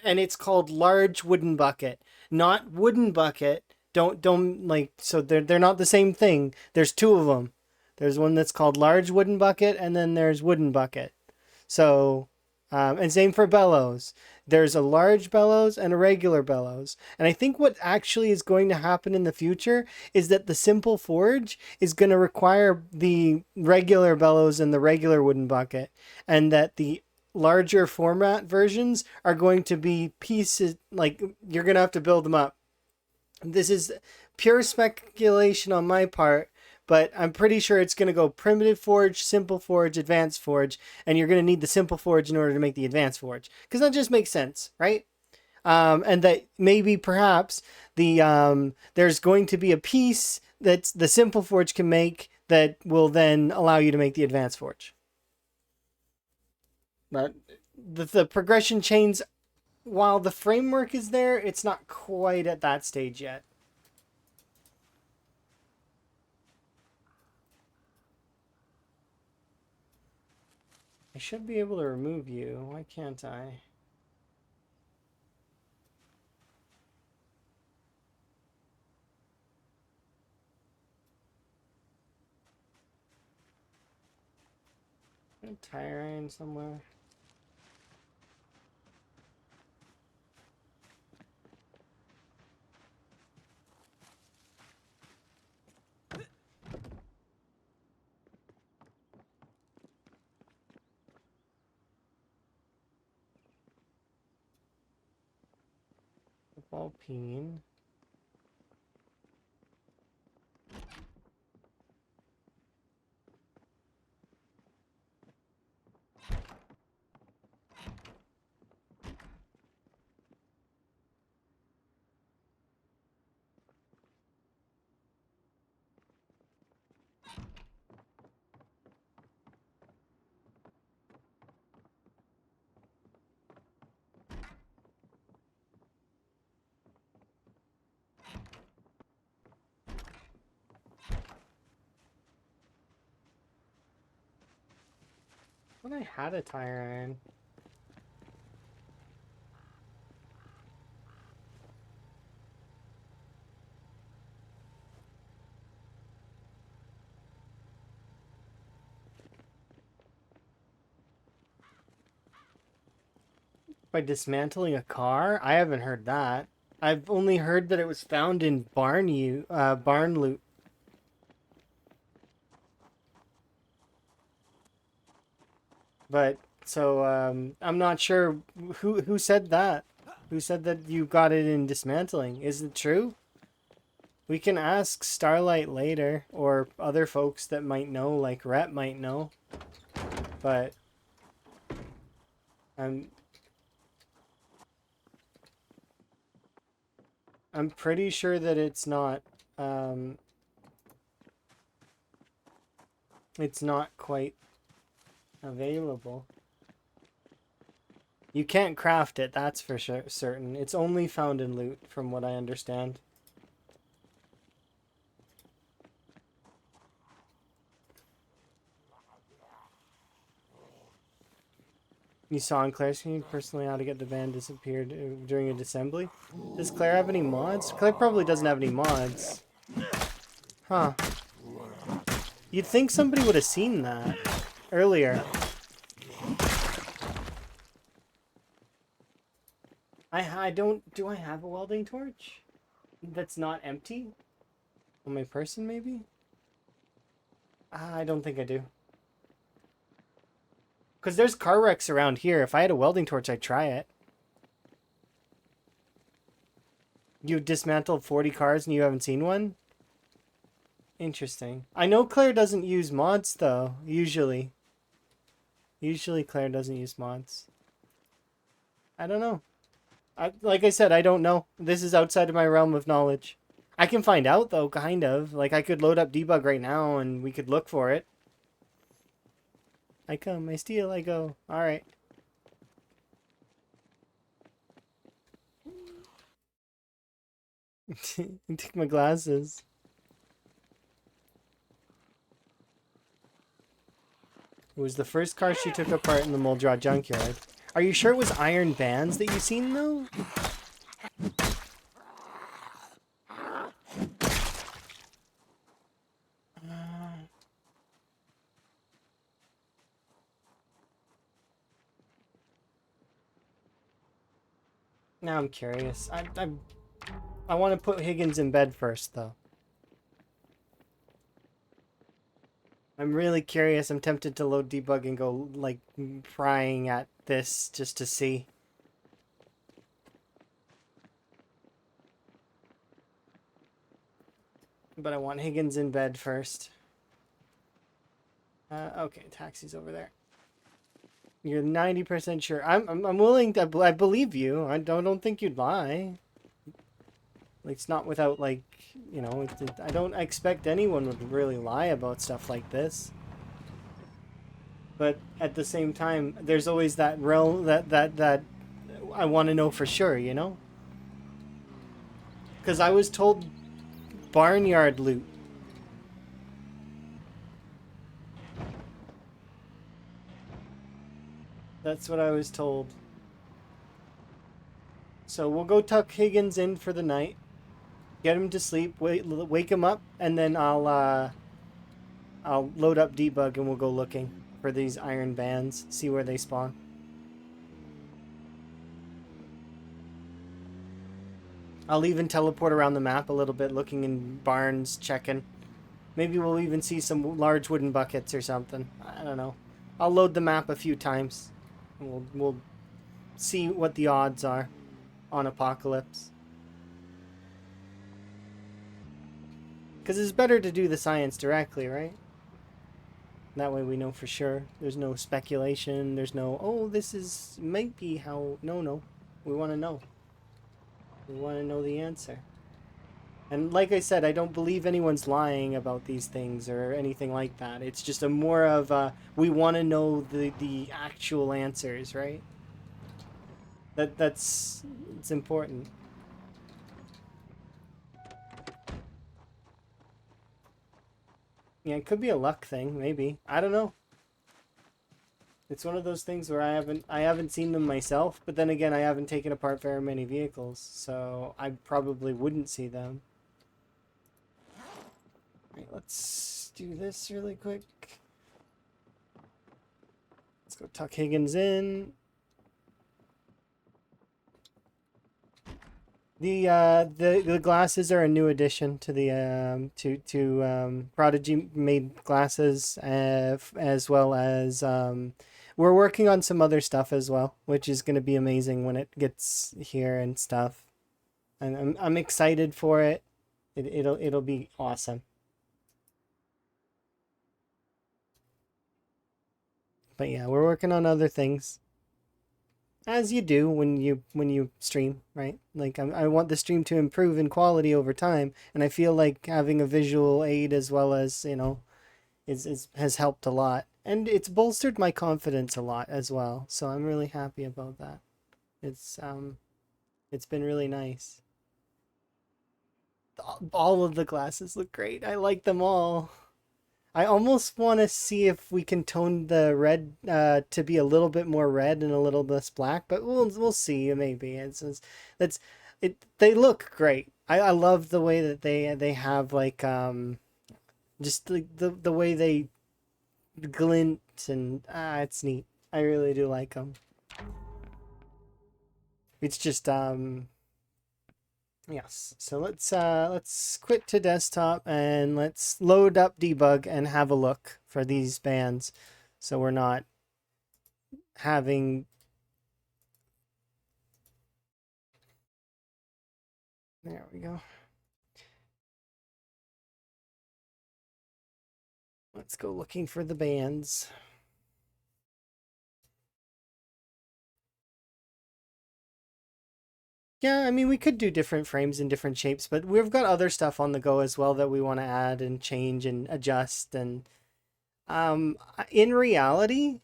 it's called large wooden bucket, not wooden bucket. Don't like so they're not the same thing. There's two of them. There's one that's called large wooden bucket, and then there's wooden bucket. So And same for bellows. There's a large bellows and a regular bellows. And I think what actually is going to happen in the future is that the simple forge is going to require the regular bellows and the regular wooden bucket. And that the larger format versions are going to be pieces, like you're going to have to build them up. This is pure speculation on my part, but I'm pretty sure it's going to go primitive forge, simple forge, advanced forge, and you're going to need the simple forge in order to make the advanced forge, because that just makes sense, right? And that maybe perhaps there's going to be a piece that the simple forge can make that will then allow you to make the advanced forge. But the progression chains, while the framework is there, it's not quite at that stage yet. I should be able to remove you. Why can't I? A tire iron somewhere. The ball peen. When I had a tire iron. By dismantling a car? I haven't heard that. I've only heard that it was found in barn loot. But so I'm not sure who said that. Who said that you got it in dismantling? Is it true? We can ask Starlight later, or other folks that might know, like Rhett might know. But I'm pretty sure that it's not quite available. You can't craft it, that's for sure, certain. It's only found in loot, from what I understand. You saw on Claire's screen personally how to get the van disappeared during an assembly. Does Claire have any mods? Claire probably doesn't have any mods. Huh. You'd think somebody would have seen that earlier. I don't... Do I have a welding torch? That's not empty? On my person, maybe? I don't think I do. Because there's car wrecks around here. If I had a welding torch, I'd try it. You dismantled 40 cars and you haven't seen one? Interesting. I know Claire doesn't use mods, though, usually. Usually Claire doesn't use mods. I don't know. Like I said, I don't know. This is outside of my realm of knowledge. I can find out, though, kind of. Like, I could load up debug right now and we could look for it. I come, I steal, I go. Alright. Take my glasses. It was the first car she took apart in the Muldrow junkyard. Are you sure it was iron bands that you seen, though? Now I'm curious. I want to put Higgins in bed first, though. I'm really curious. I'm tempted to load debug and go, like, prying at this just to see. But I want Higgins in bed first. Okay, taxi's over there. You're 90% sure. I'm willing to. I believe you. I don't think you'd lie. Like, it's not without, like, you know. I don't expect anyone would really lie about stuff like this. But at the same time, there's always that realm that I want to know for sure. You know. Because I was told barnyard loot. That's what I was told. So we'll go tuck Higgins in for the night. Get him to sleep, wake him up, and then I'll load up debug and we'll go looking for these iron bands, see where they spawn. I'll even teleport around the map a little bit, looking in barns, checking. Maybe we'll even see some large wooden buckets or something. I don't know. I'll load the map a few times. And we'll see what the odds are on apocalypse. Because it's better to do the science directly, right? That way we know for sure. There's no speculation. There's no, oh, this is, might be how. No. We want to know. We want to know the answer. And like I said, I don't believe anyone's lying about these things or anything like that. It's just a more of we want to know the actual answers, right? It's important. Yeah, it could be a luck thing, maybe. I don't know. It's one of those things where I haven't seen them myself, but then again, I haven't taken apart very many vehicles, so I probably wouldn't see them. Alright, let's do this really quick. Let's go tuck Higgins in. The glasses are a new addition to the Prodigy made glasses, as well as we're working on some other stuff as well, which is going to be amazing when it gets here and stuff. And I'm excited for it. It'll be awesome. But yeah, we're working on other things. As you do when you stream, right? Like I want the stream to improve in quality over time, and I feel like having a visual aid as well as, you know, is has helped a lot, and it's bolstered my confidence a lot as well. So I'm really happy about that. It's it's been really nice. All of the glasses look great. I like them all. I almost want to see if we can tone the red to be a little bit more red and a little less black, but we'll see. Maybe it's that's it. They look great. I love the way that they have like just the way they glint, and it's neat. I really do like them. It's just yes. So let's quit to desktop and let's load up debug and have a look for these bands, so we're not having. There we go. Let's go looking for the bands. Yeah, I mean, we could do different frames in different shapes, but we've got other stuff on the go as well that we want to add and change and adjust. And in reality,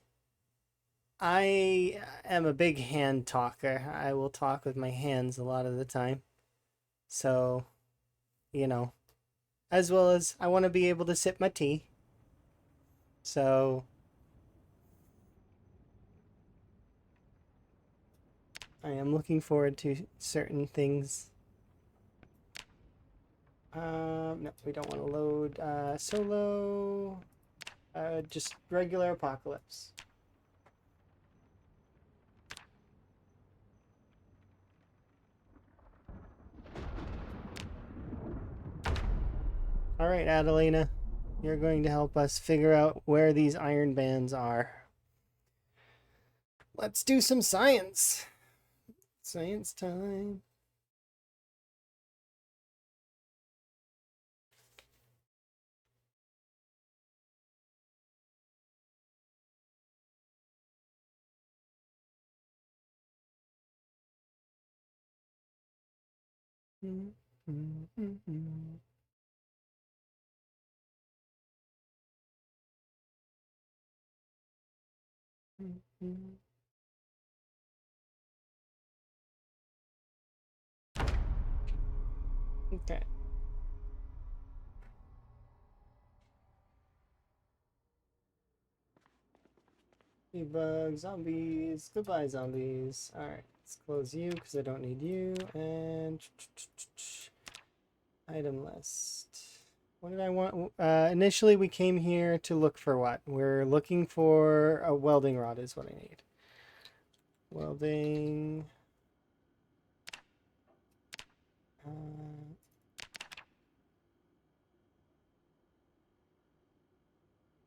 I am a big hand talker. I will talk with my hands a lot of the time. So, you know, as well as I want to be able to sip my tea. So, I am looking forward to certain things. No, we don't want to load solo. Just regular apocalypse. All right, Adelina, you're going to help us figure out where these iron bands are. Let's do some science. Science time. Okay. Debug zombies. Goodbye, zombies. Alright, let's close you because I don't need you. And item list. What did I want? Initially, we came here to look for what? We're looking for a welding rod, is what I need. Welding.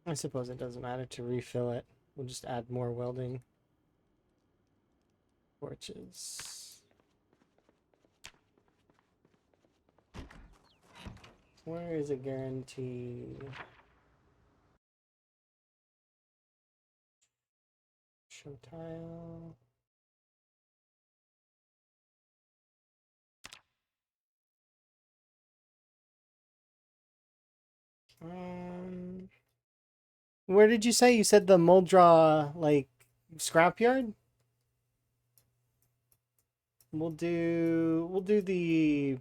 I suppose it doesn't matter to refill it. We'll just add more welding torches. Where is a guarantee? Show tile. Where did you say? You said the Muldra, like, scrapyard? We'll do the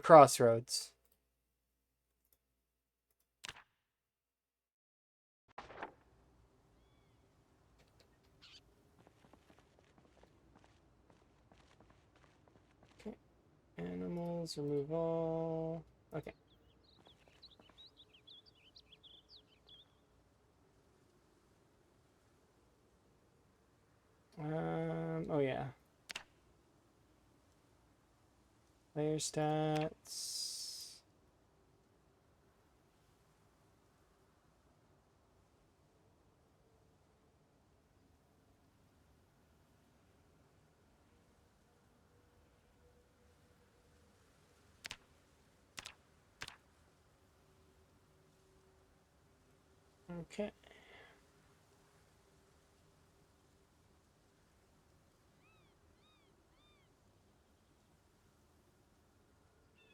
crossroads. Okay. Animals, remove all. Okay. Oh yeah. Player stats. Okay.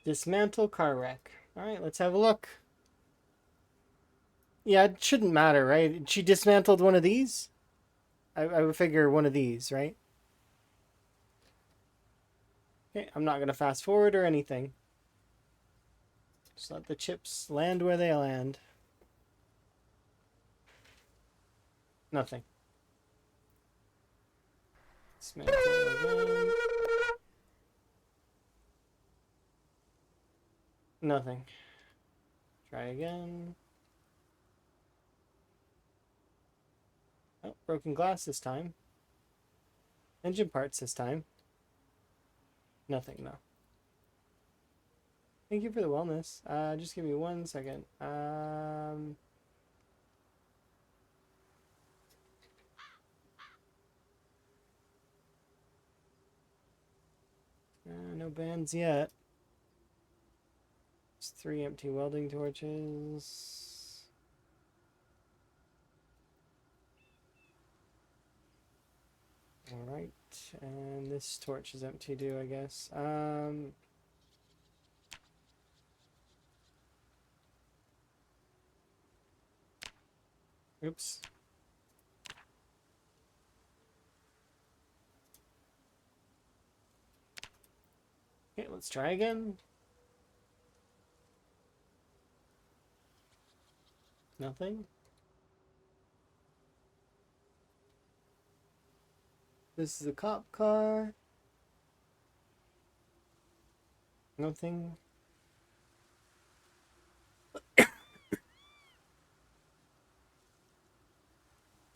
Dismantle car wreck. Alright, let's have a look. Yeah, it shouldn't matter, right? She dismantled one of these? I would figure one of these, right? Okay, I'm not going to fast forward or anything. Just let the chips land where they land. Nothing. Dismantle again. Nothing. Try again. Oh, broken glass this time. Engine parts this time. Nothing, no. Thank you for the wellness. Just give me 1 second. No bands yet. Just 3 empty welding torches. Alright, and this torch is empty too, I guess. Oops. Okay, let's try again. Nothing. This is a cop car. Nothing.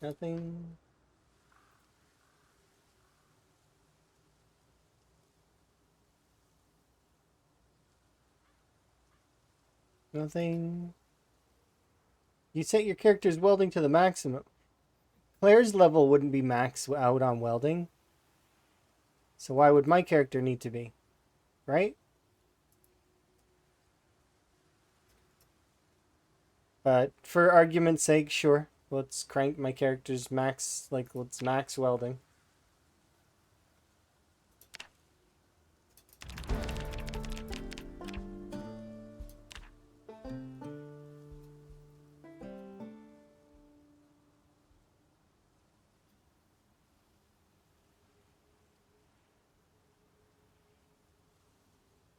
Nothing. Nothing. You set your character's welding to the maximum. Claire's level wouldn't be max out on welding. So why would my character need to be? Right? But for argument's sake, sure. Let's crank my character's max, like, let's max welding.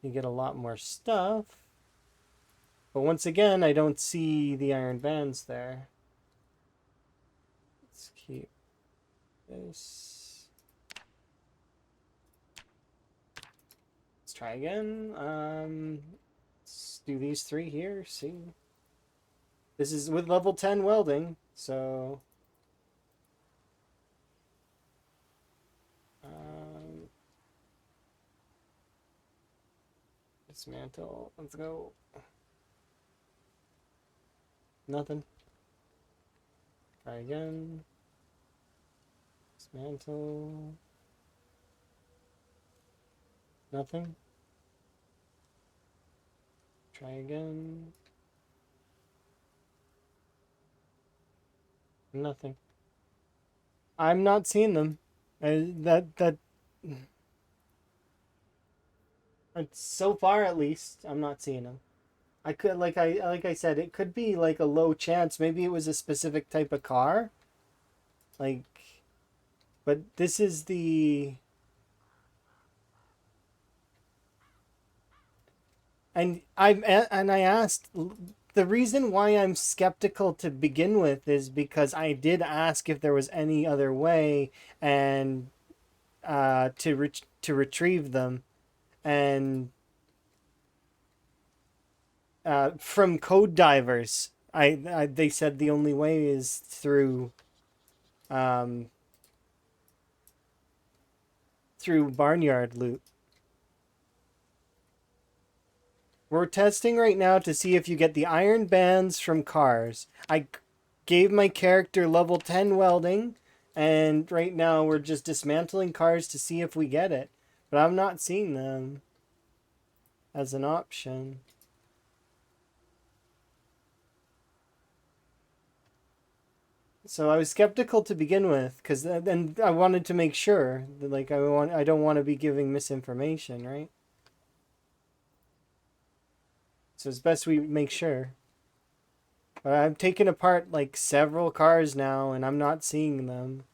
You get a lot more stuff. But once again, I don't see the iron bands there. Let's keep this. Let's try again. Let's do these 3 here. See. This is with level 10 welding, so dismantle. Let's go. Nothing. Try again. Dismantle. Nothing. Try again. Nothing. I'm not seeing them. So far at least, I'm not seeing them. I could like I said, it could be like a low chance. Maybe it was a specific type of car. Like, but this is the. And I asked, the reason why I'm skeptical to begin with is because I did ask if there was any other way and to retrieve them, and from code divers, they said the only way is through through barnyard loot. We're testing right now to see if you get the iron bands from cars. I gave my character level 10 welding, and right now we're just dismantling cars to see if we get it. But I'm not seeing them as an option. So I was skeptical to begin with, because then I wanted to make sure that, like, I don't want to be giving misinformation, right? So it's best we make sure. But I've taken apart like several cars now and I'm not seeing them.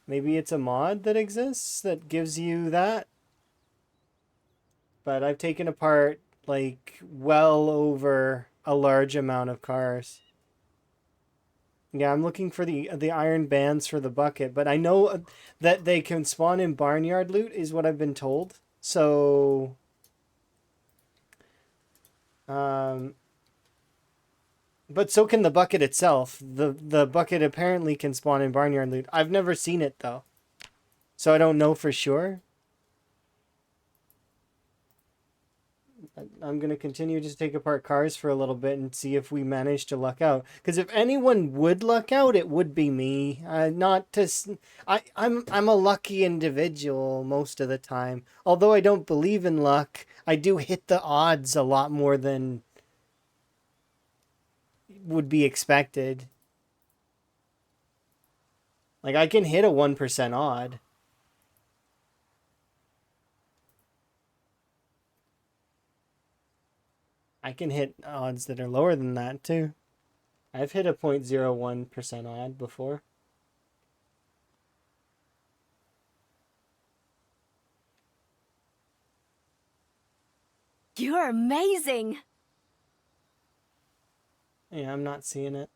Maybe it's a mod that exists that gives you that. But I've taken apart like well over a large amount of cars. Yeah, I'm looking for the iron bands for the bucket, but I know that they can spawn in barnyard loot is what I've been told. So but so can the bucket itself. The bucket apparently can spawn in barnyard loot. I've never seen it though. So I don't know for sure. I'm going to continue to take apart cars for a little bit and see if we manage to luck out. Because if anyone would luck out, it would be me. Not to... I'm a lucky individual most of the time. Although I don't believe in luck, I do hit the odds a lot more than would be expected. Like, I can hit a 1% odd. I can hit odds that are lower than that, too. I've hit a 0.01% odd before. You're amazing. Yeah, I'm not seeing it.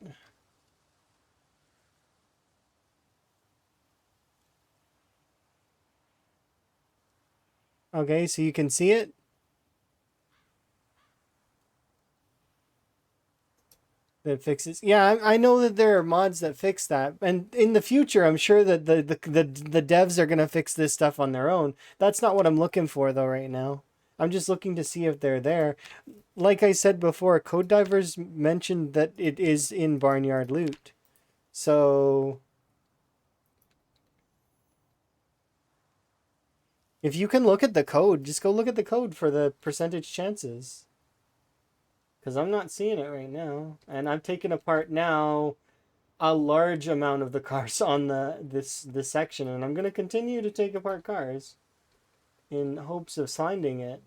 Okay, so you can see it? That fixes. Yeah, I know that there are mods that fix that, and in the future, I'm sure that the devs are gonna fix this stuff on their own. That's not what I'm looking for though right now. I'm just looking to see if they're there. Like I said before, Code Divers mentioned that it is in Barnyard Loot. So if you can look at the code, just go look at the code for the percentage chances. Because I'm not seeing it right now. And I've taken apart now a large amount of the cars on this section, and I'm going to continue to take apart cars in hopes of finding it.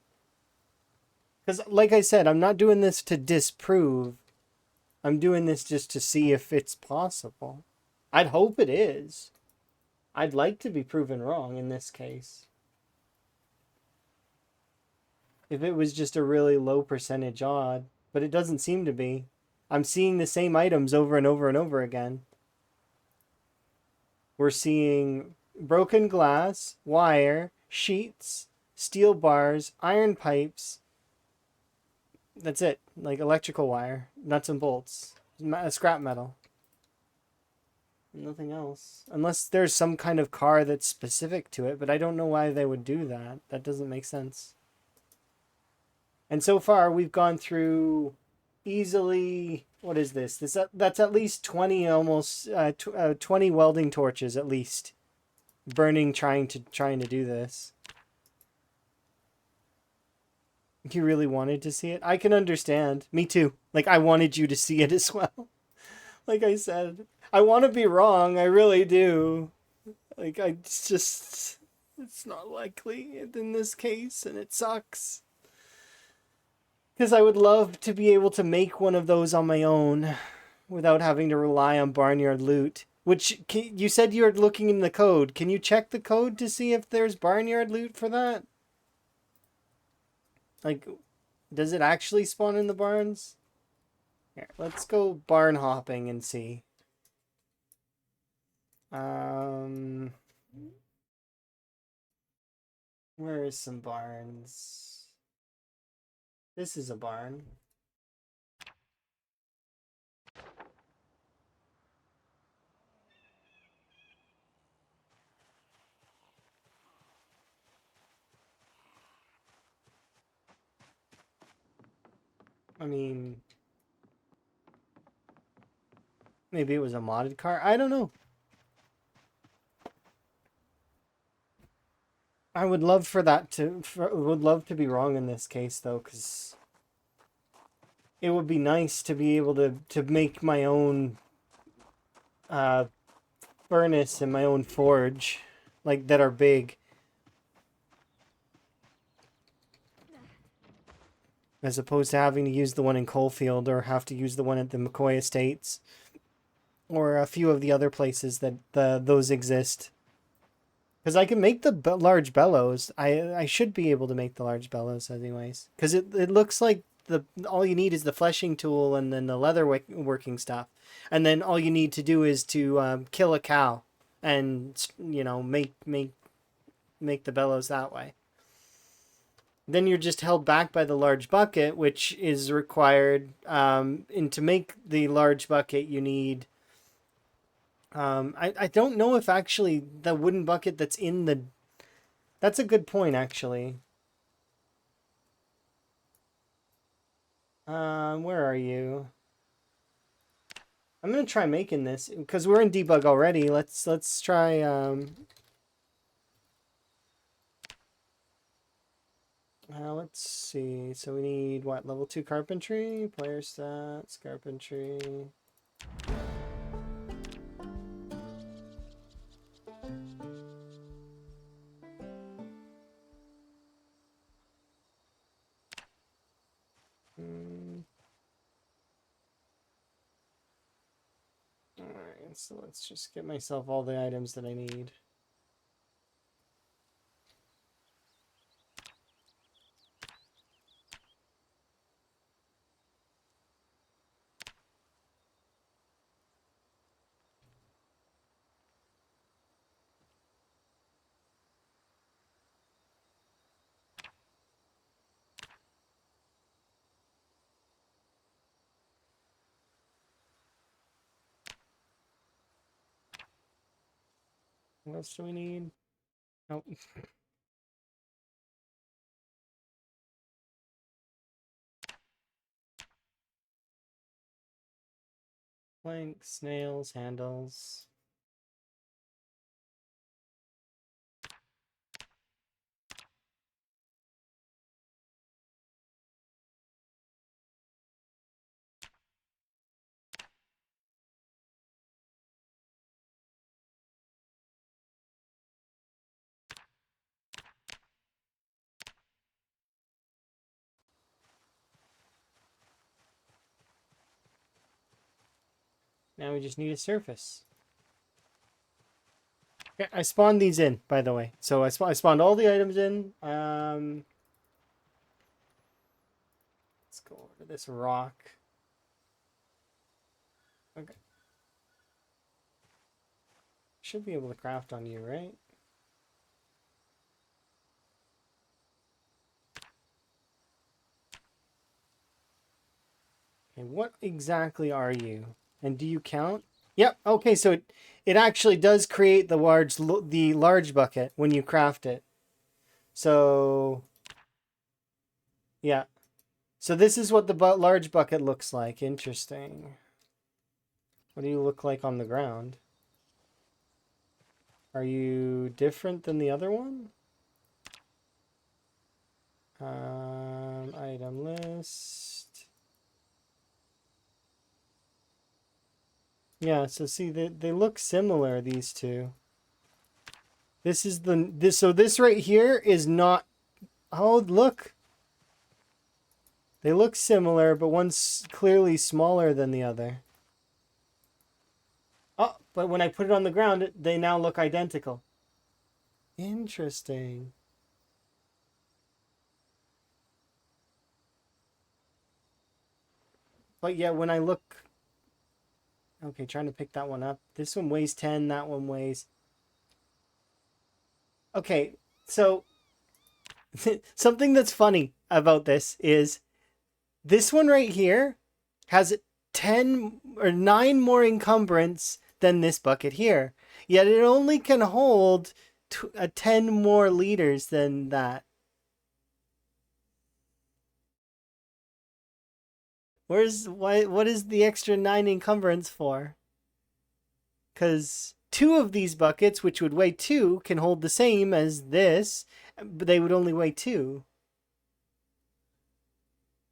Because, like I said, I'm not doing this to disprove. I'm doing this just to see if it's possible. I'd hope it is. I'd like to be proven wrong in this case. If it was just a really low percentage odd, but it doesn't seem to be. I'm seeing the same items over and over and over again. We're seeing broken glass, wire, sheets, steel bars, iron pipes. That's it. Like electrical wire, nuts and bolts, scrap metal. Nothing else. Unless there's some kind of car that's specific to it, but I don't know why they would do that. That doesn't make sense. And so far, we've gone through easily. What is this? That's at least 20 almost 20 welding torches at least burning trying to do this. You really wanted to see it? I can understand. Me too. Like I wanted you to see it as well. Like I said, I want to be wrong. I really do. Like it's not likely in this case, and it sucks. Because I would love to be able to make one of those on my own without having to rely on Barnyard Loot. Which, you said you're looking in the code. Can you check the code to see if there's Barnyard Loot for that? Like, does it actually spawn in the barns? Here, let's go barn hopping and see. Um, where is some barns? This is a barn. I mean, maybe it was a modded car. I don't know. I would love for that to. Would love to be wrong in this case though, because it would be nice to be able to make my own uh, furnace and my own forge, like that are big, as opposed to having to use the one in Coalfield or have to use the one at the McCoy Estates or a few of the other places that those exist. Because I can make the large bellows. I should be able to make the large bellows anyways. Because it looks like all you need is the fleshing tool and then the leather working stuff. And then all you need to do is to kill a cow and, make the bellows that way. Then you're just held back by the large bucket, which is required. And to make the large bucket, you need... I don't know if actually the wooden bucket that's in the... That's a good point, actually. Where are you? I'm gonna try making this because we're in debug already. Let's try. Let's see. So we need what, level 2 carpentry, player stats, carpentry. Alright, so let's just get myself all the items that I need. What else do we need? Nope. Planks, snails, handles. Now we just need a surface. Okay, I spawned these in, by the way. So I spawned all the items in. Let's go over to this rock. Okay. Should be able to craft on you, right? Okay, what exactly are you? And do you count? Yep. Okay, so it actually does create the large bucket when you craft it. So yeah. So this is what the large bucket looks like. Interesting. What do you look like on the ground? Are you different than the other one? Item list. Yeah, so see they look similar, these two. This is so this right here is not. Oh, look. They look similar, but one's clearly smaller than the other. Oh, but when I put it on the ground, they now look identical. Interesting. But yeah, when I look... Okay, trying to pick that one up. This one weighs 10, that one weighs... Okay, so something that's funny about this is this one right here has 10 or 9 more encumbrance than this bucket here. Yet it only can hold 10 more liters than that. What is the extra 9 encumbrance for? Because 2 of these buckets, which would weigh 2, can hold the same as this, but they would only weigh 2.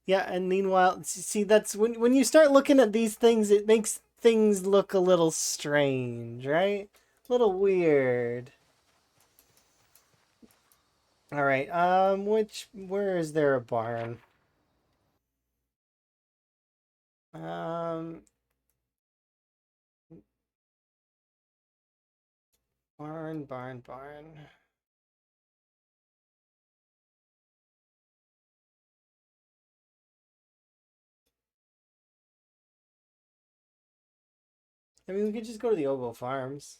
Yeah, and meanwhile, see, that's when you start looking at these things, it makes things look a little strange, right? A little weird. All right. Where is there a barn? Um, barn. I mean, we could just go to the Oval Farms.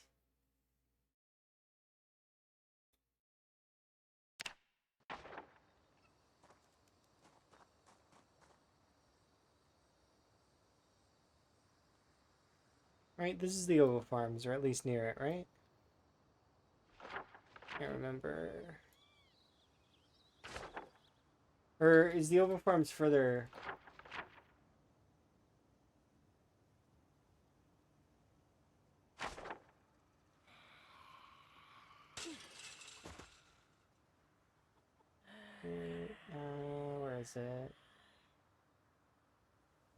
Right? This is the Oval Farms, or at least near it, right? I can't remember. Or is the Oval Farms further? Where is it?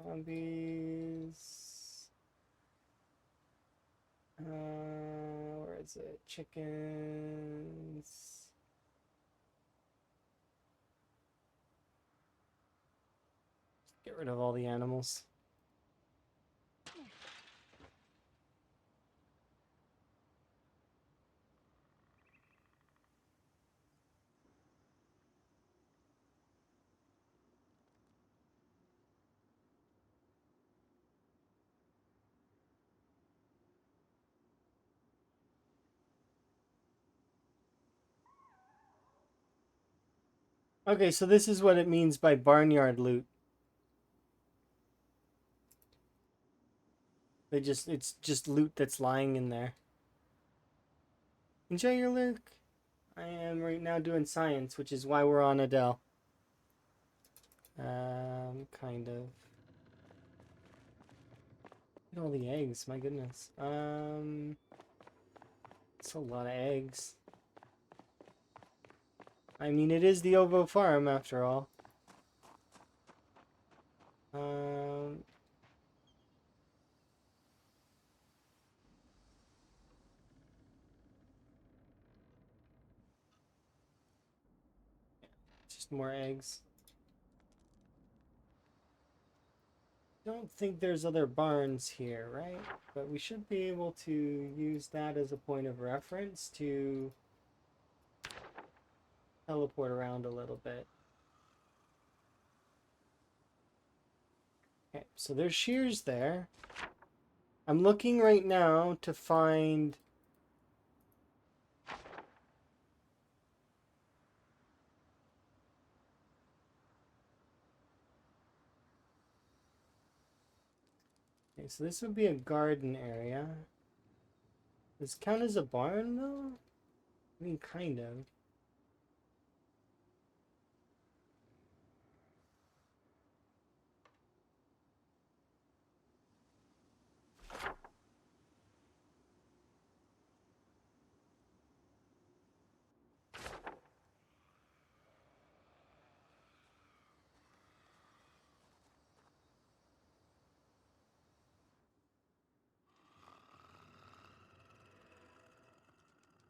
Zombies. Where is it? Chickens. Get rid of all the animals. Okay, so this is what it means by barnyard loot. It's just loot that's lying in there. Enjoy your lurk. I am right now doing science, which is why we're on Adele. Kind of. Look at all the eggs, my goodness. It's a lot of eggs. I mean, it is the Ovo farm after all. Um, just more eggs. Don't think there's other barns here, right? But we should be able to use that as a point of reference to teleport around a little bit. Okay, so there's shears there. I'm looking right now to find... Okay, so this would be a garden area. Does this count as a barn, though? I mean, kind of.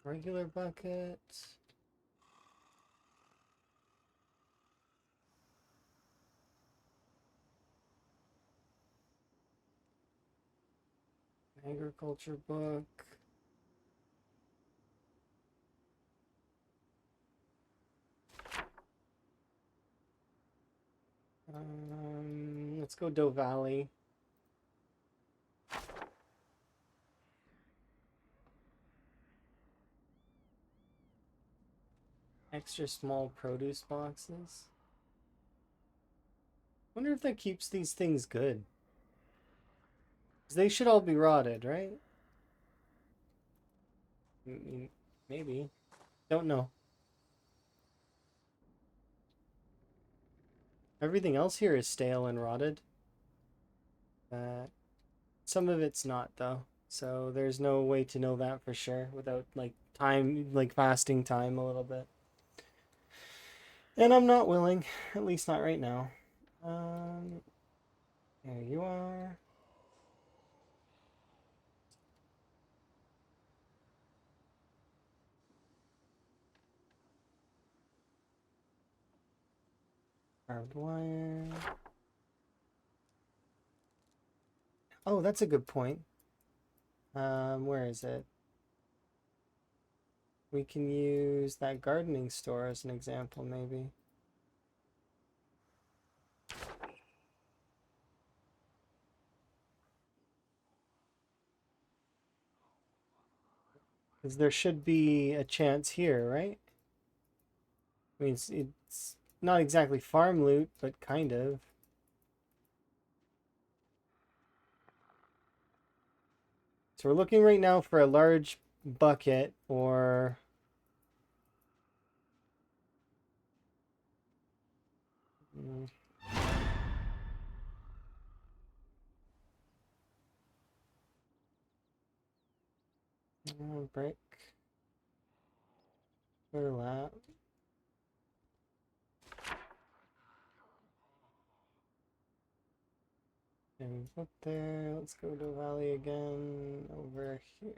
Regular bucket. Agriculture book. Let's go Doe Valley. Extra small produce boxes. Wonder if that keeps these things good. 'Cause they should all be rotted, right? I mean, maybe. Don't know. Everything else here is stale and rotted. Some of it's not, though. So there's no way to know that for sure without, like, time, like, fasting time a little bit. And I'm not willing. At least not right now. Um, there you are. Barbed wire. Oh, that's a good point. Where is it? We can use that gardening store as an example, maybe. Because there should be a chance here, right? I mean, it's not exactly farm loot, but kind of. So we're looking right now for a large bucket or... brick. Burlap. And we put there. Let's go to Valley again. Over here.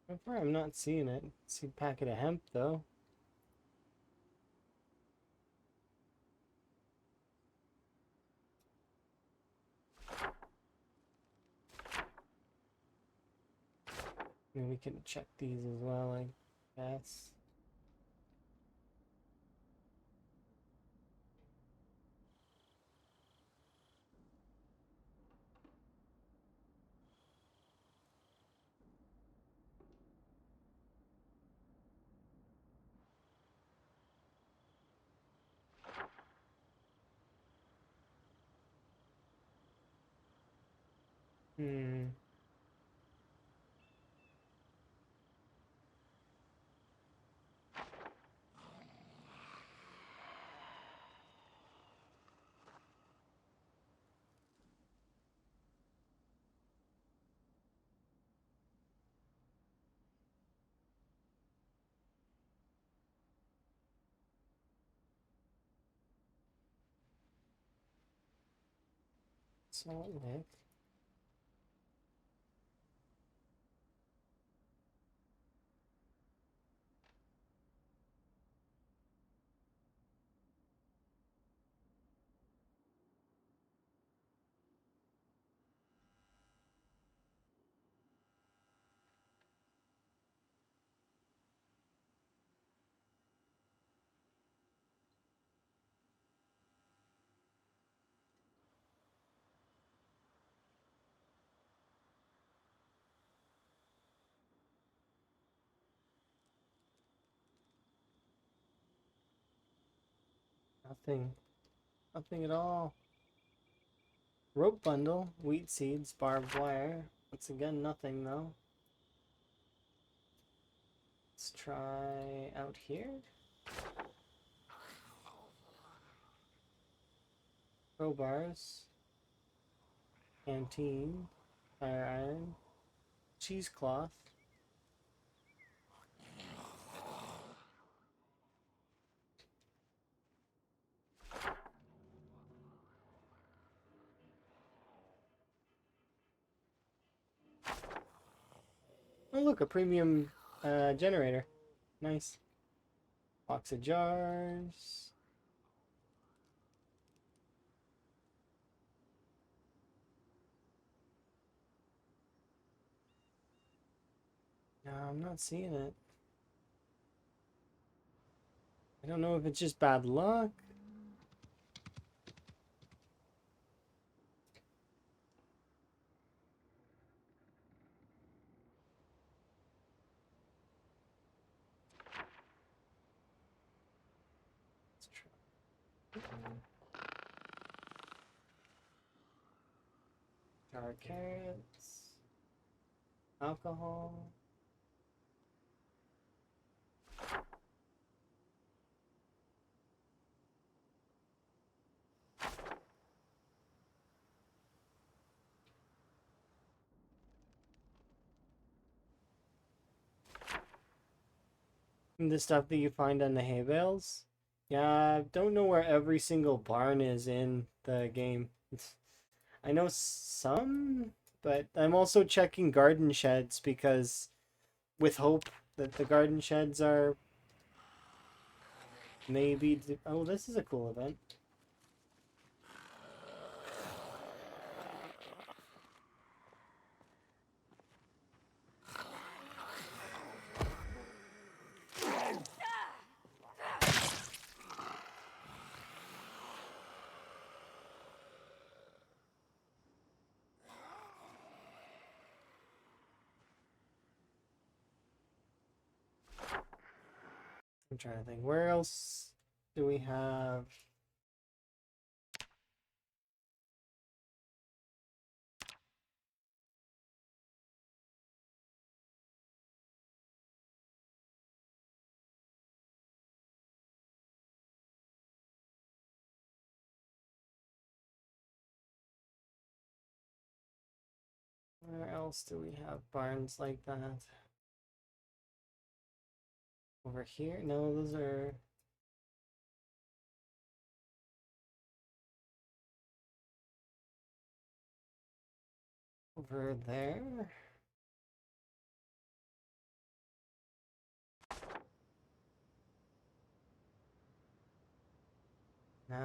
So far, I'm not seeing it. See a packet of hemp, though. I mean, we can check these as well, I guess. Hmm. Salt lick. Nothing. Nothing at all. Rope bundle, wheat seeds, barbed wire. Once again, nothing though. Let's try out here. Crowbars. Canteen. Fire iron. Cheesecloth. Oh look, a premium generator. Nice. Box of jars. No, I'm not seeing it. I don't know if it's just bad luck. Let's try. Jar carrots. Alcohol. The stuff that you find on the hay bales. Yeah, I don't know where every single barn is in the game. I know some, but I'm also checking garden sheds because with hope that the garden sheds are maybe... Oh, this is a cool event. I'm trying to think. Where else do we have? Where else do we have barns like that? Over here? No, those are... over there? Nah.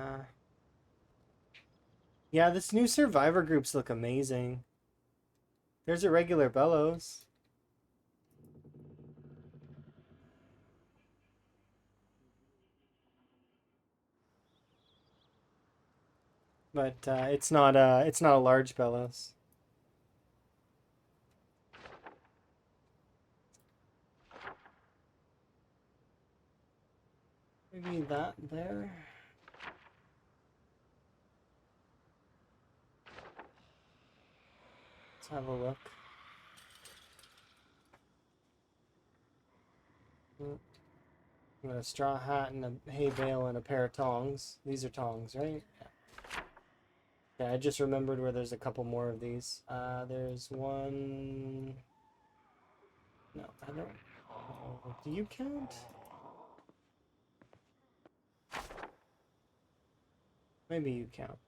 Yeah, this new survivor groups look amazing. There's a regular bellows. But it's not a large bellows. Maybe that there. Let's have a look. I got a straw hat and a hay bale and a pair of tongs. These are tongs, right? Yeah, I just remembered where there's a couple more of these. There's one... No, I don't... Do you count? Maybe you count.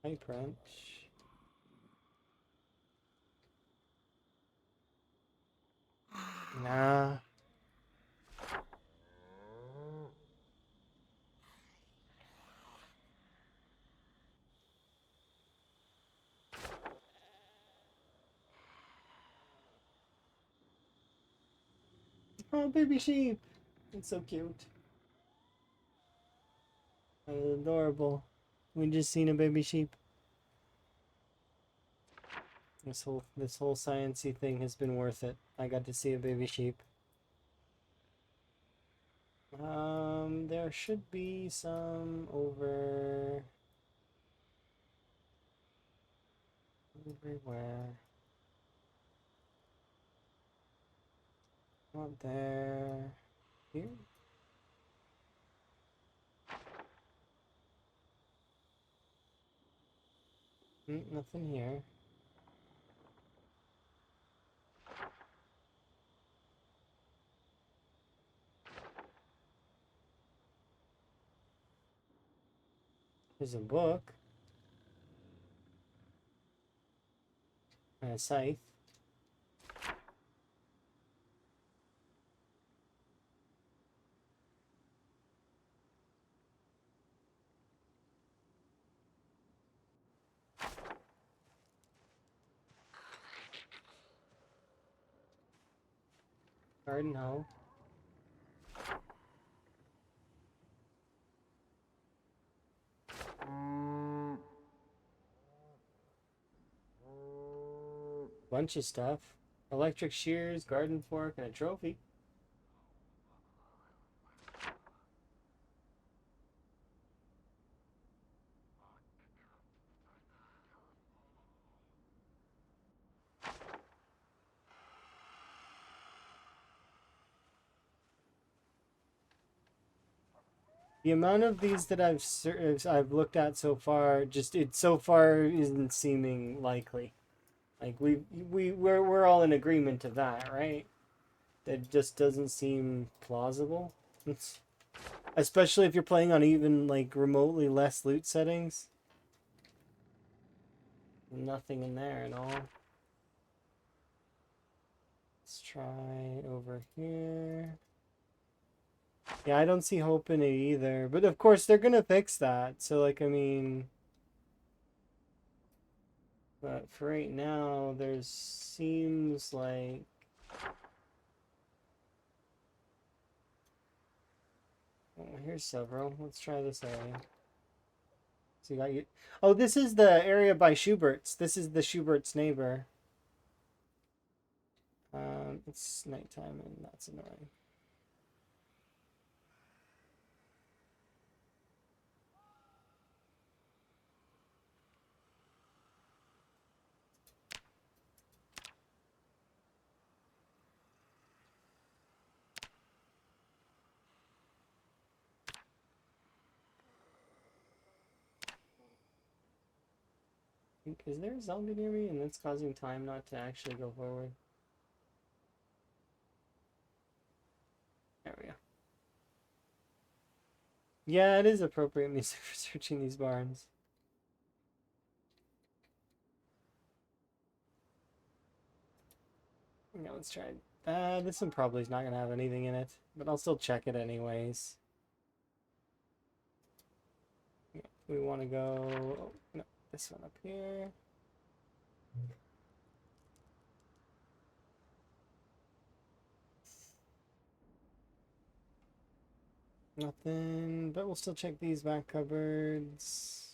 Pipe wrench. Nah. Oh, baby sheep. It's so cute. Adorable. We just seen a baby sheep. This whole sciencey thing has been worth it. I got to see a baby sheep. There should be some over everywhere. Not there. Here? Nothing here. There's a book and a scythe. Garden hoe. Bunch of stuff. Electric shears, garden fork, and a trophy. The amount of these that I've looked at so far, just it so far isn't seeming likely. Like we're all in agreement of that, right? That just doesn't seem plausible. It's, especially if you're playing on even like remotely less loot settings. Nothing in there at all. Let's try over here. Yeah, I don't see hope in it either. But of course they're gonna fix that. So like I mean, but for right now, there seems like oh, here's several. Let's try this area. So you got you. Oh, this is the area by Schubert's. This is the Schubert's neighbor. It's nighttime and that's annoying. Is there a zombie near me and that's causing time not to actually go forward? There we go. Yeah, it is appropriate music for searching these barns. Yeah, let's try. This one probably is not gonna have anything in it, but I'll still check it anyways. Yeah, we want to go. Oh, no, this one up here. Nothing, but we'll still check these back cupboards.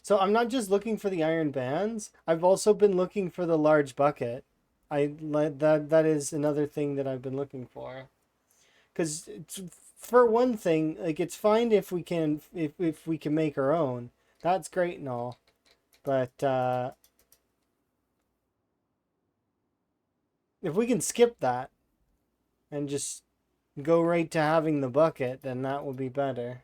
So I'm not just looking for the iron bands. I've also been looking for the large bucket. That is another thing that I've been looking for. Because for one thing, like it's fine if we can if we can make our own. That's great and all. But if we can skip that and just go right to having the bucket, then that will be better.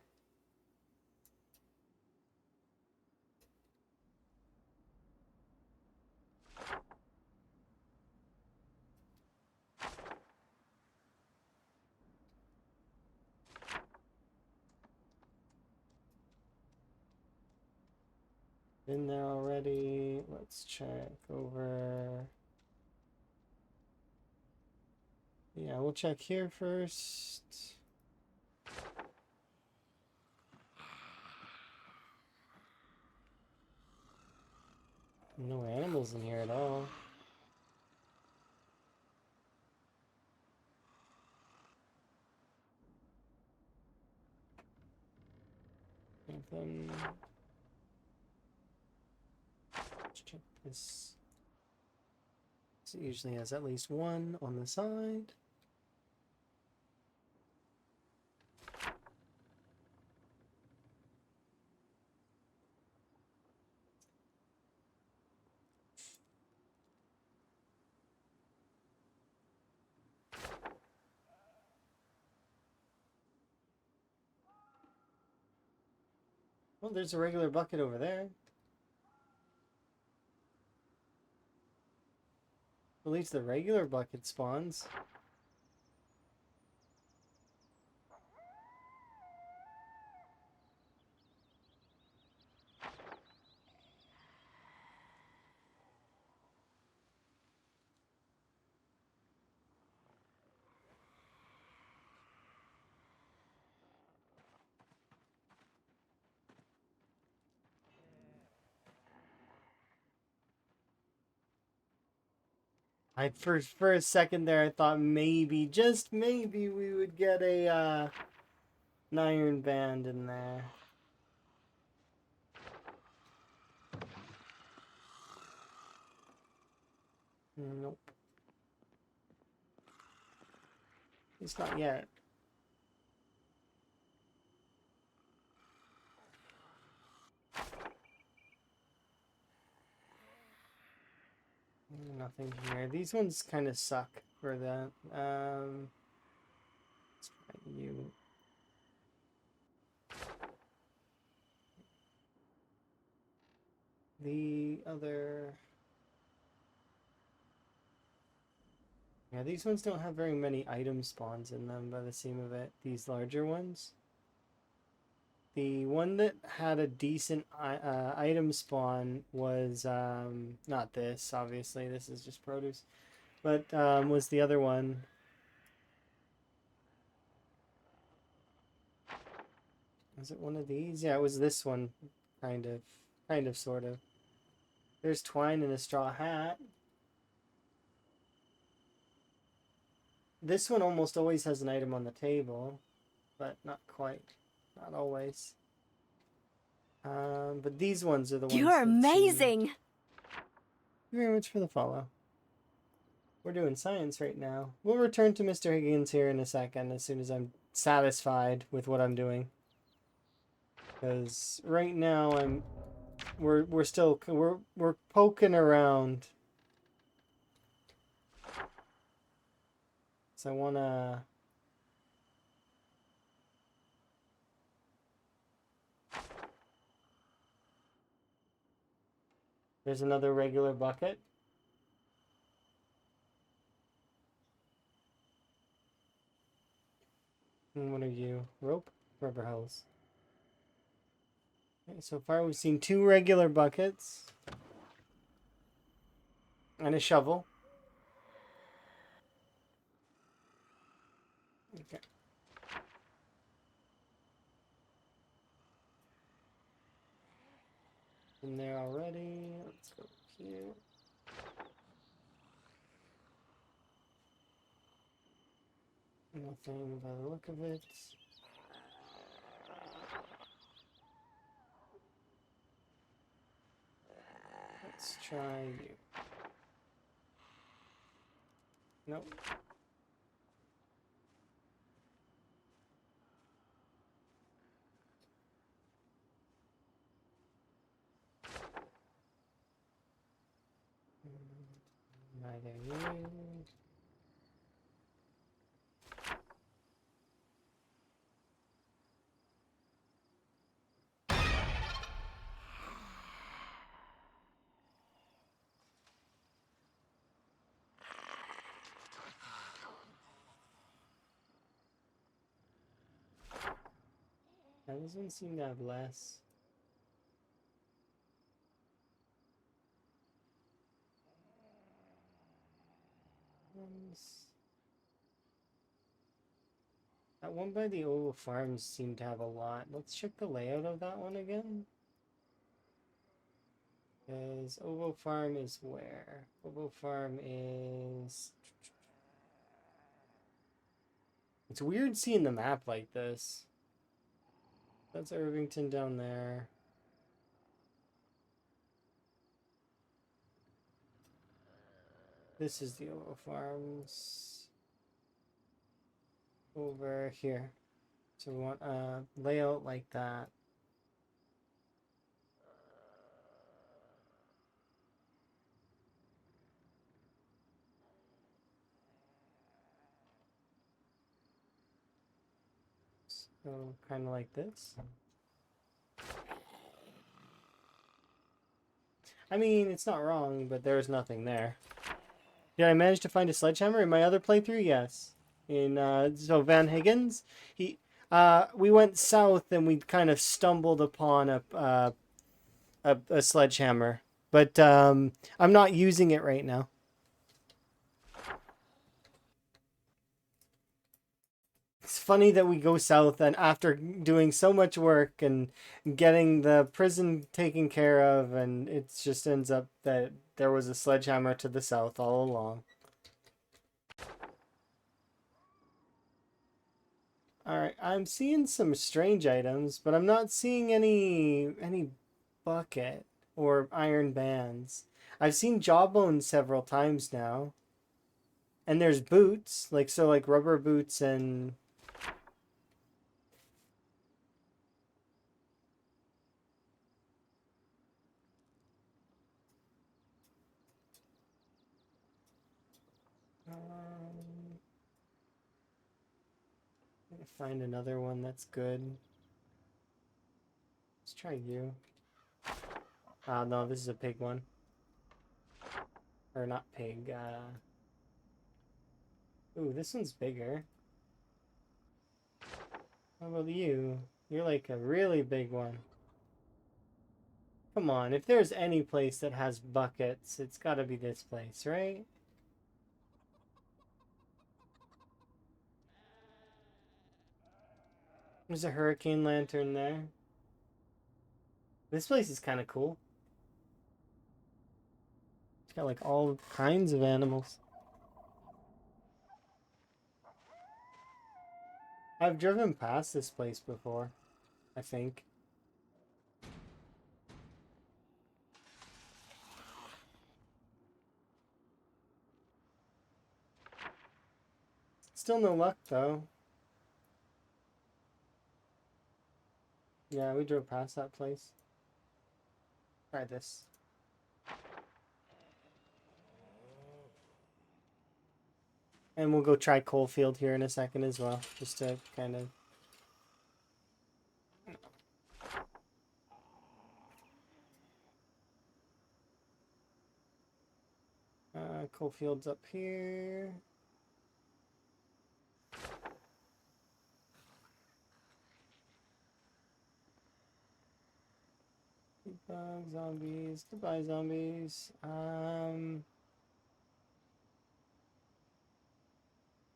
Been there already. Let's check over. Yeah, we'll check here first. No animals in here at all. Nothing. Let's check this. It usually has at least one on the side. Well, there's a regular bucket over there. At least the regular bucket spawns. For a second there, I thought maybe, just maybe, we would get a an iron band in there. Nope. It's not yet. Nothing here. These ones kind of suck for that. Let's try you. The other. Yeah, these ones don't have very many item spawns in them by the seam of it. These larger ones. The one that had a decent item spawn was not this, obviously. This is just produce. But was the other one. Was it one of these? Yeah, it was this one. Kind of. Kind of, sort of. There's twine and a straw hat. This one almost always has an item on the table, but not quite. Not always. But these ones are the ones You're that seem... amazing! Thank you very much for the follow. We're doing science right now. We'll return to Mr. Higgins here in a second as soon as I'm satisfied with what I'm doing. Because right now we're still we're poking around. So I wanna there's another regular bucket. And what are you? Rope? Rubber hose. Okay, so far we've seen 2 regular buckets. And a shovel. Okay. In there already. Let's go here. Nothing by the look of it. Let's try you. Nope. Neither you. That doesn't seem to have less. That one by the Oval Farms seemed to have a lot. Let's check the layout of that one again. Because Oval Farm is where? Oval Farm is... It's weird seeing the map like this. That's Irvington down there. This is the Oval Farms. Over here. So we want a layout like that. So kind of like this. I mean, it's not wrong, but there's nothing there. Did I manage to find a sledgehammer in my other playthrough? Yes. In so Van Higgins, we went south and we kind of stumbled upon a sledgehammer, but I'm not using it right now. It's funny that we go south and after doing so much work and getting the prison taken care of, and it just ends up that there was a sledgehammer to the south all along. Alright, I'm seeing some strange items, but I'm not seeing any bucket or iron bands. I've seen jawbones several times now. And there's boots, like rubber boots and find another one that's good. Let's try you. Ah, no, this is a pig one. Or not pig, Ooh, this one's bigger. How about you? You're like a really big one. Come on, if there's any place that has buckets, it's gotta be this place, right? There's a hurricane lantern there. This place is kind of cool. It's got like all kinds of animals. I've driven past this place before, I think. Still no luck though. Yeah, we drove past that place. Try this. And we'll go try Coalfield here in a second as well, just to kind of... Coalfield's up here. Zombies. Goodbye, zombies.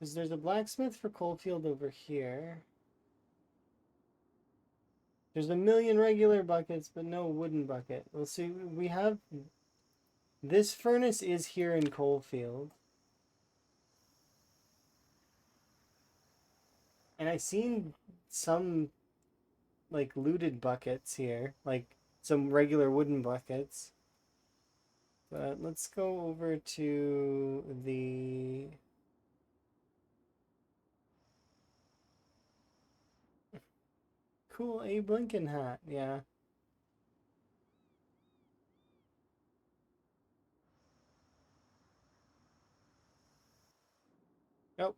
There's a blacksmith for Coalfield over here. There's a million regular buckets, but no wooden bucket. We'll see. We have... This furnace is here in Coalfield. And I seen some, like, looted buckets here. Like, some regular wooden buckets. But let's go over to the... Cool Abe Lincoln hat, yeah. Oh,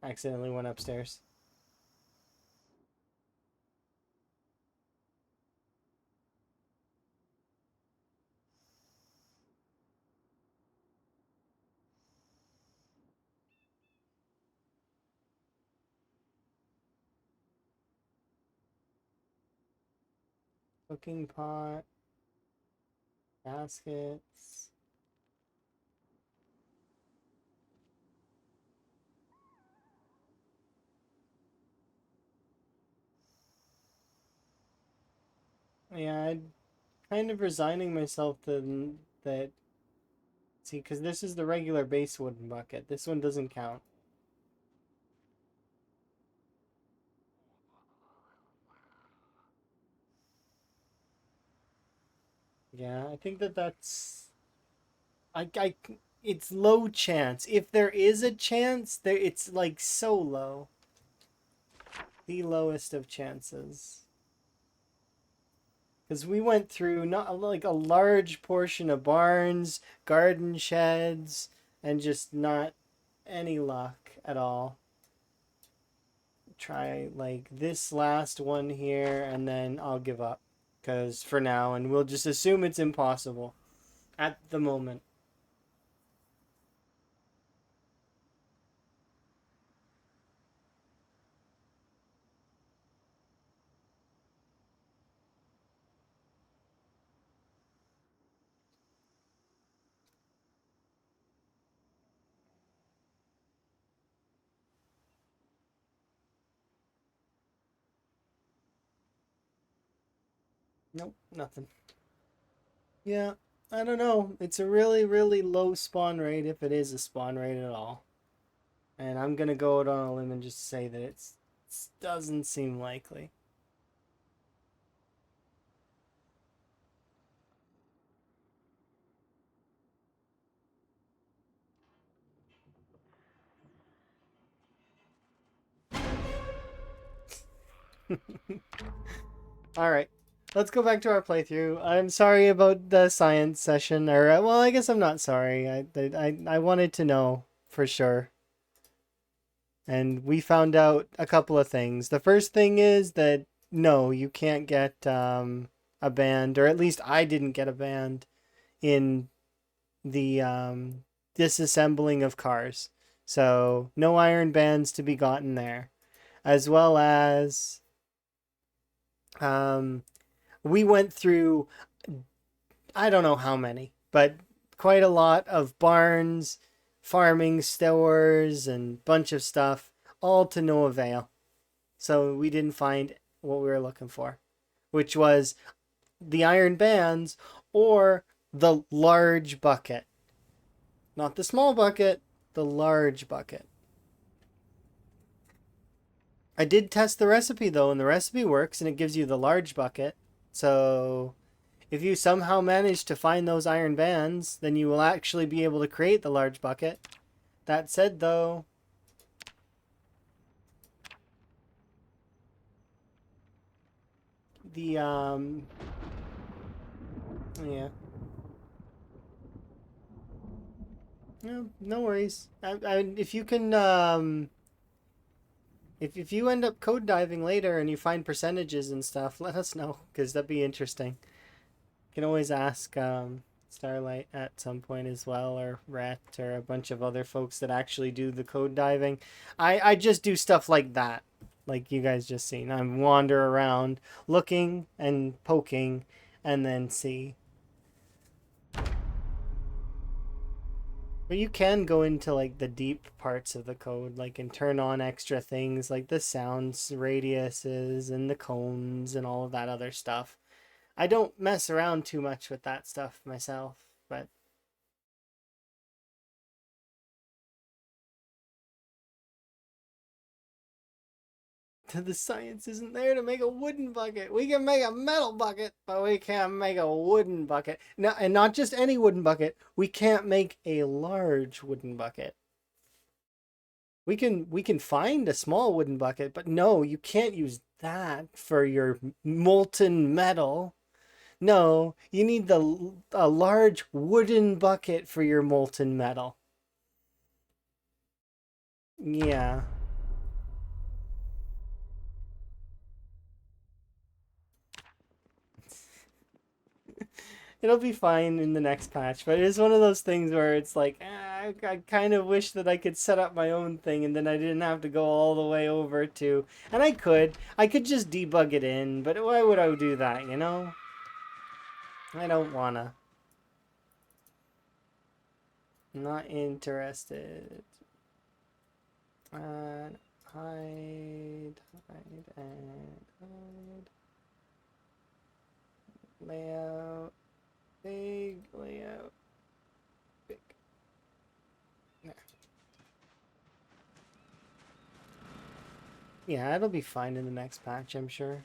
accidentally went upstairs. Cooking pot, baskets. Yeah, I'm kind of resigning myself to that. See, because this is the regular base wooden bucket. This one doesn't count. Yeah, I think that's it's low chance. If there is a chance, there it's like so low. The lowest of chances. Because we went through not like a large portion of barns, garden sheds, and just not any luck at all. Try like this last one here, and then I'll give up. Because for now, and we'll just assume it's impossible at the moment. Nope, nothing. Yeah, I don't know. It's a really, really low spawn rate if it is a spawn rate at all. And I'm gonna go out on a limb and just say that it doesn't seem likely. All right, let's go back to our playthrough. I'm sorry about the science session, or well, I guess I'm not sorry. I wanted to know for sure, and we found out a couple of things. The first thing is that no, you can't get a band, or at least I didn't get a band in the disassembling of cars. So no iron bands to be gotten there, as well as um, we went through I don't know how many, but quite a lot of barns, farming stores, and bunch of stuff, all to no avail. So we didn't find what we were looking for, which was the iron bands or the large bucket. Not the small bucket, the large bucket. I did test the recipe though, and the recipe works and it gives you the large bucket. So if you somehow manage to find those iron bands, then you will actually be able to create the large bucket. That said though, the yeah. No, no worries. If you can if you end up code diving later and you find percentages and stuff, let us know because that'd be interesting. You can always ask Starlight at some point as well, or Rhett, or a bunch of other folks that actually do the code diving. I just do stuff like that, like you guys just seen. I wander around looking and poking, and then see. But you can go into like the deep parts of the code, like and turn on extra things like the sounds radiuses and the cones and all of that other stuff. I don't mess around too much with that stuff myself, but the science isn't there to make a wooden bucket. We can make a metal bucket, but we can't make a wooden bucket. No, and not just any wooden bucket. We can't make a large wooden bucket. We can find a small wooden bucket, but no, you can't use that for your molten metal. No, you need the a large wooden bucket for your molten metal. Yeah. It'll be fine in the next patch, but it is one of those things where it's like, I kind of wish that I could set up my own thing and then I didn't have to go all the way over to. And I could just debug it in, but why would I do that, you know? I don't wanna. I'm not interested. And hide, hide, and hide. layout, big, layout, big. There. Yeah, it'll be fine in the next patch, I'm sure.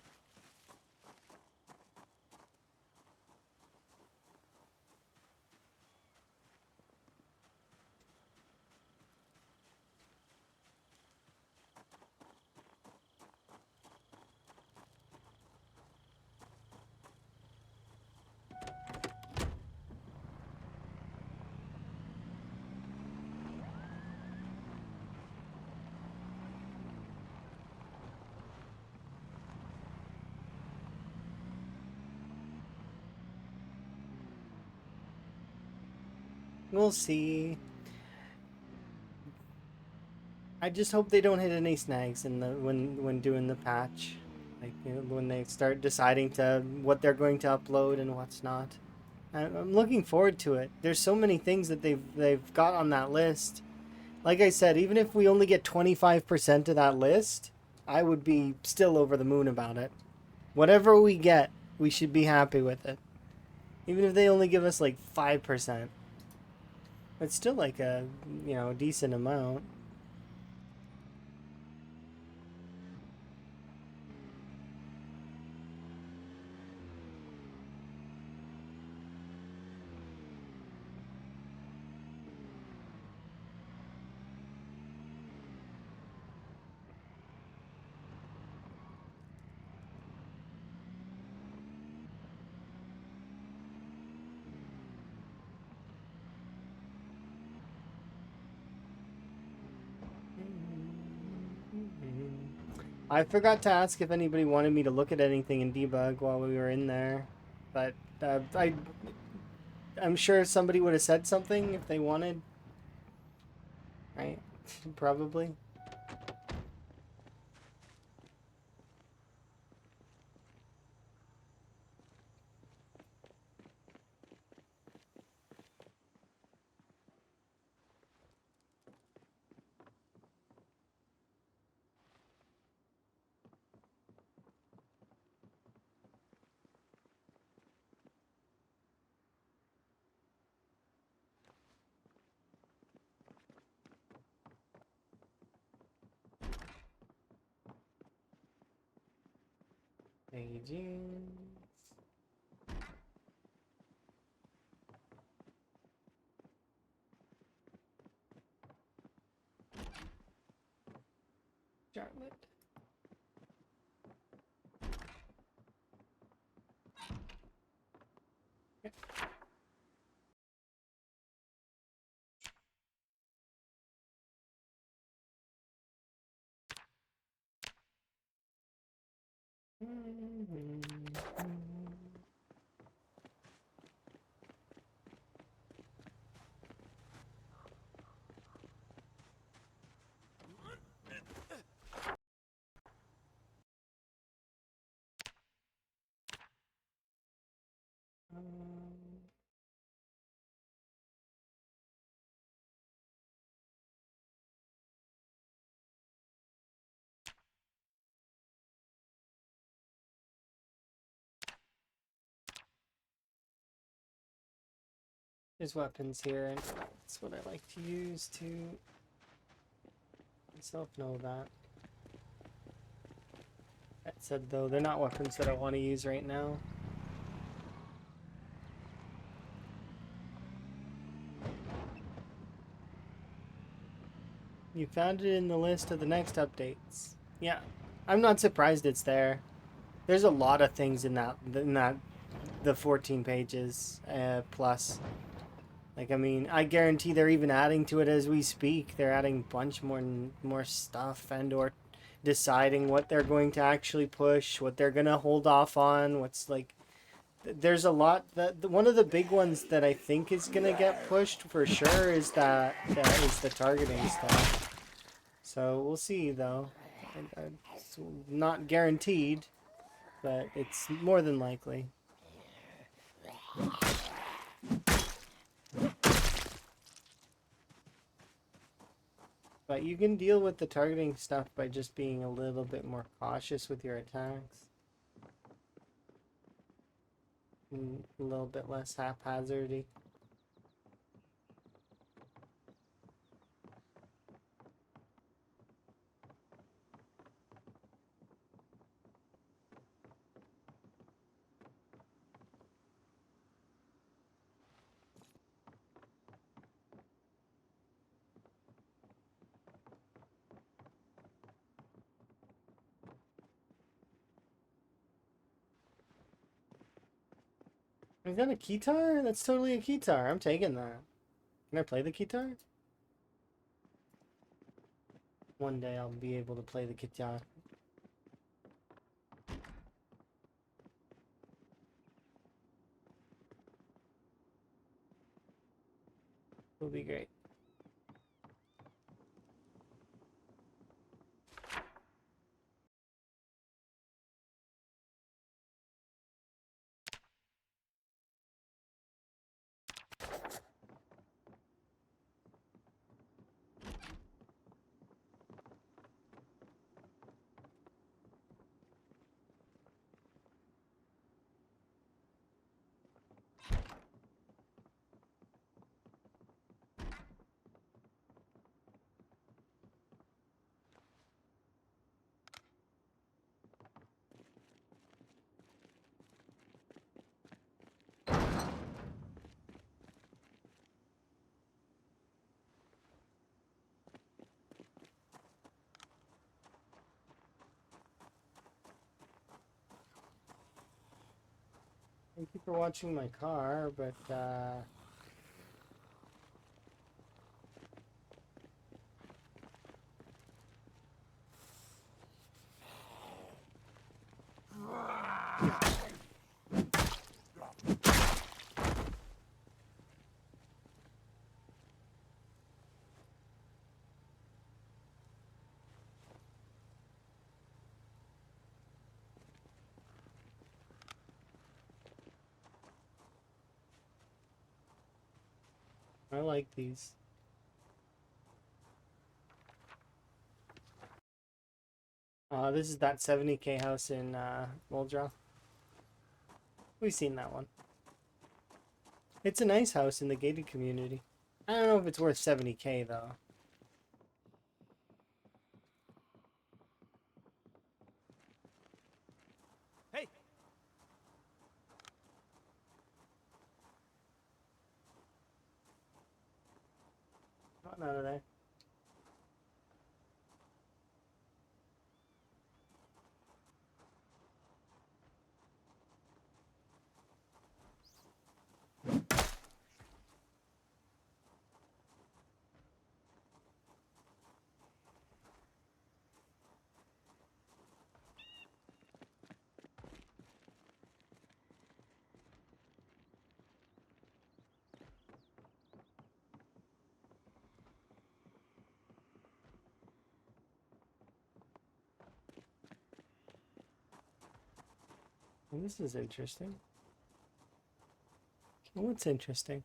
We'll see. I just hope they don't hit any snags in the when doing the patch, like when they start deciding to what they're going to upload and what's not. I'm looking forward to it. There's so many things that they've got on that list. Like I said, even if we only get 25% of that list, I would be still over the moon about it. Whatever we get, we should be happy with it. Even if they only give us like 5%. It's still like a, decent amount. I forgot to ask if anybody wanted me to look at anything in debug while we were in there, but I'm sure somebody would have said something if they wanted, right? Probably. Aging. Charlotte. There's weapons here, and that's what I like to use to myself know that. That said, though, they're not weapons that I want to use right now. You found it in the list of the next updates. Yeah, I'm not surprised it's there. There's a lot of things in that the 14 pages plus. Like, I mean, I guarantee they're even adding to it as we speak. They're adding a bunch more stuff and or deciding what they're going to actually push, what they're gonna hold off on. What's like, there's a lot that one of the big ones that I think is gonna get pushed for sure is is the targeting stuff. So we'll see though. It's not guaranteed, but it's more than likely. But you can deal with the targeting stuff by just being a little bit more cautious with your attacks. A little bit less haphazardy. Is that a guitar? That's totally a guitar. I'm taking that. Can I play the guitar? One day I'll be able to play the guitar. It'll be great. Thank you for watching my car, but I like these. This is that 70K house in Muldrow. We've seen that one. It's a nice house in the gated community. I don't know if it's worth 70K though. Hey! Not out of there. Well, this is interesting. What's interesting?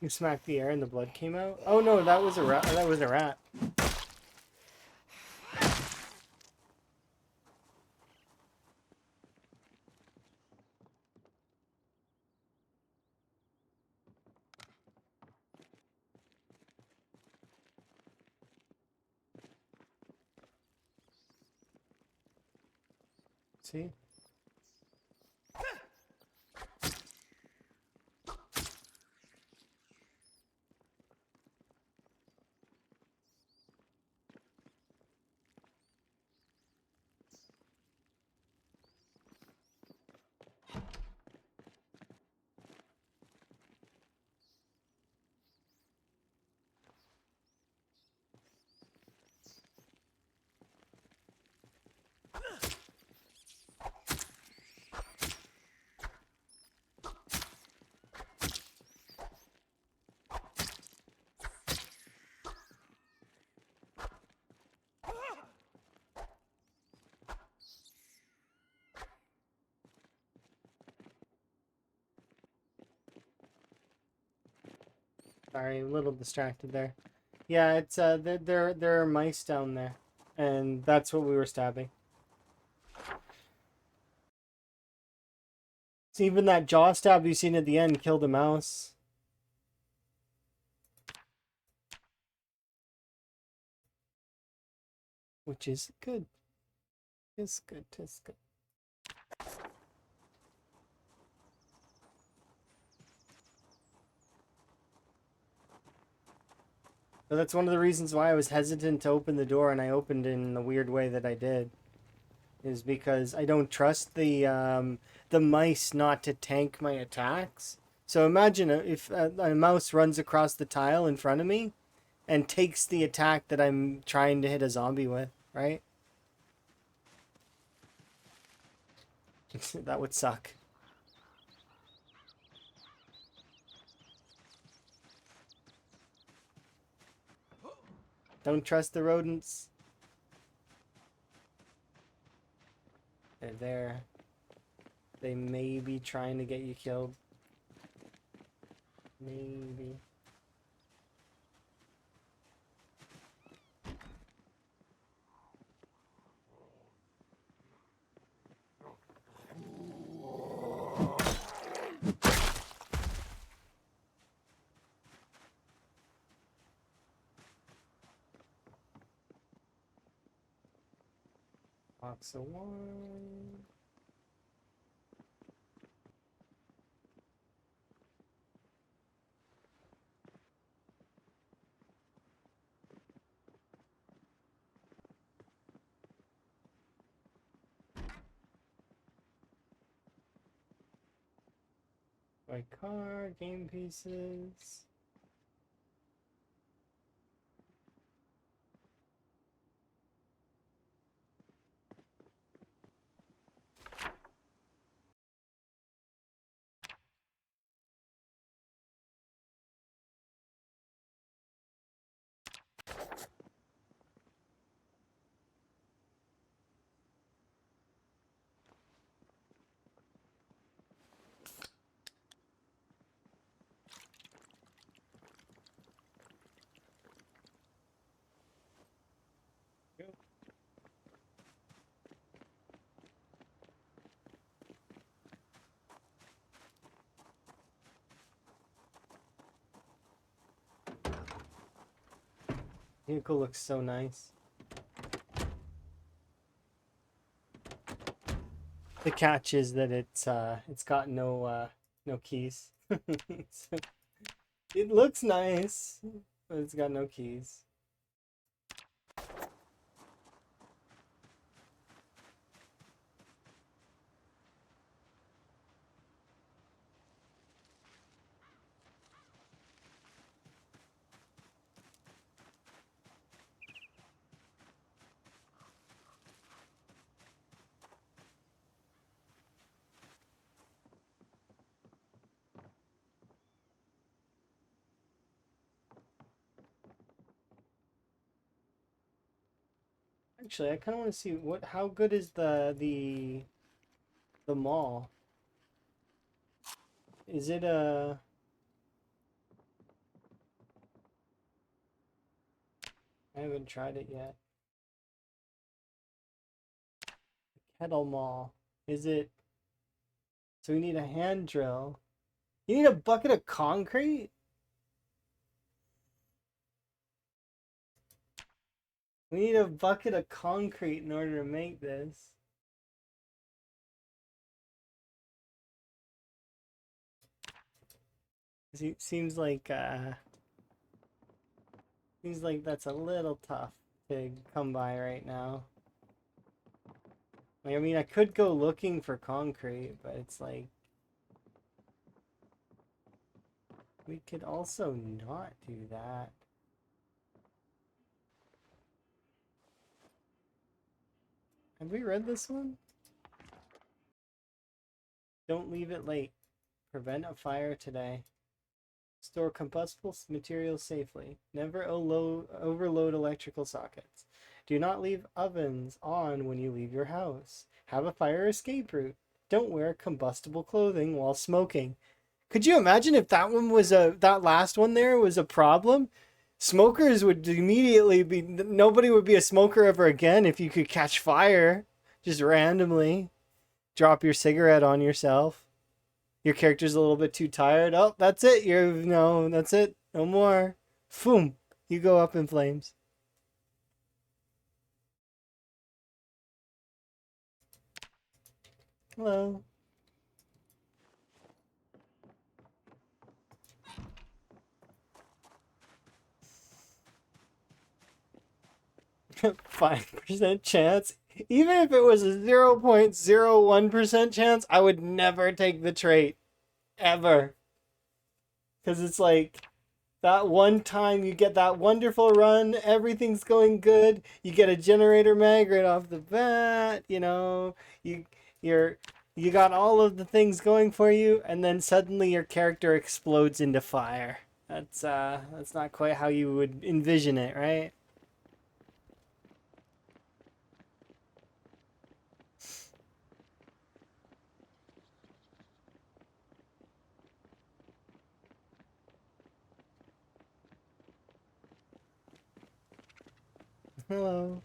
You smacked the air and the blood came out? Oh no, that was a rat. That was a rat. See? Sorry, a little distracted there. Yeah, it's there are mice down there, and that's what we were stabbing. So even that jaw stab you seen at the end killed a mouse. Which is good. It's good. It's good. So that's one of the reasons why I was hesitant to open the door, and I opened in the weird way that I did. Is because I don't trust the mice not to tank my attacks. So imagine if a mouse runs across the tile in front of me and takes the attack that I'm trying to hit a zombie with, right? That would suck. Don't trust the rodents. They're there. They may be trying to get you killed. Maybe. Box of one. My car, game pieces. Vehicle looks so nice. The catch is that it's got no keys. It looks nice, but it's got no keys. Actually, I kind of want to see how good is the mall? Is it a I haven't tried it yet. Kettle mall. Is it so we need a hand drill. You need a bucket of concrete? We need a bucket of concrete in order to make this. Seems like that's a little tough to come by right now. Like, I mean, I could go looking for concrete, but it's like we could also not do that. Have we read this one? Don't leave it late. Prevent a fire today. Store combustible materials safely. Never overload electrical sockets. Do not leave ovens on when you leave your house. Have a fire escape route. Don't wear combustible clothing while smoking. Could you imagine if that last one there was a problem? Smokers would immediately be nobody would be a smoker ever again if you could catch fire just randomly. Drop your cigarette on yourself. Your character's a little bit too tired. Oh, that's it. That's it. No more. Boom. You go up in flames. Hello. .5% chance. Even if it was a 0.01% chance, I would never take the trait. Ever. Because it's like that one time you get that wonderful run, everything's going good, you get a generator mag right off the bat, you you're you got all of the things going for you, and then suddenly your character explodes into fire. That's not quite how you would envision it, right? Hello.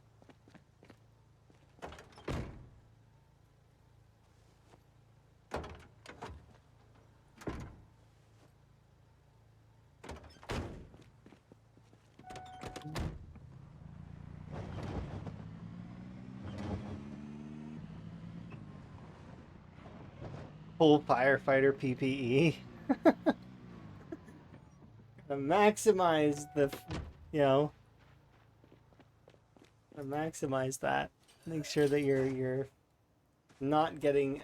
Full firefighter PPE. Maximize the, you know, maximize that. Make sure that you're not getting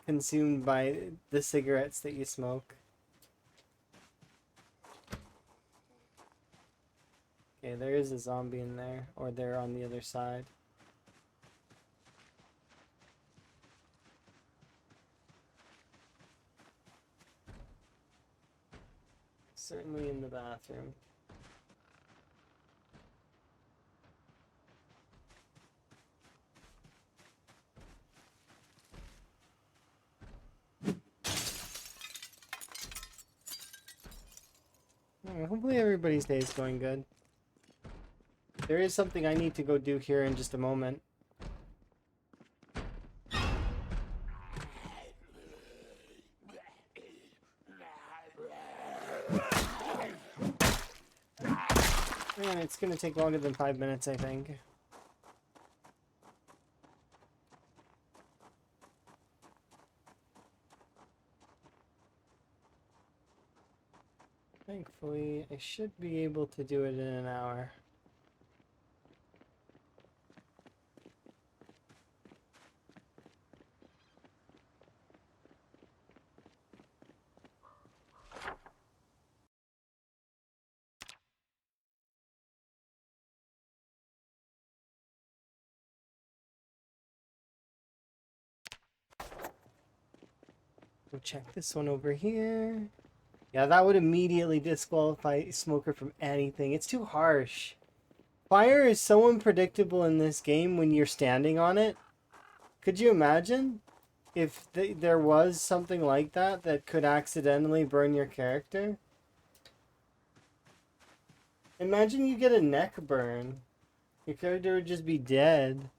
consumed by the cigarettes that you smoke. Okay, there is a zombie in there, or they're on the other side. Certainly in the bathroom. Hopefully everybody's day is going good. There is something I need to go do here in just a moment. And it's gonna take longer than 5 minutes, I think. Thankfully, I should be able to do it in an hour. We'll check this one over here. Yeah, that would immediately disqualify Smoker from anything. It's too harsh. Fire is so unpredictable in this game when you're standing on it. Could you imagine if there was something like that that could accidentally burn your character? Imagine you get a neck burn. Your character would just be dead.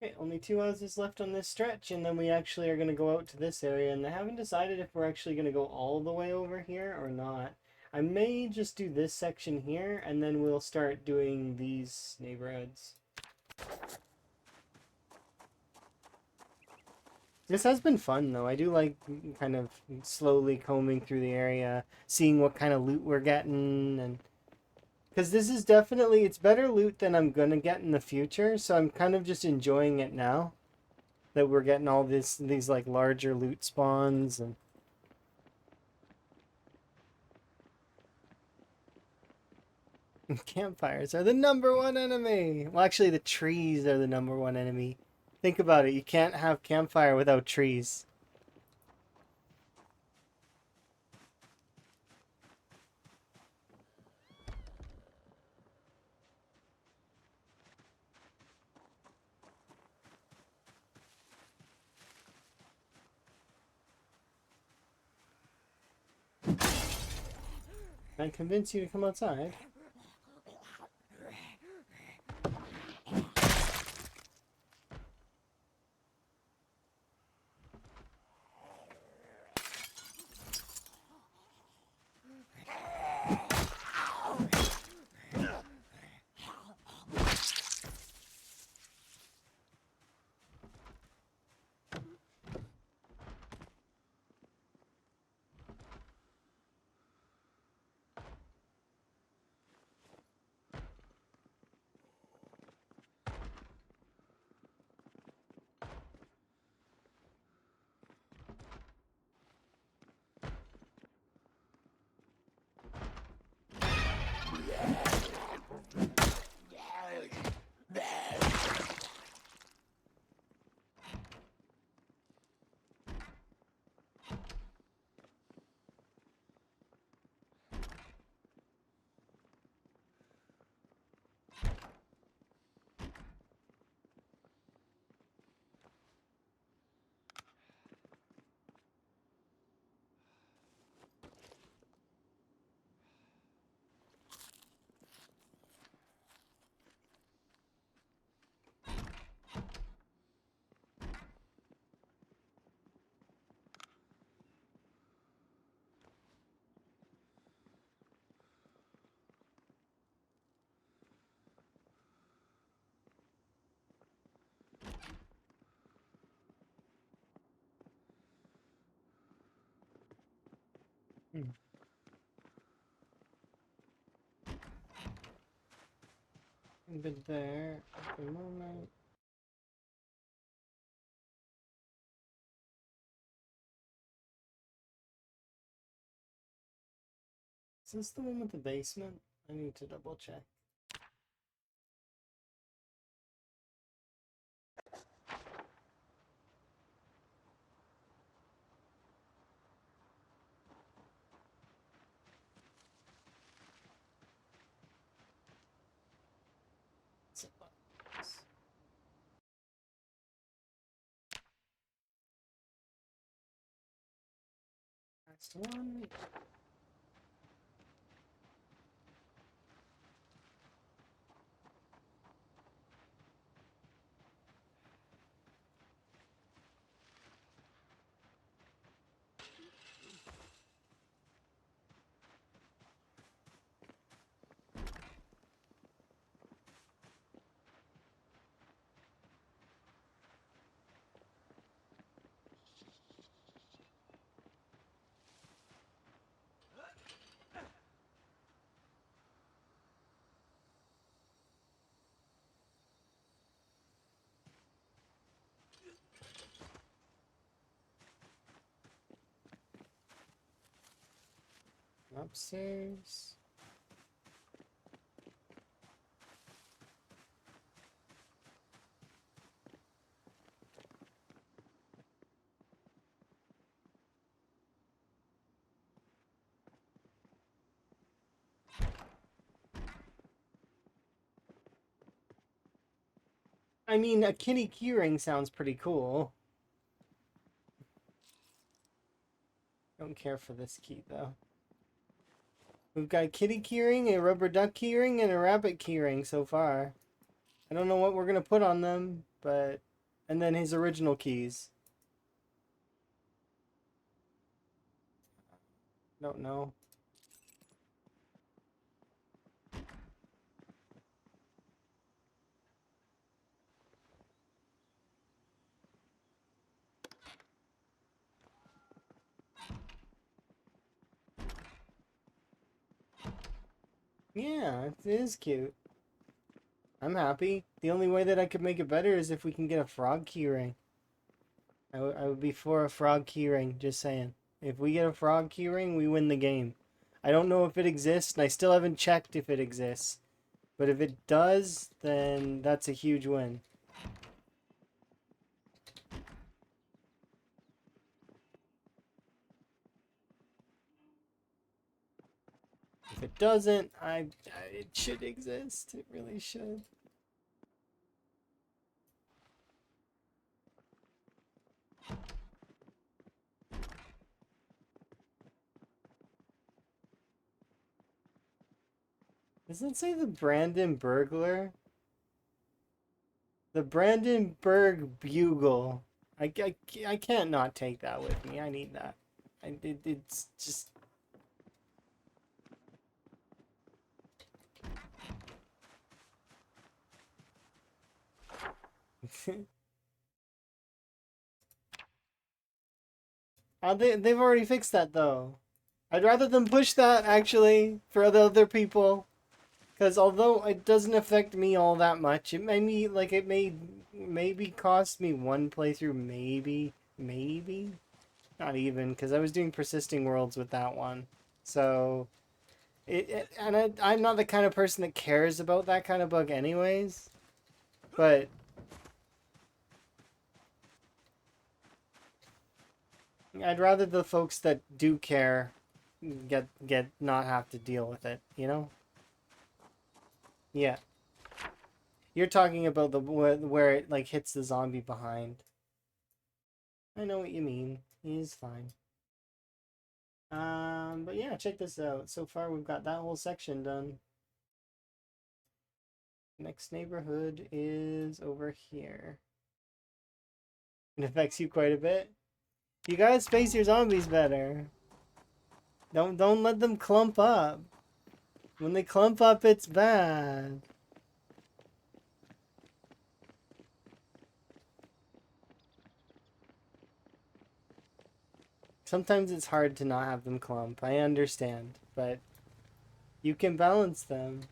Okay, only 2 houses left on this stretch, and then we actually are going to go out to this area, and I haven't decided if we're actually going to go all the way over here or not. I may just do this section here, and then we'll start doing these neighborhoods. This has been fun, though. I do like kind of slowly combing through the area, seeing what kind of loot we're getting, and because this is definitely, it's better loot than I'm gonna get in the future, so I'm kind of just enjoying it now that we're getting all these like larger loot spawns and campfires are the #1 enemy. Well, actually, the trees are the #1 enemy. Think about it. You can't have campfire without trees. I convince you to come outside. Hmm. Been there at the moment. Is this the one with the basement? I need to double check. It's a box. Next one. Upstairs. I mean, a kitty keyring sounds pretty cool. Don't care for this key though. We've got a kitty keyring, a rubber duck keyring, and a rabbit keyring so far. I don't know what we're gonna put on them, but and then his original keys. Don't know. Yeah, it is cute. I'm happy. The only way that I could make it better is if we can get a frog keyring. I would be for a frog keyring, just saying. If we get a frog keyring, we win the game. I don't know if it exists, and I still haven't checked if it exists. But if it does, then that's a huge win. If it doesn't, it should exist. It really should. Doesn't it say the Brandon Burglar? The Brandenburg Bugle. I can't not take that with me. I need that. It's just... they've already fixed that, though. I'd rather them push that, actually, for the other people. Because although it doesn't affect me all that much, it made me, like, it may maybe cost me one playthrough, maybe? Not even, because I was doing persisting worlds with that one. So, I'm not the kind of person that cares about that kind of bug anyways. But I'd rather the folks that do care get not have to deal with it, you know? Yeah. You're talking about the where it like hits the zombie behind. I know what you mean. He's fine. But yeah, check this out. So far we've got that whole section done. Next neighborhood is over here. It affects you quite a bit. You gotta space your zombies better. Don't let them clump up. When they clump up, it's bad. Sometimes it's hard to not have them clump. I understand, but you can balance them.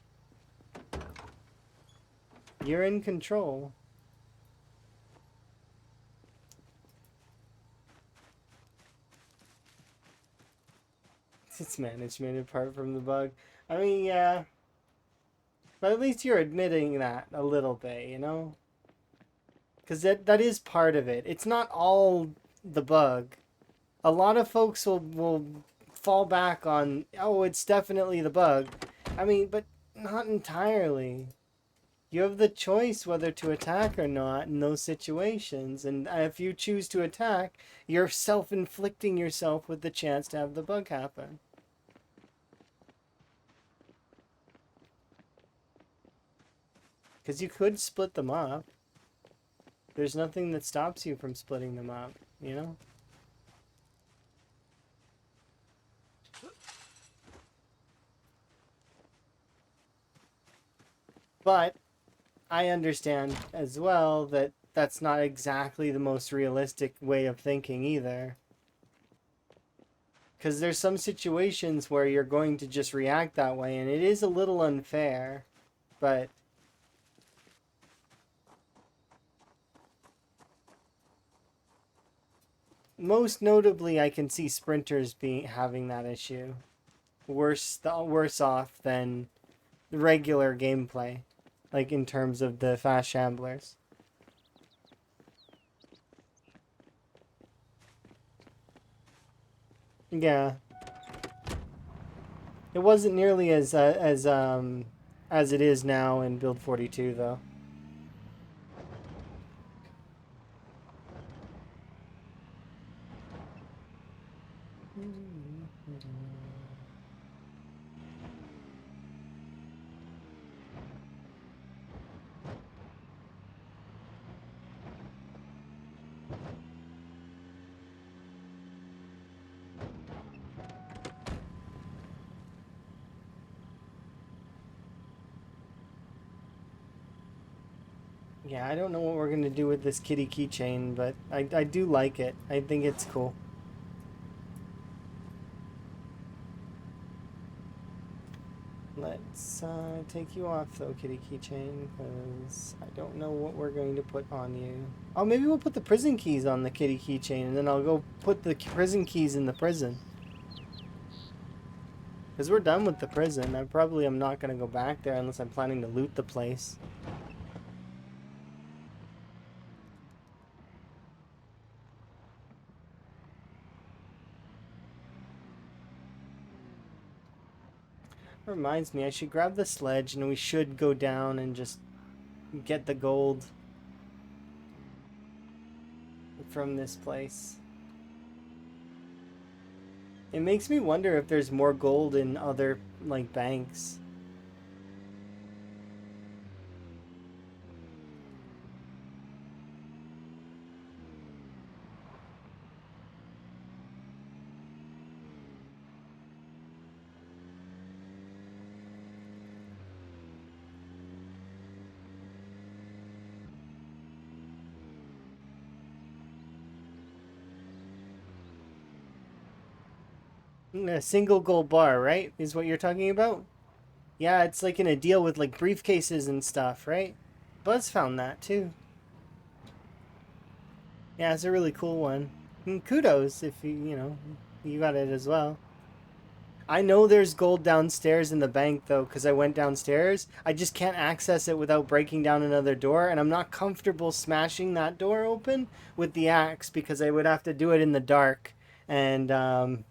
You're in control. It's management apart from the bug. I mean, yeah. But at least you're admitting that a little bit, you know? Because that is part of it. It's not all the bug. A lot of folks will fall back on, oh, it's definitely the bug. I mean, but not entirely. You have the choice whether to attack or not in those situations. And if you choose to attack, you're self-inflicting yourself with the chance to have the bug happen. Because you could split them up. There's nothing that stops you from splitting them up, you know? But I understand as well that that's not exactly the most realistic way of thinking either. Because there's some situations where you're going to just react that way, and it is a little unfair, but most notably I can see sprinters having that issue. Worse off than the regular gameplay, like in terms of the fast shamblers. Yeah. It wasn't nearly as it is now in Build 42 though. Yeah, I don't know what we're gonna do with this kitty keychain, but I do like it. I think it's cool. Let's Let's take you off though, kitty keychain, because I don't know what we're going to put on you. Oh, maybe we'll put the prison keys on the kitty keychain, and then I'll go put the prison keys in the prison. Because we're done with the prison. I probably am not going to go back there unless I'm planning to loot the place. Reminds me, I should grab the sledge and we should go down and just get the gold from this place. It makes me wonder if there's more gold in other, like, banks. A single gold bar, right? Is what you're talking about? Yeah, it's like in a deal with like briefcases and stuff, right? Buzz found that too. Yeah, it's a really cool one. And kudos if you got it as well. I know there's gold downstairs in the bank though, because I went downstairs. I just can't access it without breaking down another door, and I'm not comfortable smashing that door open with the axe because I would have to do it in the dark. And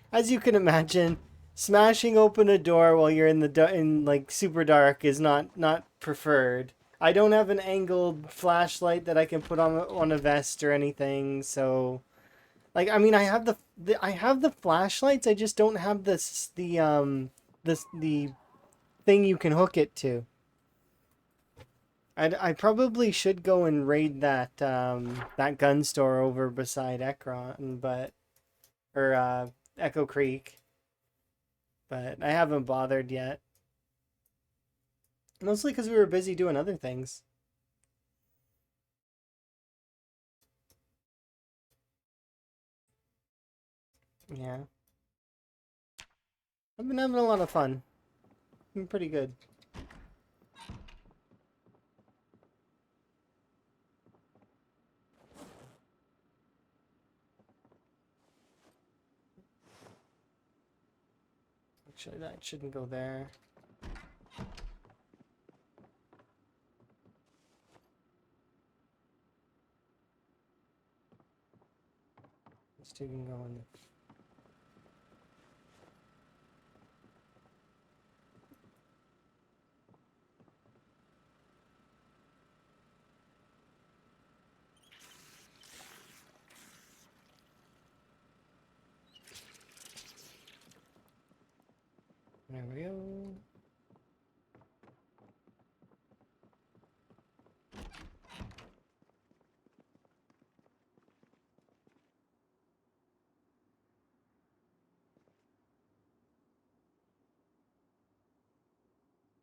as you can imagine, smashing open a door while you're in in like super dark is not preferred. I don't have an angled flashlight that I can put on a vest or anything, so like I mean I have the flashlights. I just don't have the thing you can hook it to. I probably should go and raid that gun store over beside Ekron, but or Echo Creek, but I haven't bothered yet. Mostly because we were busy doing other things. Yeah. I've been having a lot of fun. Been pretty good. Actually, that shouldn't go there. This two can go in. There we go.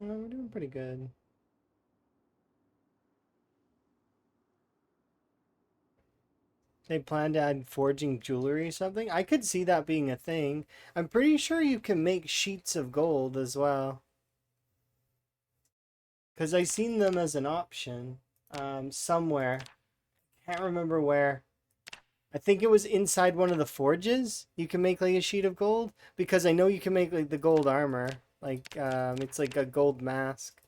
Well, we're doing pretty good. They plan to add forging jewelry or something? I could see that being a thing. I'm pretty sure you can make sheets of gold as well. Because I seen them as an option somewhere. Can't remember where. I think it was inside one of the forges. You can make like a sheet of gold because I know you can make like the gold armor. Like it's like a gold mask.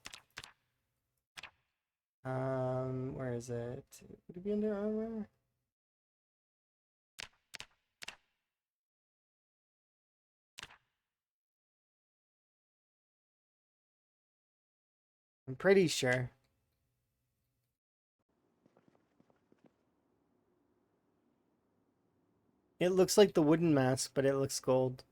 Where is it? Would it be under armor? I'm pretty sure. It looks like the wooden mask, but it looks gold.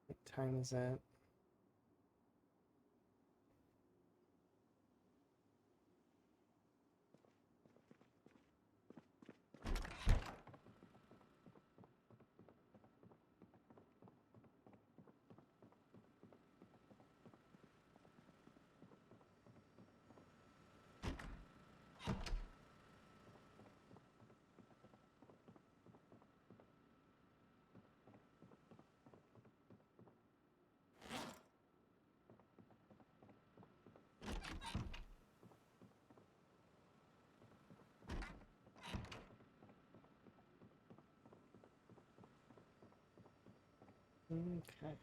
What time is it? Okay.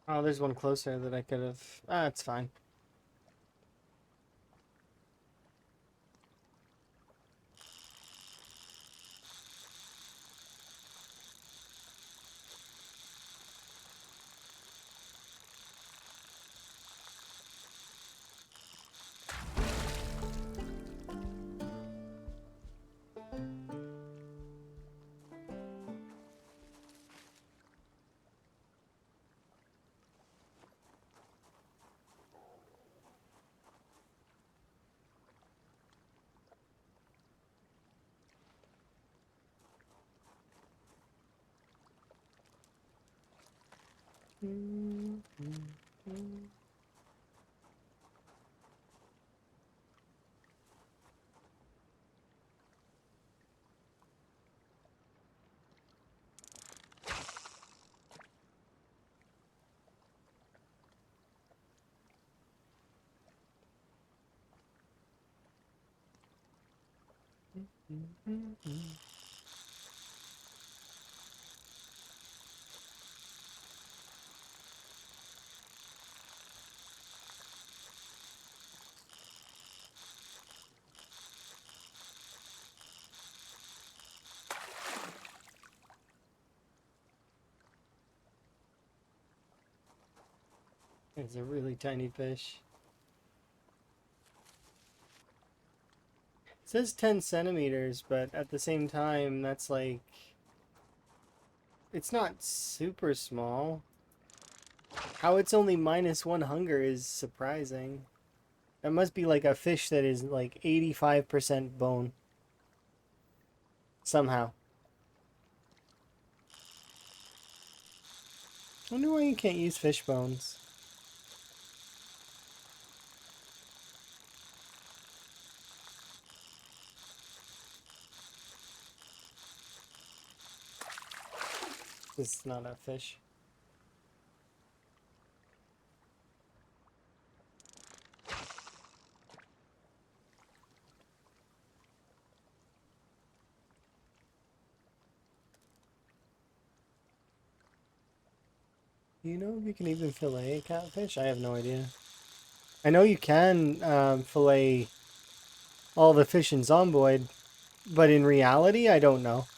Oh, there's one closer that I could have. Ah, it's fine. It's a really tiny fish. It says 10 centimeters, but at the same time, that's like... It's not super small. How it's only -1 hunger is surprising. That must be like a fish that is like 85% bone. Somehow. I wonder why you can't use fish bones. This is not a fish. You know if you can even fillet a catfish? I have no idea. I know you can fillet all the fish in Zomboid, but in reality, I don't know.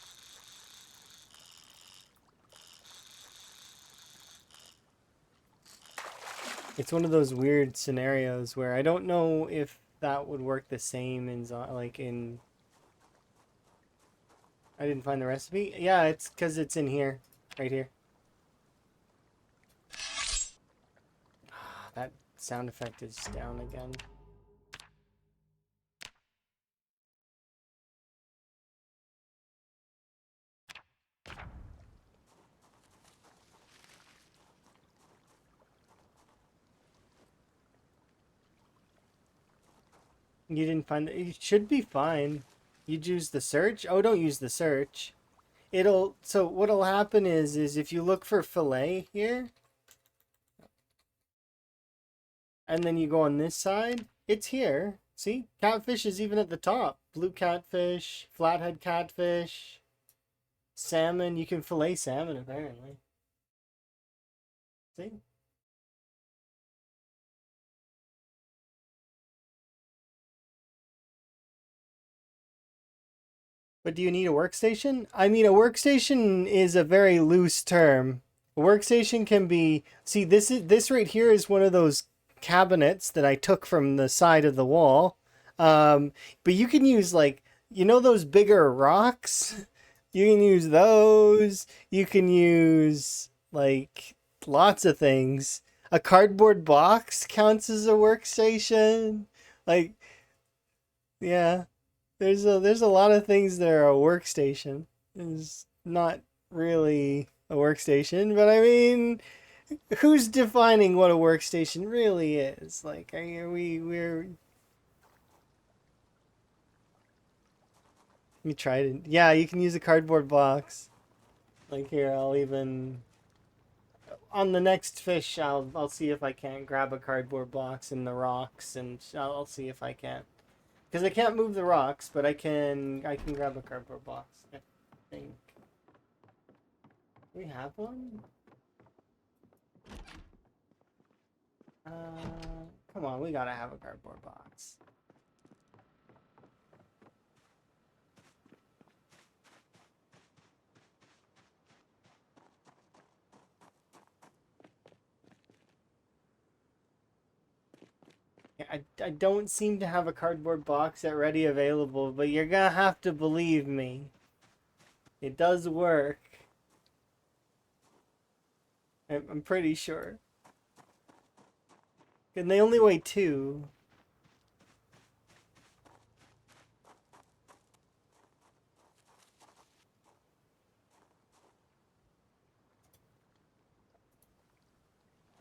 It's one of those weird scenarios where I don't know if that would work the same in like in. I didn't find the recipe. Yeah, it's because it's in here, right here. That sound effect is down again. You didn't find it. It should be fine. You'd use the search. Oh, don't use the search. It'll. So what'll happen is if you look for fillet here, and then you go on this side, it's here. See, catfish is even at the top. Blue catfish, flathead catfish, salmon. You can fillet salmon apparently. See. But do you need a workstation? I mean, a workstation is a very loose term. A workstation can be, see, this right here is one of those cabinets that I took from the side of the wall. But you can use like, you know those bigger rocks? You can use those. You can use like lots of things. A cardboard box counts as a workstation. Like, yeah, there's a lot of things that are a workstation. It's not really a workstation, but I mean, who's defining what a workstation really is? Like, are we're you tried it? Yeah, you can use a cardboard box. Like here, I'll even on the next fish, I'll see if I can't grab a cardboard box in the rocks, and I'll see if I can. Because I can't move the rocks, but I can grab a cardboard box. I think we have one. Come on, we gotta have a cardboard box. I don't seem to have a cardboard box at ready available, but you're gonna have to believe me. It does work. I'm pretty sure. And they only weigh two.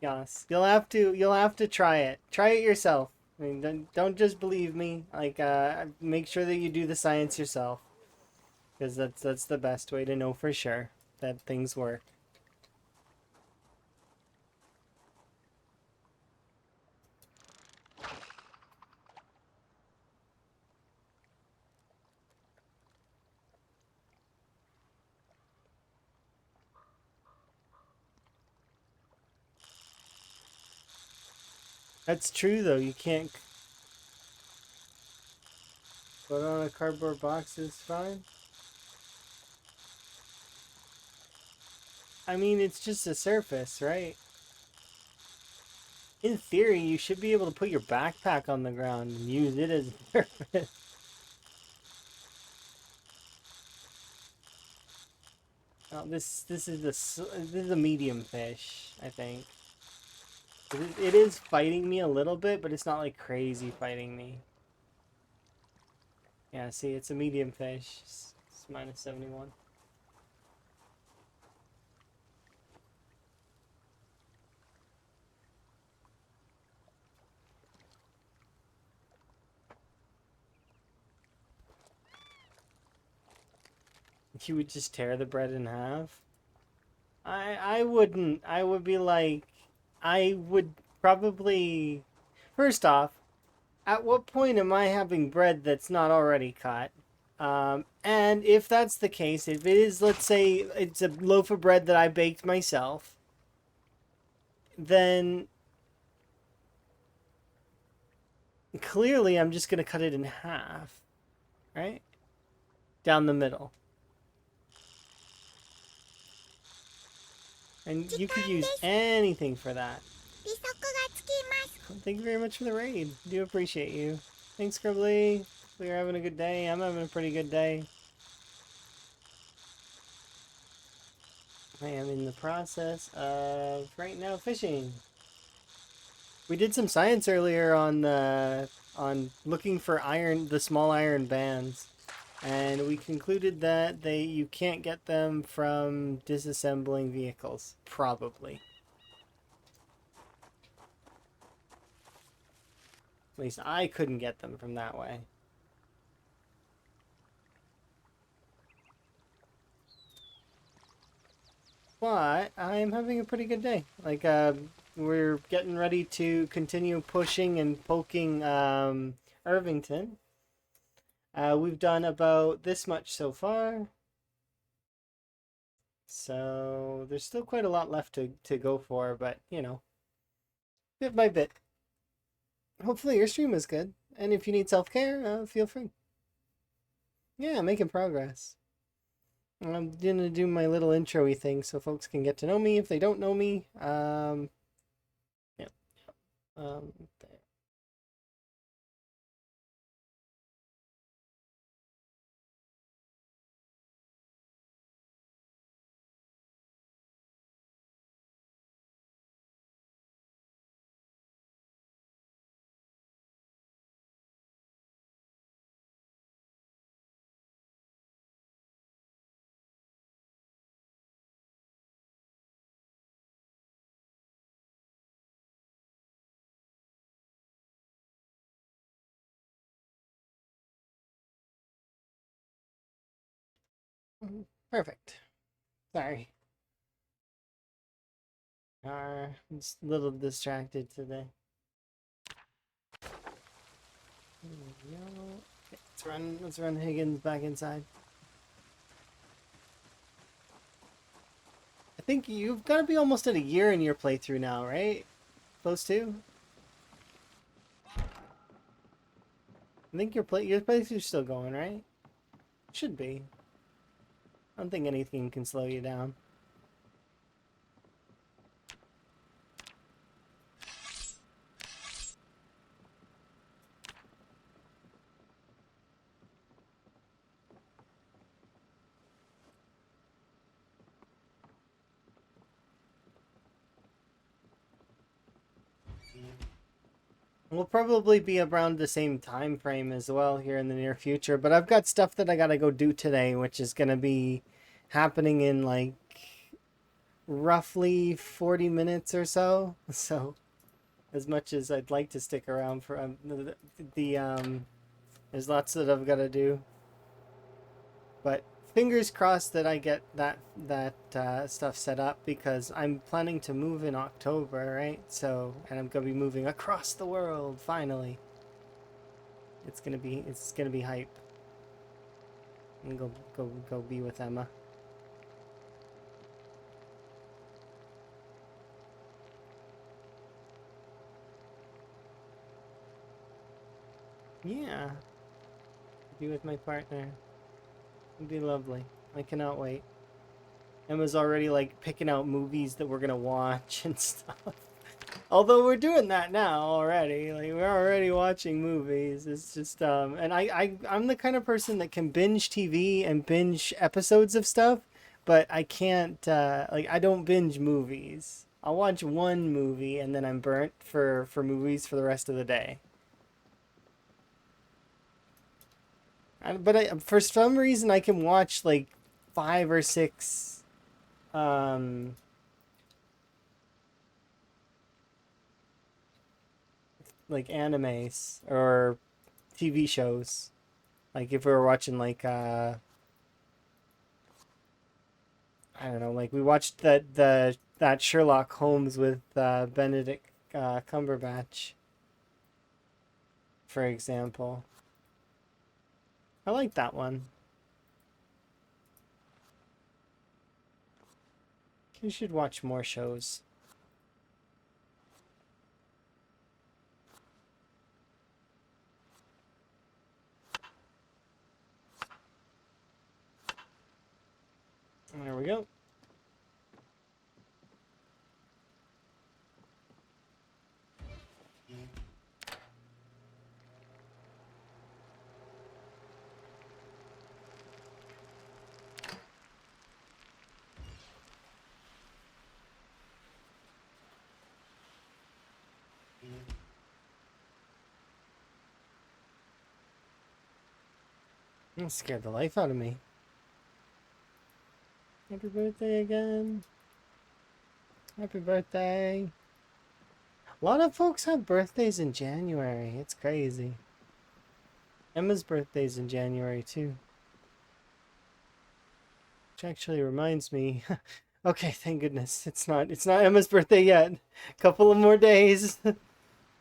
Yes, you'll have to try it. Try it yourself. I mean, don't just believe me. Like, make sure that you do the science yourself, because that's the best way to know for sure that things work. That's true though. You can't put on a cardboard box is fine. I mean, it's just a surface, right? In theory, you should be able to put your backpack on the ground and use it as a surface. Oh, this is a medium fish, I think. It is fighting me a little bit, but it's not like crazy fighting me. Yeah, see, it's a medium fish. It's minus 71. You would just tear the bread in half? I wouldn't. I would be like, I would probably. First off, at what point am I having bread that's not already cut? And if that's the case, if it is, let's say it's a loaf of bread that I baked myself, then clearly I'm just going to cut it in half, right? Down the middle. And you could use anything for that. Thank you very much for the raid. Do appreciate you. Thanks, Scribbly. We're having a good day. I'm having a pretty good day. I am in the process of right now fishing. We did some science earlier on looking for the small iron bands, and we concluded that you can't get them from disassembling vehicles, probably. At least I couldn't get them from that way. But I'm having a pretty good day. Like, we're getting ready to continue pushing and poking Irvington. We've done about this much so far. So there's still quite a lot left to go for, but bit by bit. Hopefully your stream is good. And if you need self-care, feel free. Yeah, making progress. I'm gonna do my little intro-y thing so folks can get to know me if they don't know me. Yeah. Um, Perfect. Sorry. I'm just a little distracted today. There we go. Okay, let's run Higgins back inside. I think you've got to be almost at a year in your playthrough now, right? Close to? I think your playthrough's still going, right? Should be. I don't think anything can slow you down. We'll probably be around the same time frame as well here in the near future, but I've got stuff that I gotta go do today, which is gonna be happening in like roughly 40 minutes or so. So, as much as I'd like to stick around for there's lots that I've got to do, but fingers crossed that I get that stuff set up because I'm planning to move in October, right? So, and I'm gonna be moving across the world finally. It's gonna be hype. I'm gonna go be with Emma. Yeah, be with my partner. It'd be lovely. I cannot wait. Emma's already like picking out movies that we're gonna watch and stuff. Although we're doing that now already. Like we're already watching movies. It's just and I'm the kind of person that can binge TV and binge episodes of stuff, but I can't like I don't binge movies. I'll watch one movie and then I'm burnt for movies for the rest of the day. For some reason I can watch like 5 or 6 um like animes or TV shows. Like if we were watching like I don't know, like we watched that Sherlock Holmes with Benedict Cumberbatch, for example. I like that one. You should watch more shows. There we go. That scared the life out of me. Happy birthday again. Happy birthday. A lot of folks have birthdays in January. It's crazy. Emma's birthday's in January too. Which actually reminds me. Okay, thank goodness. It's not Emma's birthday yet. A couple of more days.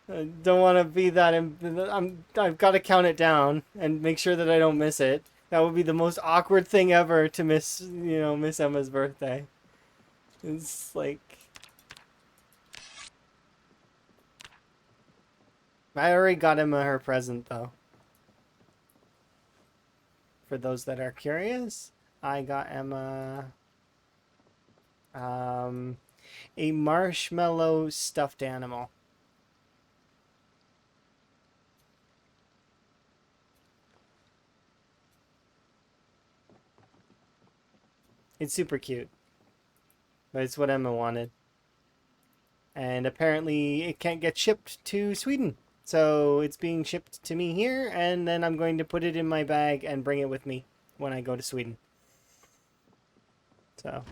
I don't want to be that I've got to count it down and make sure that I don't miss it. That would be the most awkward thing ever to miss Emma's birthday. It's like I already got Emma her present though. For those that are curious, I got Emma a marshmallow stuffed animal. It's super cute, but it's what Emma wanted. And apparently it can't get shipped to Sweden. So it's being shipped to me here, and then I'm going to put it in my bag and bring it with me when I go to Sweden. So,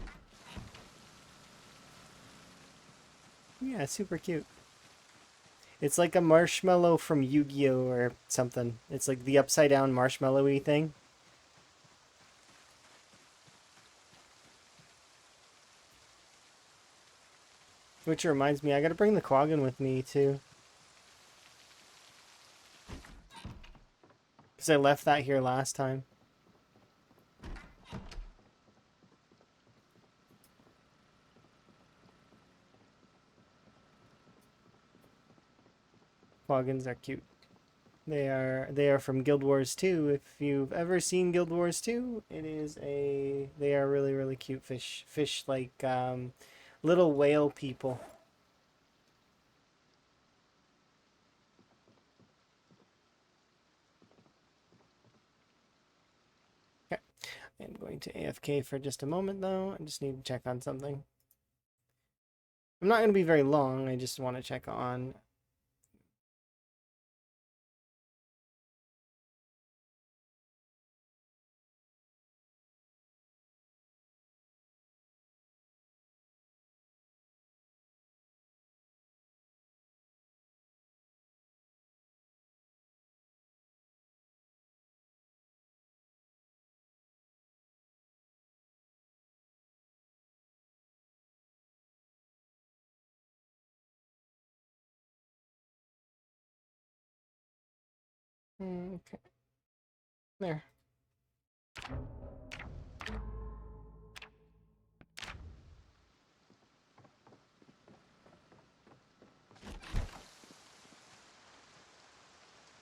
yeah, super cute. It's like a marshmallow from Yu-Gi-Oh! Or something. It's like the upside down marshmallowy thing. Which reminds me, I gotta bring the Quaggin with me too. Because I left that here last time. Quaggins are cute. They are from Guild Wars 2. If you've ever seen Guild Wars 2, they are really really cute fish like little whale people. Okay. I'm going to AFK for just a moment though. I just need to check on something. I'm not going to be very long. I just want to check on okay. There.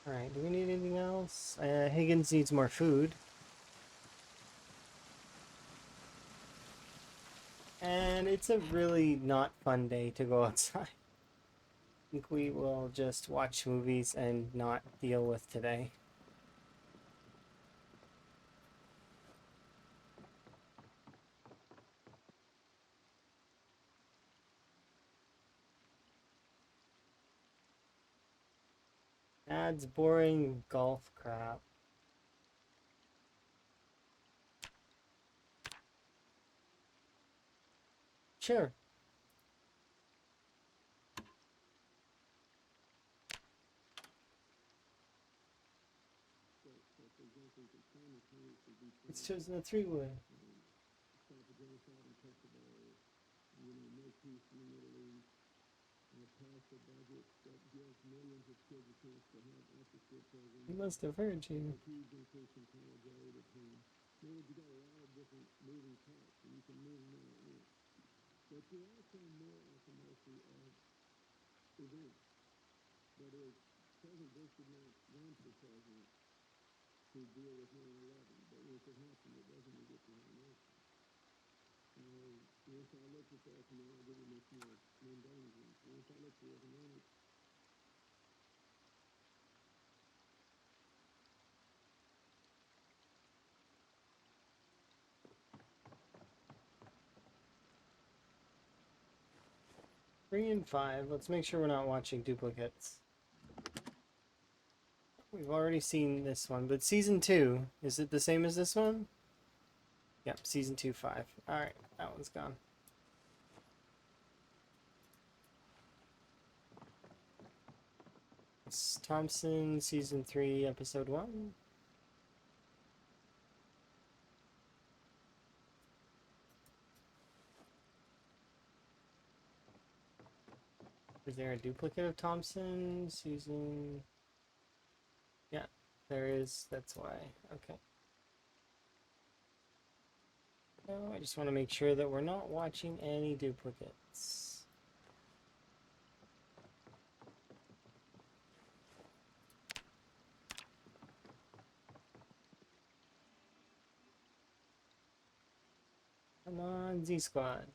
Alright, do we need anything else? Higgins needs more food. And it's a really not fun day to go outside. I think we will just watch movies and not deal with today. Adds boring golf crap. Sure. It's chosen a three-way. He must have heard you. Three and five. Let's make sure we're not watching duplicates. We've already seen this one, but season 2, is it the same as this one? Yep, season 2, 5. Alright, that one's gone. It's Thompson, season 3, episode 1. Is there a duplicate of Thompson? Season... Yeah, there is. That's why. Okay. No, I just want to make sure that we're not watching any duplicates. Come on, Z-Squad.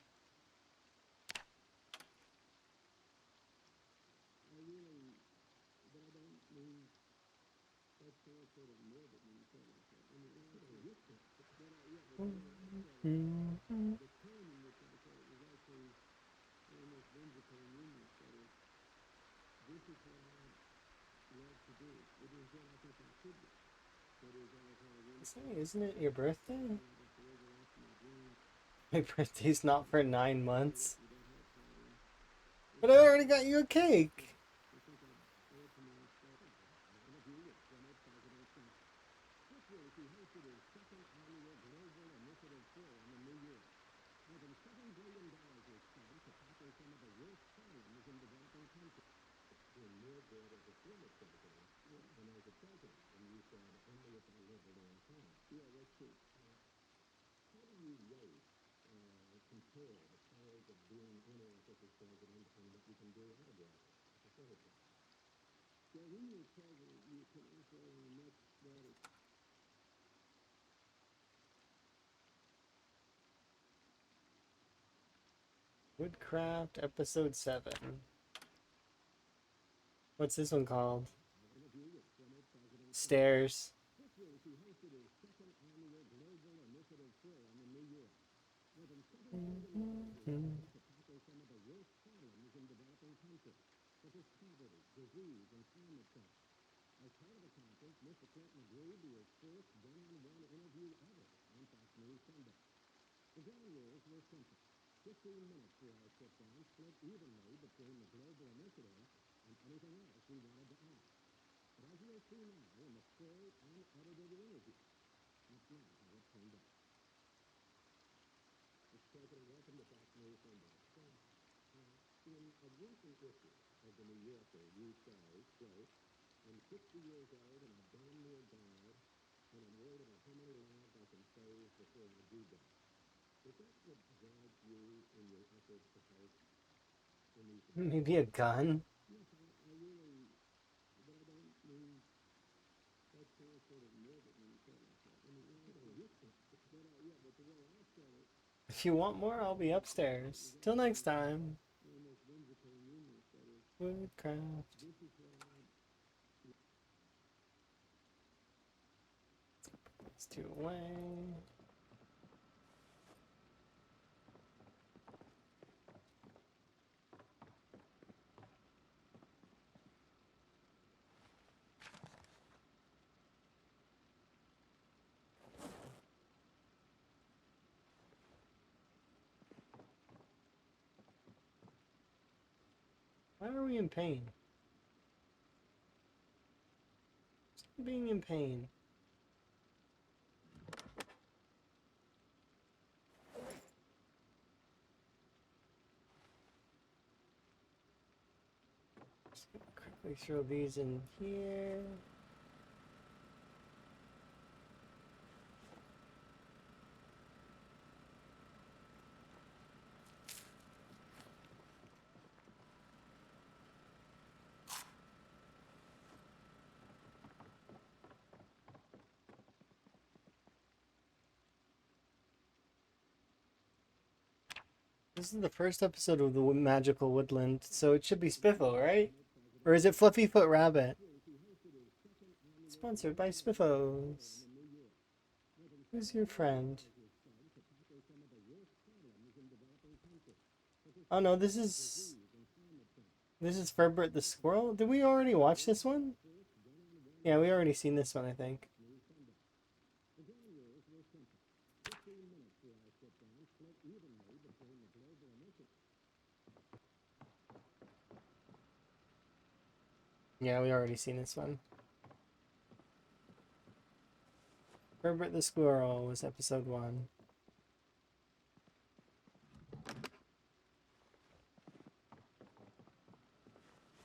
Isn't it your birthday? My birthday's not for 9 months. But I already got you a cake. Woodcraft episode 7. What's this one called? Stairs. Maybe a gun? If you want more, I'll be upstairs. Till next time. Woodcraft. Let's do away. Why are we in pain? Being in pain. Just gonna quickly throw these in here. This is the first episode of the Magical Woodland, so it should be Spiffo, right? Or is it Fluffyfoot Rabbit? Sponsored by Spiffos. Who's your friend? Oh no, this is Ferbert the Squirrel. Did we already watch this one? Yeah, we already seen this one, I think. Yeah, we already seen this one. Ferbert the Squirrel was episode 1.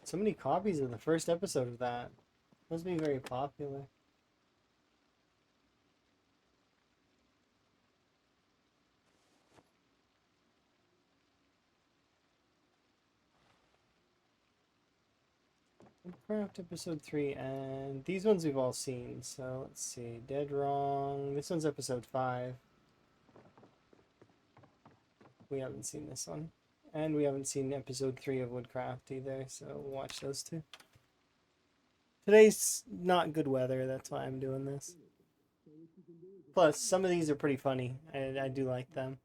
So many copies of the first episode of that. Must be very popular. Craft episode 3, and these ones we've all seen. So let's see. Dead Wrong. This one's episode 5. We haven't seen this one. And we haven't seen episode 3 of Woodcraft either, so we'll watch those two. Today's not good weather, that's why I'm doing this. Plus, some of these are pretty funny. I do like them.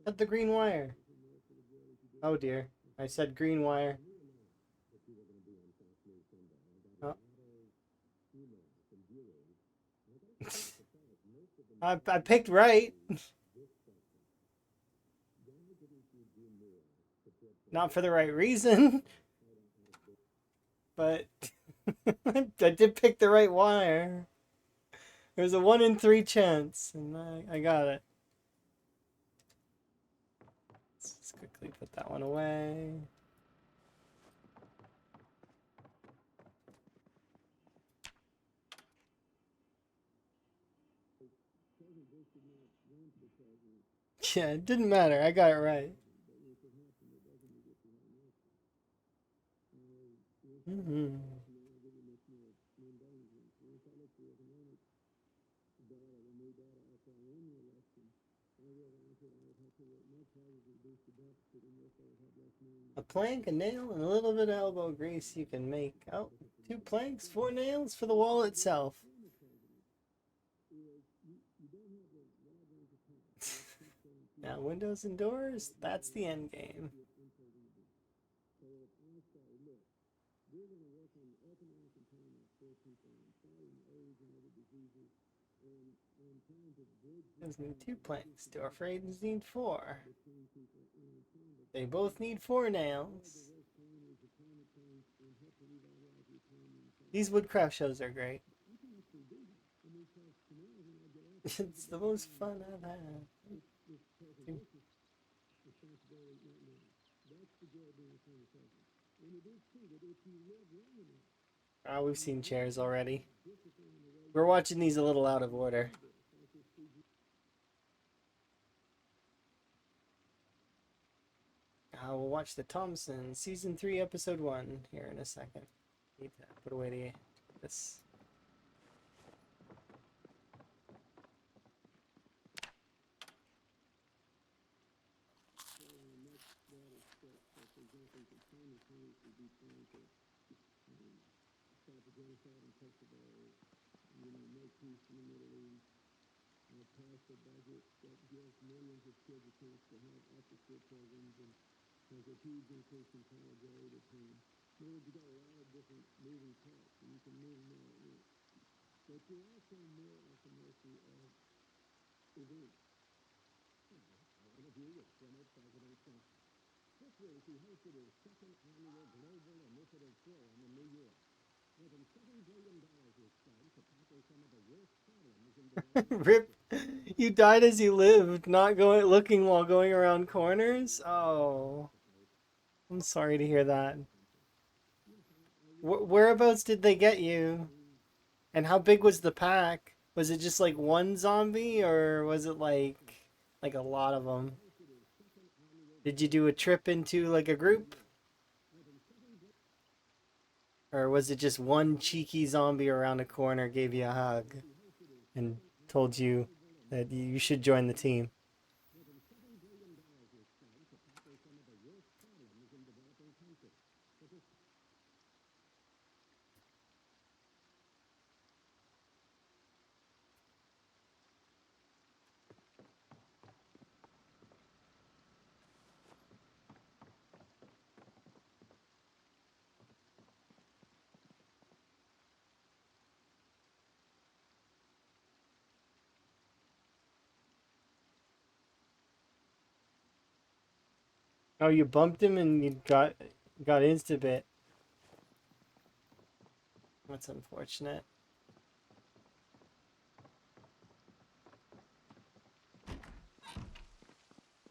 Cut the green wire. Oh dear. I said green wire. Oh. I picked right. Not for the right reason, but I did pick the right wire. There's a 1 in 3 chance, and I got it. Let's quickly put that one away. Yeah, it didn't matter. I got it right. Mm-hmm. A plank, a nail, and a little bit of elbow grease you can make. Oh, 2 planks, 4 nails for the wall itself. Now, windows and doors, that's the end game. Those need 2 planks. Door frames need 4. They both need 4 nails. These woodcraft shows are great. It's the most fun I've had. Oh, we've seen chairs already. We're watching these a little out of order. We'll watch the Thompsons season 3 episode 1 here in a second. Need to put away this. Rip, you died as you lived, not going looking while going around corners. Oh, I'm sorry to hear that. Whereabouts did they get you? And how big was the pack? Was it just like one zombie, or was it like a lot of them? Did you do a trip into like a group, or was it just one cheeky zombie around a corner gave you a hug and told you that you should join the team? Oh, you bumped him and you got insta bit. That's unfortunate.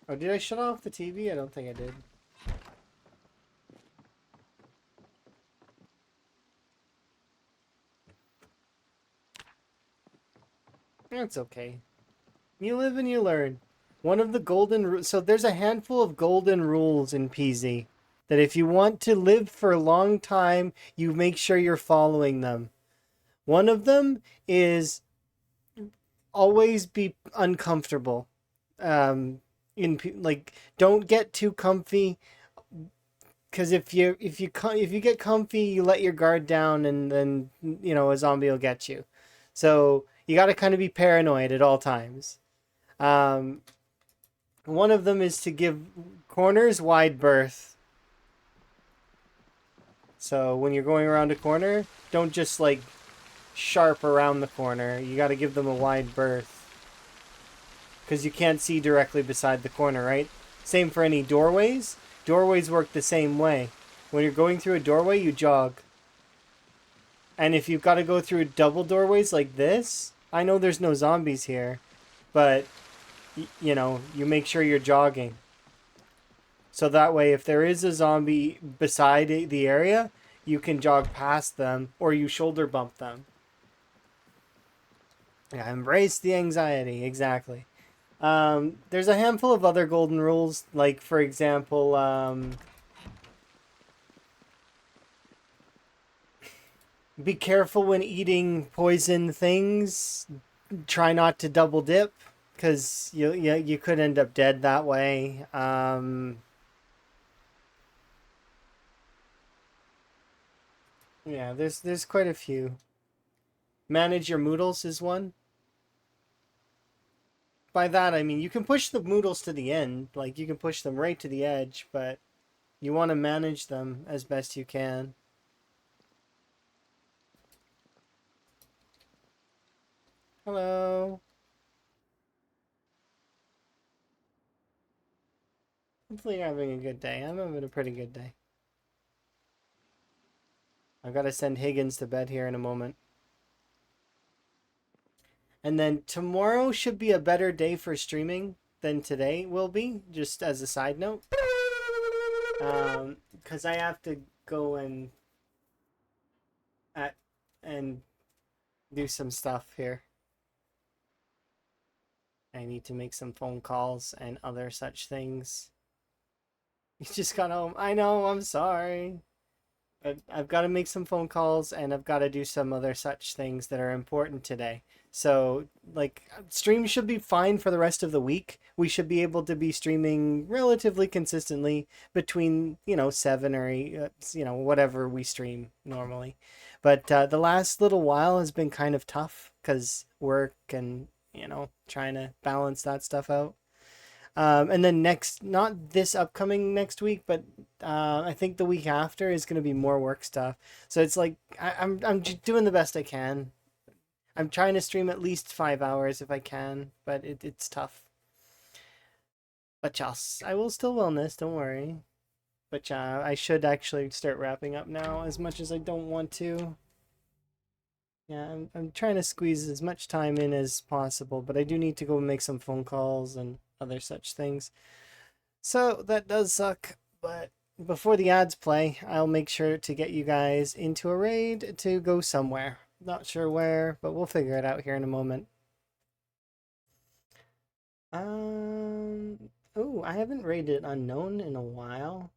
Oh, did I shut off the TV? I don't think I did. That's okay. You live and you learn. One of the so there's a handful of golden rules in PZ that if you want to live for a long time, you make sure you're following them. One of them is always be uncomfortable. Like don't get too comfy. Because if you get comfy, you let your guard down, and then a zombie will get you. So you got to kind of be paranoid at all times. Um, One of them is to give corners wide berth. So when you're going around a corner, don't just like sharp around the corner. You got to give them a wide berth because you can't see directly beside the corner, right? Same for any doorways. Doorways work the same way. When you're going through a doorway, you jog. And if you've got to go through double doorways like this, I know there's no zombies here, but you make sure you're jogging. So that way, if there is a zombie beside the area, you can jog past them or you shoulder bump them. Yeah, embrace the anxiety, exactly. There's a handful of other golden rules, like, for example, be careful when eating poison things. Try not to double dip, because you could end up dead that way. Yeah, there's quite a few. Manage your moodles is one. By that I mean you can push the moodles to the end, like you can push them right to the edge, but you want to manage them as best you can. Hello. Hopefully you're having a good day. I'm having a pretty good day. I've got to send Higgins to bed here in a moment. And then tomorrow should be a better day for streaming than today will be, just as a side note. Because I have to go at and do some stuff here. I need to make some phone calls and other such things. You just got home. I know, I'm sorry. But I've got to make some phone calls and I've got to do some other such things that are important today. So, like, stream should be fine for the rest of the week. We should be able to be streaming relatively consistently between, 7 or 8, whatever we stream normally. But the last little while has been kind of tough because work and, trying to balance that stuff out. And then not this upcoming next week, but I think the week after is going to be more work stuff. So it's like I'm doing the best I can. I'm trying to stream at least 5 hours if I can, but it's tough. But yes, I will still wellness. Don't worry. But yeah, I should actually start wrapping up now, as much as I don't want to. Yeah, I'm trying to squeeze as much time in as possible, but I do need to go make some phone calls and other such things. So that does suck, but before the ads play, I'll make sure to get you guys into a raid to go somewhere. Not sure where, but we'll figure it out here in a moment. Oh, I haven't raided Unknown in a while.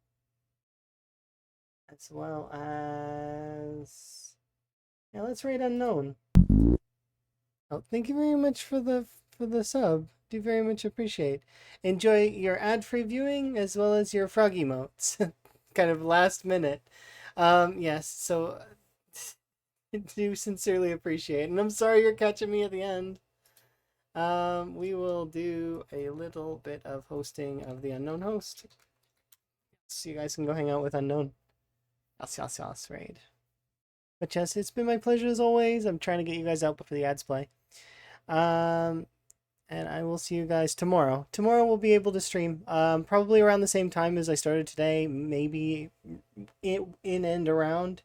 As well as... Yeah, let's raid Unknown. Oh, thank you very much for the sub. Do very much appreciate. Enjoy your ad-free viewing as well as your frog emotes. Kind of last minute. Yes, so do sincerely appreciate. And I'm sorry you're catching me at the end. We will do a little bit of hosting of the unknown host. So you guys can go hang out with Unknown. Yas, raid. But yes, it's been my pleasure as always. I'm trying to get you guys out before the ads play. And I will see you guys tomorrow. Tomorrow we'll be able to stream, probably around the same time as I started today, maybe in and around.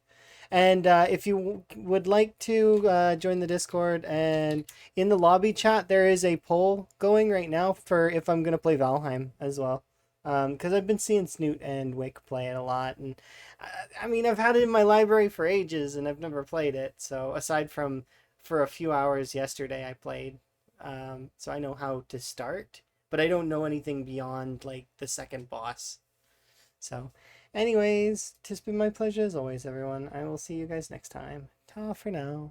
And if you would like to join the Discord, and in the lobby chat, there is a poll going right now for if I'm going to play Valheim as well. Because I've been seeing Snoot and Wick play it a lot. And I mean, I've had it in my library for ages and I've never played it. So aside from for a few hours yesterday, I played. So I know how to start, but I don't know anything beyond like the second boss. So, anyways, it's been my pleasure as always, everyone. I will see you guys next time. Ta for now.